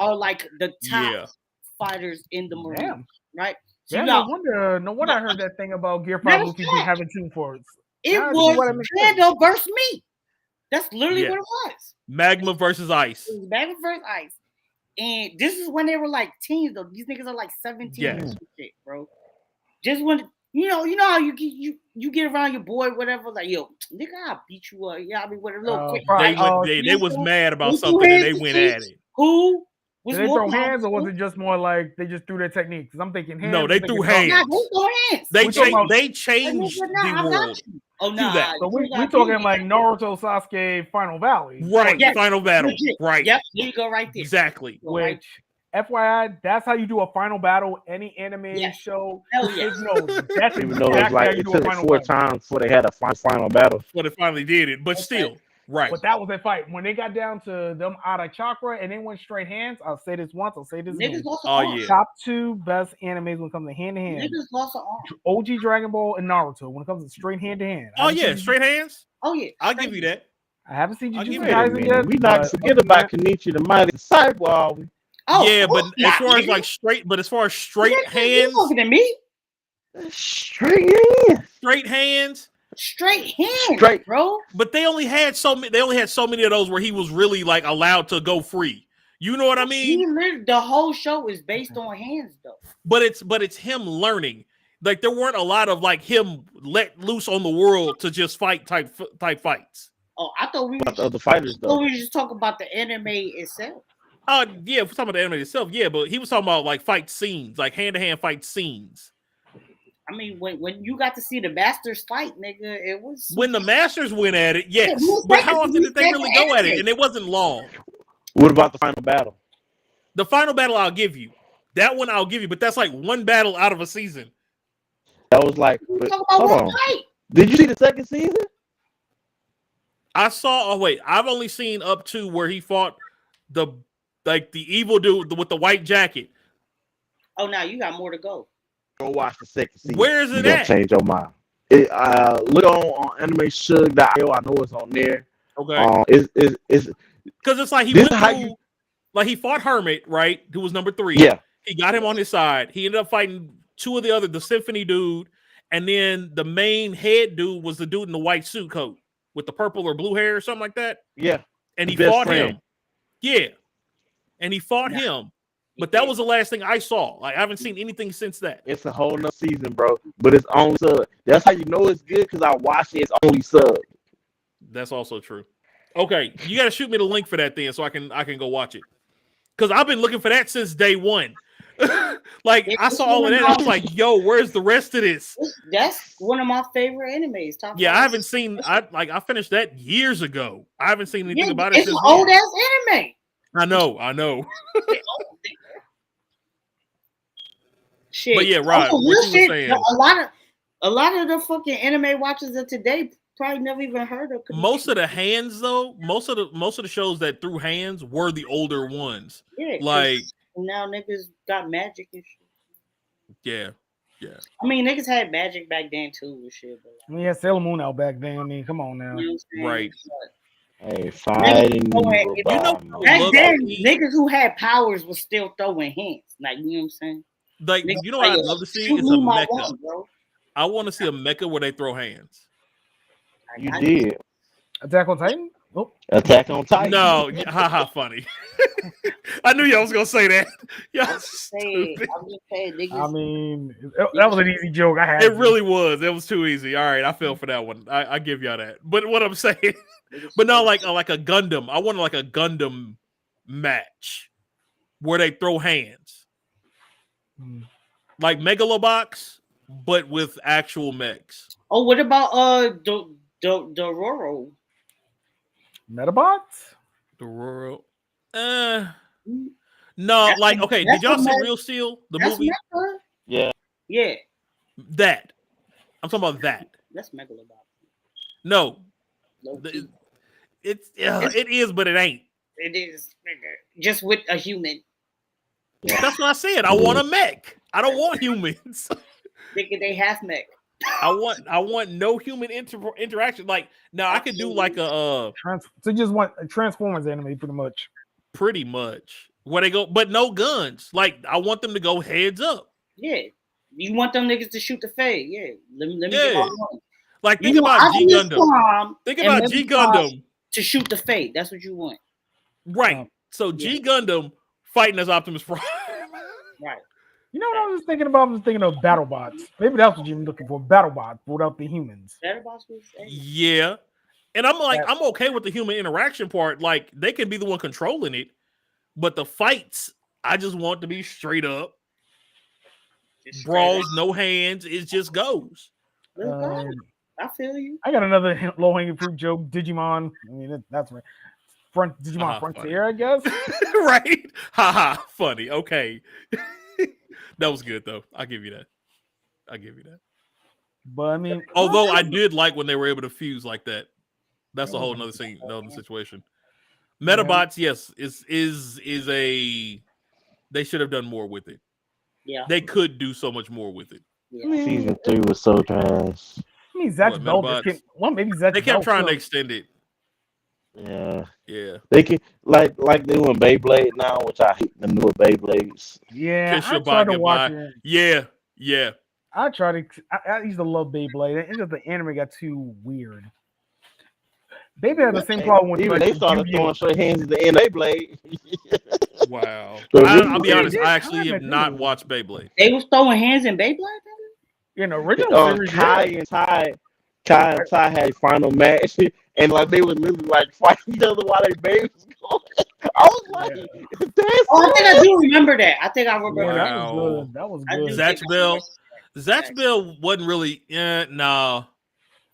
are like the top fighters in the Marine, right?
So no wonder I heard that thing about Gear 5 Luffy having team forwards.
It was Panda versus me. That's literally what it was.
Magma versus ice.
It was Magma versus ice. And this is when they were like teens, though. These niggas are like 17 and shit, bro. Just when you know how you get around your boy, whatever, like, yo, nigga, I'll beat you up. Yeah, I mean, with a little quick.
They was mad about something and they went at it.
Who?
Did they throw hands, or was it just more like they just threw their technique? Because I'm thinking hands.
No, they threw hands. They changed the world.
Oh no!
So we talking like Naruto, Sasuke, Final Valley,
right? Final battle, right?
Yep, there you go, right there.
Exactly.
Which, FYI, that's how you do a final battle. Any anime show,
that's even though it's like it took 4 times before they had a final battle.
Before they finally did it, but still. Right.
But that was a fight. When they got down to them out of chakra and they went straight hands, I'll say this once, I'll say this again. Top 2 best animes when it comes to hand-to-hand.
Niggas lost an arm.
OG Dragon Ball and Naruto when it comes to straight hand-to-hand.
Straight hands?
Oh, yeah.
I'll give you that.
I haven't seen Jujutsu Kaisen yet.
We not forget about Kenichi the Mighty Disciple.
But as far as straight hands.
You looking at me?
Straight hands.
Straight hands, bro.
But they only had so many of those where he was really like allowed to go free. You know what I mean?
The whole show is based on hands, though.
But it's him learning. Like there weren't a lot of like him let loose on the world to just fight type fights.
Oh, I thought we were
the fighters though.
We were just talking about the anime itself.
Yeah, we're talking about the anime itself. Yeah, but he was talking about like fight scenes, like hand-to-hand fight scenes.
I mean, when you got to see the Masters fight, nigga, it was
when the Masters went at it. Yes, but how often did they really go at it? And it wasn't long.
What about the final battle?
The final battle, I'll give you. That one, I'll give you. But that's like one battle out of a season.
That was like, hold on. Did you see the second season?
I saw. Oh wait, I've only seen up to where he fought the evil dude with the white jacket.
Oh, now you got more to go.
Go watch the second season.
Where is it
you
at?
Change your mind. Look on animeshug.io. I know it's on there.
Okay.
It's
because it's like he went through, like he fought Hermit, right? Who was number 3.
Yeah.
He got him on his side. He ended up fighting 2 of the Symphony dude, and then the main head dude was the dude in the white suit coat with the purple or blue hair or something like that.
Yeah.
And he fought him. Yeah. And he fought him. But that was the last thing I saw. Like I haven't seen anything since that.
It's a whole nother season, bro. But it's only sub. That's how you know it's good, because I watch it. It's only sub.
That's also true. Okay, you got to shoot me the link for that then, so I can go watch it. Because I've been looking for that since day one. Like I saw all of that, and I was like, "Yo, where's the rest of this?"
That's one of my favorite animes.
Yeah, I haven't seen. I finished that years ago. I haven't seen anything about it.
It's an old ass anime.
I know.
Shit.
But yeah, right. What you were saying.
A lot of the fucking anime watchers of today probably never even heard of.
Most of the hands, though, most of the shows that threw hands were the older ones.
Yeah,
like
now niggas got magic and shit.
Yeah.
I mean, niggas had magic back then too and shit. But
I mean, yeah, Sailor Moon out back then. I mean, come on now.
You know
right.
Hey, fighting.
Back then, niggas who had powers was still throwing hands. Like, you know what I'm saying?
Like, niggas, you know what I'd love to see? It's a mecha. I want to see a mecha where they throw hands.
You did.
Attack on Titan?
Oh. Attack on Titan.
No, haha, funny. I knew y'all was gonna say that.
I'm just saying, niggas.
I mean, that was an easy joke. I had.
It really was. It was too easy. All right, I fell for that one. I give y'all that. But what I'm saying, but not like a Gundam. I wanted like a Gundam match where they throw hands, like Megalobox, but with actual mechs.
Oh, what about Dororo?
Metabots?
Dororo. No, like, okay, did y'all see Real Steel, the movie?
Yeah.
Yeah.
That. I'm talking about that.
That's Megalobot.
No. It is, but it ain't.
It is just with a human.
That's what I said. I want a mech. I don't want humans.
They half mech.
I want no human interaction. Like now, I could do like a
so you just want a Transformers anime, pretty much.
Pretty much where they go, but no guns. Like I want them to go heads up.
Yeah, you want them niggas to shoot the fade. Yeah, let me get my one.
Like think about G Gundam. Think about G Gundam
to shoot the fade. That's what you want.
Right. So G Gundam fighting as Optimus Prime.
Right.
You know what I was thinking about? I was thinking of BattleBots. Maybe that's what you're looking for. BattleBots without the humans.
BattleBots was
yeah. And I'm like, I'm okay with the human interaction part. Like, they can be the one controlling it. But the fights, I just want to be straight up. Brawls, no hands. It just goes.
I feel you.
I got another low-hanging fruit joke. Digimon. I mean, that's right. Digimon Frontier, funny. I guess.
Right? Haha, funny. Okay. That was good though. I'll give you that.
But I mean,
although I did like when they were able to fuse like that. That's a whole nother thing, another situation. Metabots, yes, is a. They should have done more with it.
Yeah,
they could do so much more with it.
Yeah. Season 3 was so trash.
I mean, Zatch Bell. Maybe Zatch.
They kept trying to extend it.
Yeah. They can like they doing Beyblade now, which I hate the newer Beyblades.
Yeah, I tried to watch it.
Yeah.
I used to love Beyblade. It's just the anime got too weird. Beyblade had the same problem with
even they started throwing straight hands at the end of Beyblade.
Wow. I'll be honest. I actually have not watched Beyblade.
They was throwing hands in Beyblade.
In the original series,
Kai and Ty had a final match, and like they would literally like fight each other while they babes going. I was like, I
think I do remember that. I think I remember
that.
That was good.
Zatch Zatch Bell wasn't really. No.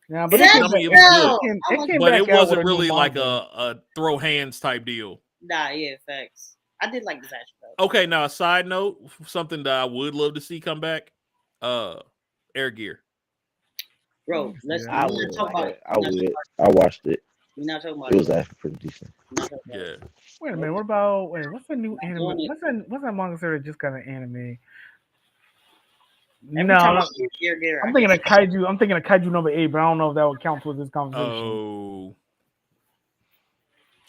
Yeah, but
I mean, it was good.
It came
but
back
it
out
wasn't
with a new
really like
manga.
a throw hands type deal.
Nah, yeah, facts. I did like the Zatch Bell.
Okay, now a side note, something that I would love to see come back, Air Gear.
Bro, let's
I
not
would
talk about it.
I would. I watched it.
We're not talking about
It was actually pretty decent.
Yeah.
Wait a minute. What about what's the new anime? What's that manga series that just got an anime?
Every
No,
time
no.
I see Gear,
I'm thinking of Kaiju. I'm thinking of Kaiju number 8, but I don't know if that would count towards this conversation.
Oh.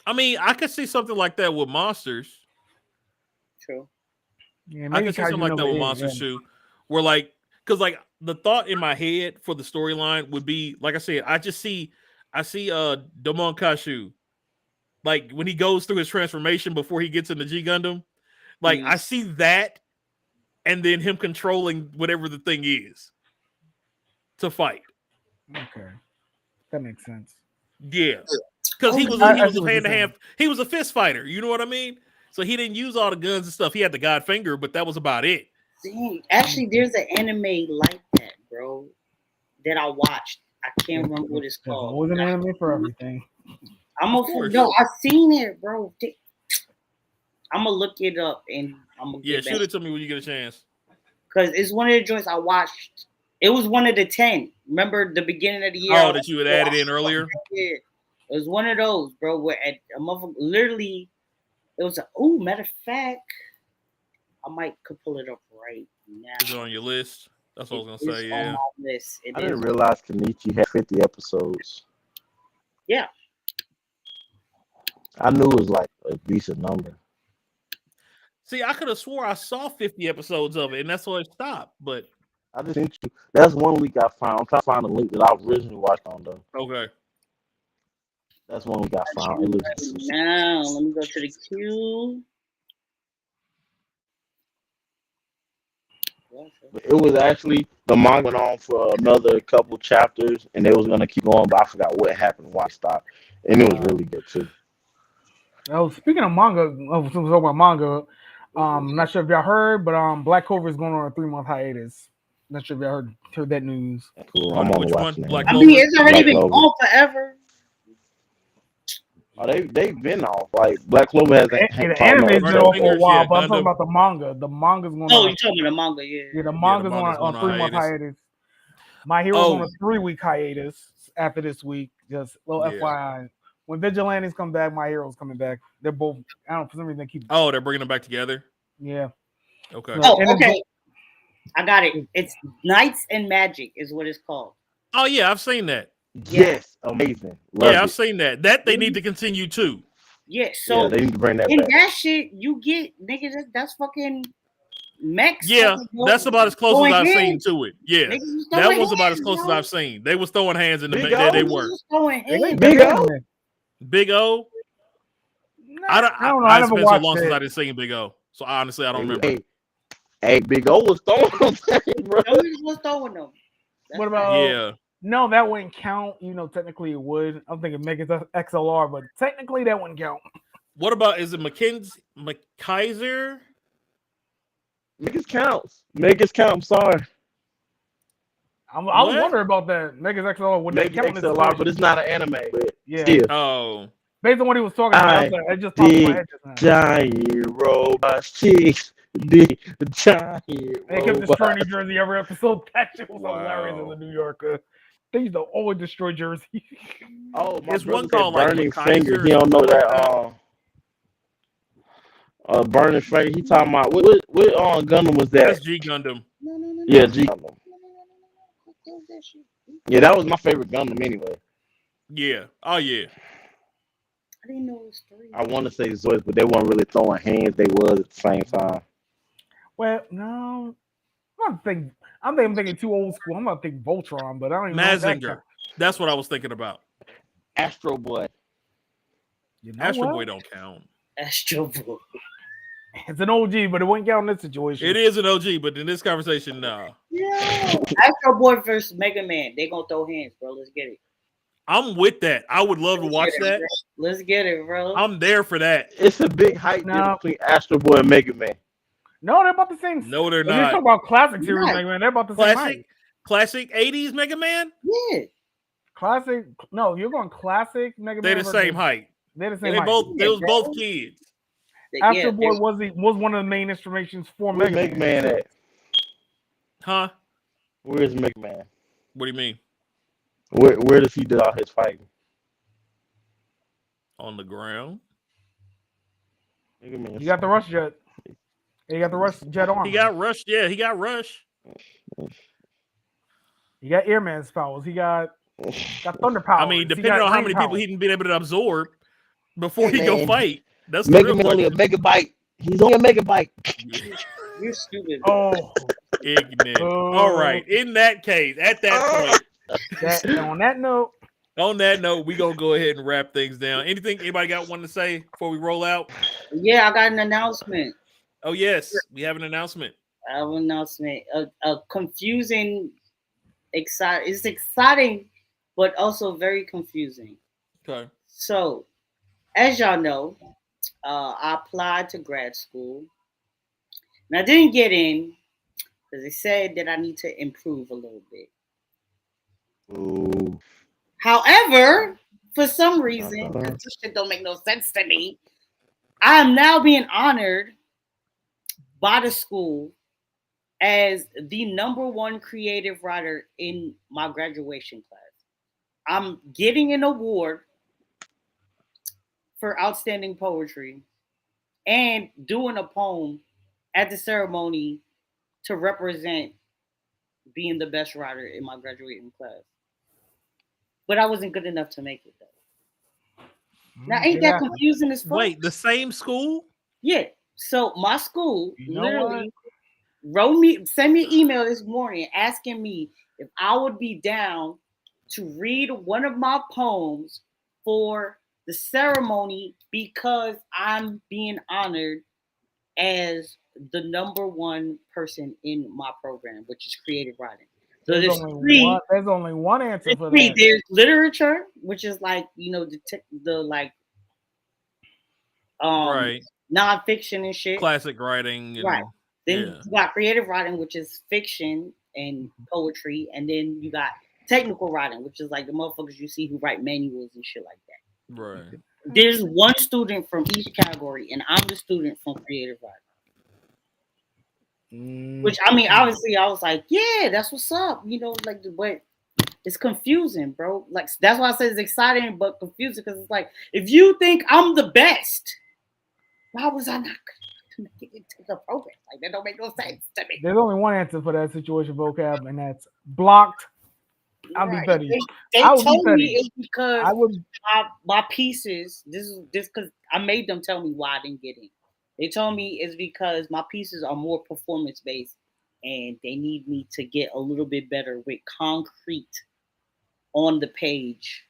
I mean, I could see something like that with Monsters.
True.
Yeah,
I could see something like that with Monsters too. Where like, because like the thought in my head for the storyline would be, like I said, I see Domon Kashu, like when he goes through his transformation before he gets in the G Gundam, like I see that, and then him controlling whatever the thing is to fight.
Okay, that makes sense.
Yeah, because he was a hand to hand. He was a fist fighter. You know what I mean? So he didn't use all the guns and stuff. He had the God finger, but that was about it.
Dang, actually, there's an anime like that, bro, that I watched. I can't remember what it's called.
Always an anime for everything.
No, I've seen it, bro. I'm gonna look it up and I'm gonna
shoot it to me when you get a chance.
Because it's one of the joints I watched. It was one of the 10. Remember the beginning of the year?
Oh, that you had added in earlier?
Yeah. It was one of those, bro, where a motherfucker literally, it was matter of fact, I could pull it up right now.
Is it on your list? That's what I was gonna say, yeah.
On my list.
I didn't realize Kenichi had 50 episodes.
Yeah.
I knew it was like a decent number.
See, I could have swore I saw 50 episodes of it, and that's where it stopped. But
I just sent you. That's one week I found. I'm trying to find a link that I originally watched on though.
Okay.
That's one week I found. It looks
now, let me go to the queue.
It was actually the manga went on for another couple chapters, and they was gonna keep going, but I forgot what happened, why it stopped, and it was really good too.
Oh, speaking of manga, since we're talking about manga, I'm not sure if y'all heard, but Black Clover is going on a 3-month hiatus. Not sure if y'all heard that news.
Cool. I'm on
Which one?
Black
Clover? I mean, it's already been on forever.
Oh, they've been off. Like Black Clover has
the anime's been off for a while, but I'm talking about the manga. The manga's going.
Oh, you're talking about the manga, yeah.
Yeah, the manga's on 3-month hiatus. My Hero's on a 3-week hiatus after this week. Just a little FYI. When Vigilantes come back, My Hero's coming back. They're both. I don't know, for some reason they keep.
Oh, they're bringing them back together.
Yeah.
Okay.
Oh, okay. I got it. It's Knights and Magic is what it's called.
Oh yeah, I've seen that.
Yes, amazing.
Love I've seen that. That they need to continue too.
Yeah, so
they need to bring that
in
back.
that shit, you get niggas. That's fucking mechs.
Yeah, that's about as close as I've seen to it. Yeah, that was about as close as I've seen. They was throwing hands in the mech. They were.
Big O.
Big O. I don't know. It's been so long since I didn't see Big O. So honestly, I don't remember.
Hey, Big O was throwing them, bro.
Was throwing them.
What about? No, that wouldn't count. You know, technically it would. I'm thinking Megas XLR, but technically that wouldn't count.
What about, is it McKaiser?
Megas counts. Megas count. I'm sorry.
I was wondering about that. Megas XLR would
Megas
count
XLR, but it's not an anime. But
yeah.
Still.
Oh.
Based on what he was talking about, I just popped in my head just now.
Giant robots, chicks, big giant
They kept destroying New Jersey every episode. That shit was hilarious in the New Yorker. They used to always destroy Jersey.
Oh, my
it's one
called Burning
like
Finger. He don't know that. Burning Finger. He talking about what Gundam was that?
That's G Gundam.
Yeah, G Gundam. Yeah, that was my favorite Gundam anyway.
Yeah. Oh yeah.
I didn't know it was 3.
I want to say Zoids, but they weren't really throwing hands. They was at the same time.
Well, no. I'm thinking too old school. I'm not thinking Voltron, but I don't even
Mazinger. That's what I was thinking about.
Astro Boy.
You know
Astro
what?
Boy don't count.
Astro Boy.
It's an OG, but it wouldn't count in this situation.
It is an OG, but in this conversation, no.
Yeah. Astro Boy versus Mega Man. They gonna throw hands, bro. Let's get it.
I'm with that. I would love to watch that.
Let's get it, bro.
I'm there for that.
It's a big hype difference between Astro Boy and Mega Man.
No, they're about the same.
No, they're
When you're
not.
talking about classic series
Right.
Mega Man, they're about the same height.
Classic 80s Mega Man?
Yeah.
Classic. No, you're going classic Mega
They're
Man.
the same height.
They're the same
They
height.
was both kids.
Astro Boy was one of the main instrumentations for
Where's
Mega Man
at?
Huh?
Where's Mega Man?
What do you mean?
Where does he do all his fighting?
On the ground.
Mega Man.
You got the Rush Jet. You got the Rush Jet armor.
He got Rush. Yeah, he got Rush.
You got Airman's powers. He got Thunder powers.
I mean, depending on how many people he'd been able to absorb before he go fight. That's
Mega Man only a megabyte. He's only a megabyte.
You're stupid.
Oh,
ignorant. All right. In that case, at that point,
on that note,
we gonna go ahead and wrap things down. Anybody got one to say before we roll out?
Yeah, I got an announcement.
Oh yes, we have an announcement.
I have an announcement. A confusing, exciting. It's exciting, but also very confusing.
Okay.
So, as y'all know, I applied to grad school, and I didn't get in because they said that I need to improve a little bit.
Ooh.
However, for some reason, because this shit don't make no sense to me, I am now being honored by the school as the #1 creative writer in my graduation class. I'm getting an award for outstanding poetry and doing a poem at the ceremony to represent being the best writer in my graduating class. But I wasn't good enough to make it though. Now ain't that confusing as fuck?
Wait, the same school?
Yeah. So my school literally sent me an email this morning asking me if I would be down to read one of my poems for the ceremony because I'm being honored as the #1 person in my program, which is creative writing. So there's
only one answer for that.
There's literature, which is like, you know, the like
right,
nonfiction and shit.
Classic writing.
Right. Then you got creative writing, which is fiction and poetry, and then you got technical writing, which is like the motherfuckers you see who write manuals and shit like that.
Right.
There's one student from each category, and I'm the student from creative writing. Which, I mean, obviously, I was like, yeah, that's what's up. You know, like, but it's confusing, bro. Like, that's why I said it's exciting, but confusing, because it's like, if you think I'm the best, why was I not going to make it into the program? Like, that don't make no sense to me.
There's only one answer for that situation, vocab, and that's blocked. I'll be petty.
They told me it's because my pieces, this because I made them tell me why I didn't get in. They told me it's because my pieces are more performance based and they need me to get a little bit better with concrete on the page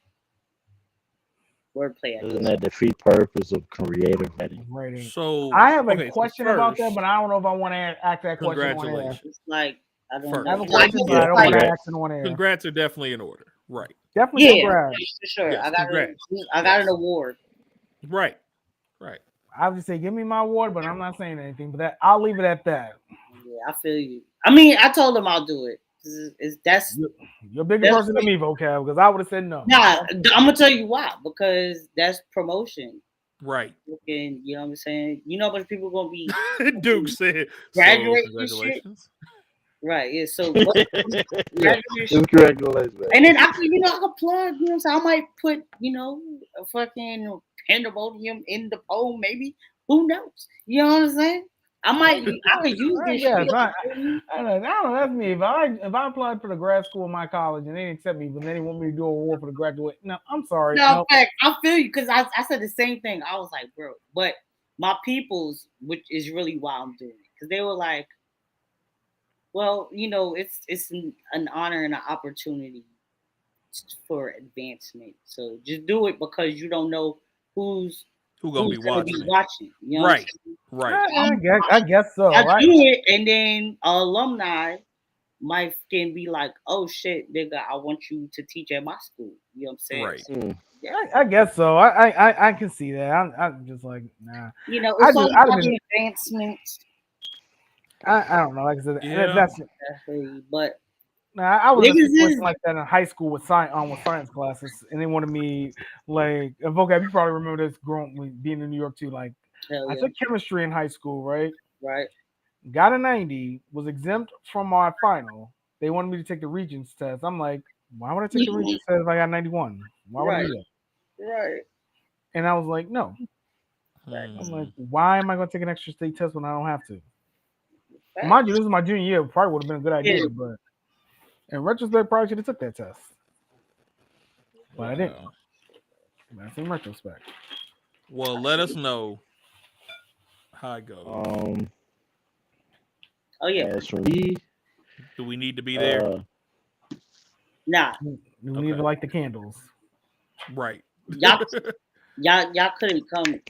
wordplay.
Doesn't that defeat purpose of creative writing?
So I have a question about that, but I don't know if I want to ask that question on air.
It's like I don't
have a question, but I don't want to ask it on air.
Congrats are definitely in order. Right.
Definitely congrats.
For sure. Yes, I got an award.
Right. Right.
I'll just say, give me my award, but I'm not saying anything. But that I'll leave it at that.
Yeah, I feel you. I mean, I told them I'll do it.
You're a bigger person than me, vocab, because I would have said no.
Nah, I'm gonna tell you why. Because that's promotion.
Right.
And you know what I'm saying? You know how much people gonna be
Duke said
graduating
congratulations.
Right, yeah. So
congratulations.
And then actually, you know, I could plug, you know what I'm saying? I might put, you know, a fucking pandemonium in the poem, maybe. Who knows? You know what I'm saying? I could use this shit.
I don't know, that's me. If I applied for the grad school in my college and they didn't accept me, but then they want me to do a award for the graduate. No, I'm sorry.
No, in fact, I feel you because I said the same thing. I was like, bro, but my people's, which is really why I'm doing it. Because they were like, well, you know, it's an honor and an opportunity for advancement. So just do it because you don't know who's
gonna be
watching. You know
right.
I guess so.
I
right?
do it, and then alumni might can be like, "Oh shit, nigga, I want you to teach at my school." You know what I'm saying?
Right.
So,
yeah. I guess so. I can see that. I'm just like, nah.
You know, it's all about advancement.
I don't know. Like I said,
Yeah.
that's
but
I was a
niggas
situation
is
like that in high school with science classes, and they wanted me like vocab. You probably remember this growing being in New York too. Like
hell
I
yeah,
took chemistry in high school, right?
right.
Got a 90, was exempt from my final. They wanted me to take the Regents test. I'm like, why would I take the Regents test if I got 91? Why would I
Right,
do that?
right.
And I was like, no. I'm like, why am I going to take an extra state test when I don't have to? Mind you, this is my junior year. Probably would have been a good idea,
Yeah.
but in retrospect, probably should have took that test. But I didn't. That's in retrospect.
Well, let us know how it goes.
Oh yeah.
As for me,
Do we need to be there?
Nah.
You need to light the candles.
Right.
Y'all couldn't come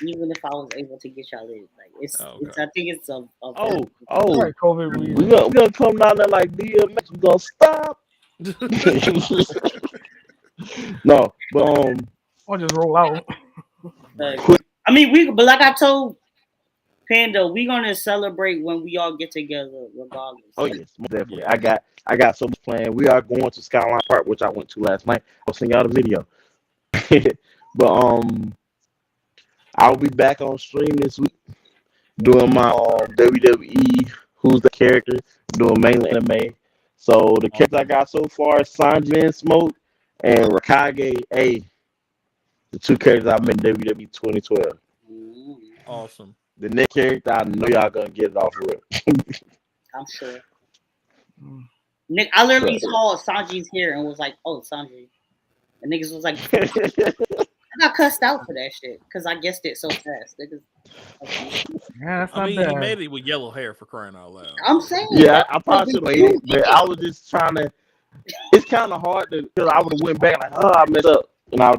even if I was able to get y'all in. Like it's I think it's a
Right, COVID reason.
we gonna come down there like DMX. We gonna stop. No, but
Or just roll out.
I mean, but like I told Panda, we gonna celebrate when we all get together, regardless.
Oh yes, most definitely. I got so much planned. We are going to Skyline Park, which I went to last night. I'll send y'all the video. But I'll be back on stream this week doing my WWE Who's the Character, doing mainly anime. So the characters I got so far is Sanji and Smoke and Rakage A. The two characters I met in WWE 2012.
Awesome.
The next character, I know y'all gonna get it off with.
I'm sure. Nick, I literally saw Sanji's hair and was like, "Oh, Sanji," and niggas was like, "I got cussed out for that shit because I guessed it so fast." Niggas,
yeah, that's
I mean,
bad.
he made it with yellow hair for crying out loud.
I'm saying,
yeah, I probably should have waited, but I was just trying to. It's kind of hard to because I would have went back like, oh, I messed up, and I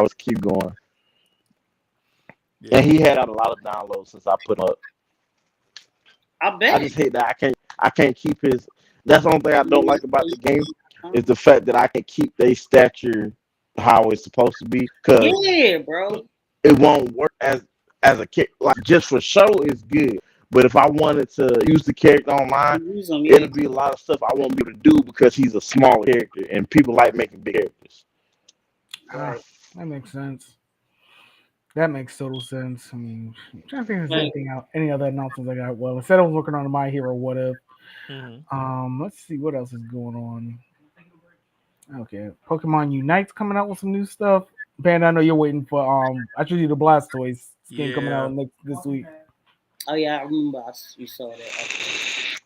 was keep going. Yeah. And he had a lot of downloads since I put up.
I bet.
I just hate that I can't keep his. That's the only thing I don't like about the game is the fact that I can keep their stature how it's supposed to be. Cause
yeah, bro.
It won't work as a kick. Like just for show, it's good. But if I wanted to use the character online, it'll be a lot of stuff I won't be able to do because he's a small character and people like making big characters.
That makes sense. That makes total sense. I mean, I'm trying to think if there's anything out, any other announcements I got. Well, instead I was working on My Hero What If. Let's see what else is going on. Okay, Pokemon Unite's coming out with some new stuff. Panda, I know you're waiting for I told you the Blastoise skin coming out this week.
Oh yeah, I remember you saw that.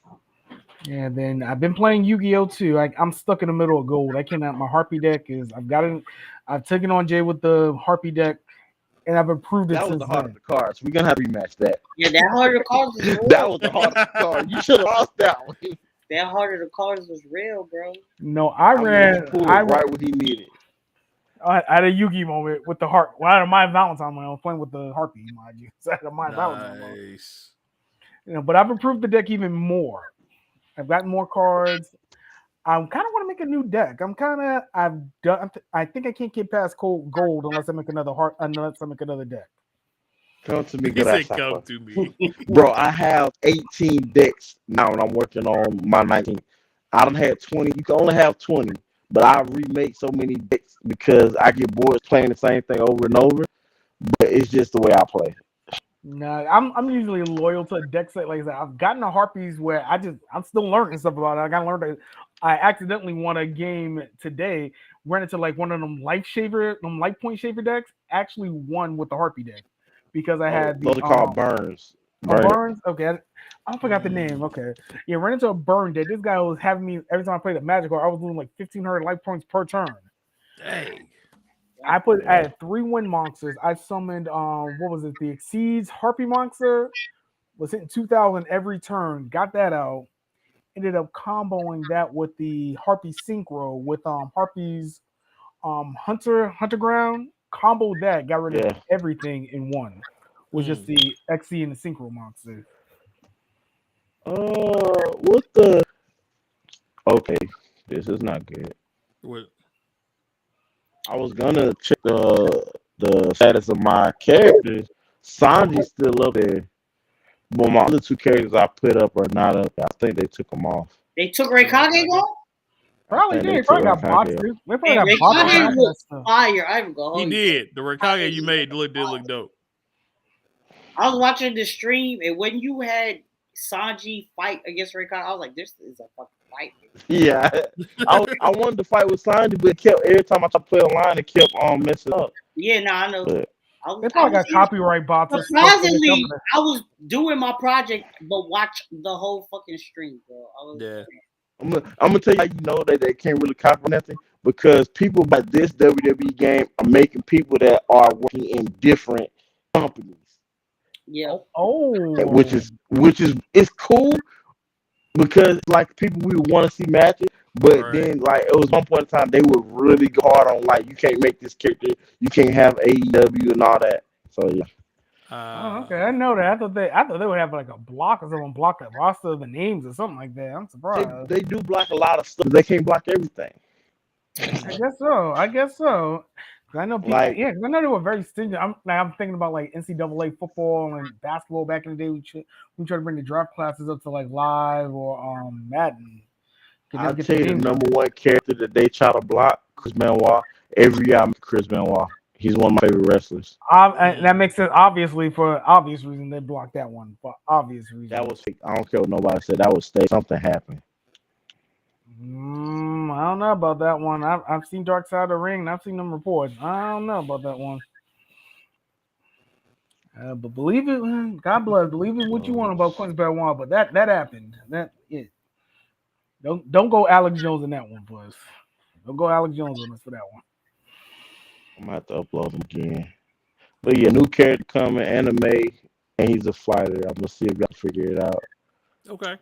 Yeah, then I've been playing Yu-Gi-Oh too. I'm stuck in the middle of gold. I cannot. My Harpy deck is. I've taken on Jay with the Harpy deck, and I've improved it.
That was the heart of the cards. We're gonna have to rematch that.
Yeah, that heart of the cards was real.
That was the heart of the cards. You should have lost that one.
That heart of the cards was real, bro.
No, I ran
right what he needed.
I had a Yu-Gi moment with the heart. Well, I had my Valentine when I was playing with the Harpy, mind you. So I had my Valentine moment. You know, but I've improved the deck even more. I've gotten more cards. I kind of want to make a new deck. I think I can't get past gold unless I make unless I make another deck.
Come to me,
come to me.
Bro, I have 18 decks now and I'm working on my 19. I don't have 20. You can only have 20. But I remake so many decks because I get bored playing the same thing over and over. But it's just the way I play.
Nah, I'm usually loyal to a deck set like that. I've gotten the Harpies where I'm still learning stuff about it. I gotta learn that. I accidentally won a game today, ran into like one of them life point shaver decks. Actually won with the Harpy deck because I had
those are called burns.
Burns. Okay, I forgot the name. Okay, yeah, ran into a burn deck. This guy was having me every time I played a Magic card. I was losing like 1,500 life points per turn.
Dang.
I had 3 wind monsters. I summoned what was it? The Exceeds Harpy monster was hitting 2,000 every turn. Got that out. Ended up comboing that with the Harpy Synchro with Harpy's Hunter Ground. Comboed that, got rid of everything in one. Was just the XC and the Synchro monster.
What the? Okay, this is not good.
What?
I was gonna check the status of my characters. Sanji's still up there. But my other two characters I put up are not up. I think they took them off.
They took Raikage off?
Probably did. Probably got bots. They probably got bots.
Raikage looked fire. I would go.
He did. The Raikage you made did look dope.
I was watching the stream, and when you had Sanji fight against Raikage, I was like, "This is a fucking fight."
Yeah, I wanted to fight with Sanji, but it kept every time I tried to play online, it kept messing up.
Yeah, I know.
They probably got copyright bots.
Surprisingly, I was doing my project, but watch the whole fucking stream, bro.
I'm gonna tell you how you know that they can't really copy nothing, because people by this WWE game are making people that are working in different companies.
Yeah.
Which is it's cool, because like people we want to see matches, but then like it was one point in time they would really go hard on like you can't make this character, you can't have AEW and all that. So yeah.
Okay, I know that. I thought they would have like a block or someone block a roster of the names or something like that. I'm surprised.
They do block a lot of stuff. They can't block everything.
I guess so. I know people, because I know they were very stingy. I'm thinking about like NCAA football and basketball back in the day. We tried to bring the draft classes up to like live or Madden.
I'll tell you the number one character that they try to block, Chris Benoit. Every year I'm Chris Benoit. He's one of my favorite wrestlers.
And that makes sense. Obviously, for obvious reason, they blocked that one. For obvious reason.
That was fake. I don't care what nobody said. That was fake. Something happened.
I don't know about that one. I've seen Dark Side of the Ring, and I've seen them reports. I don't know about that one. But believe it, God bless. Believe it what you want about Quentin Benoit, but that happened. Don't go Alex Jones in that one, boys. Don't go Alex Jones on us for that one.
I'm gonna have to upload him again. But yeah, new character coming, anime, and he's a fighter. I'm gonna see if y'all figure it out.
Okay.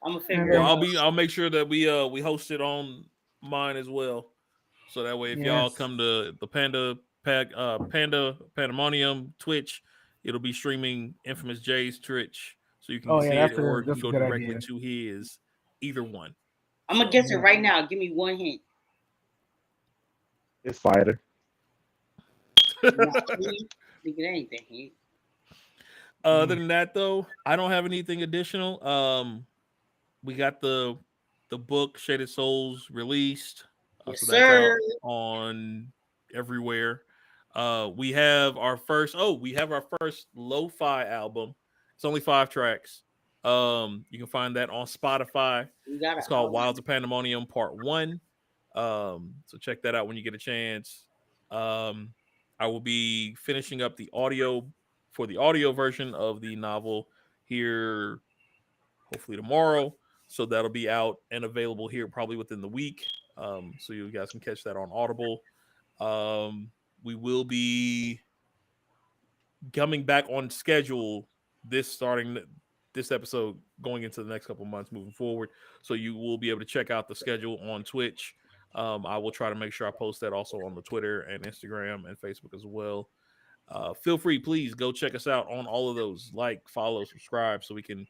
I'm gonna figure it out.
I'll make sure that we host it on mine as well. So that way if y'all come to the Panda Pandemonium Twitch, it'll be streaming Infamous J's Twitch. So you can see it, or you can go directly to his, either one.
I'm gonna guess it right now. Give me one hint.
It's fighter.
Other than that, though, I don't have anything additional. We got the book Shaded Souls released,
yes,
so that's out on everywhere. We have our first lo-fi album. It's only 5 tracks. You can find that on Spotify. It's called Wilds of Pandemonium Part 1. So check that out when you get a chance. I will be finishing up the audio version of the novel here hopefully tomorrow. So that'll be out and available here probably within the week. So you guys can catch that on Audible. We will be coming back on schedule starting this episode going into the next couple months moving forward. So you will be able to check out the schedule on Twitch. I will try to make sure I post that also on the Twitter and Instagram and Facebook as well. Feel free, please go check us out on all of those. Like, follow, subscribe, so we can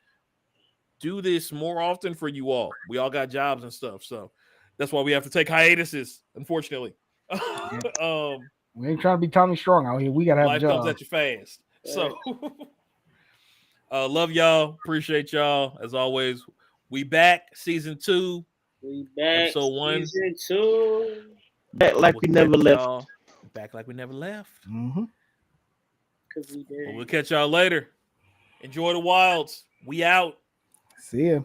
do this more often for you all. We all got jobs and stuff, so that's why we have to take hiatuses, unfortunately.
We ain't trying to be Tommy Strong out here. We gotta have
life
a job.
comes at you fast. So love y'all, appreciate y'all as always. We back, season 2.
We back,
episode 1.
Season 2.
Back like we never left.
Y'all. Back like we never left.
Mm-hmm.
Cause we did.
We'll catch y'all later. Enjoy the wilds. We out.
See ya.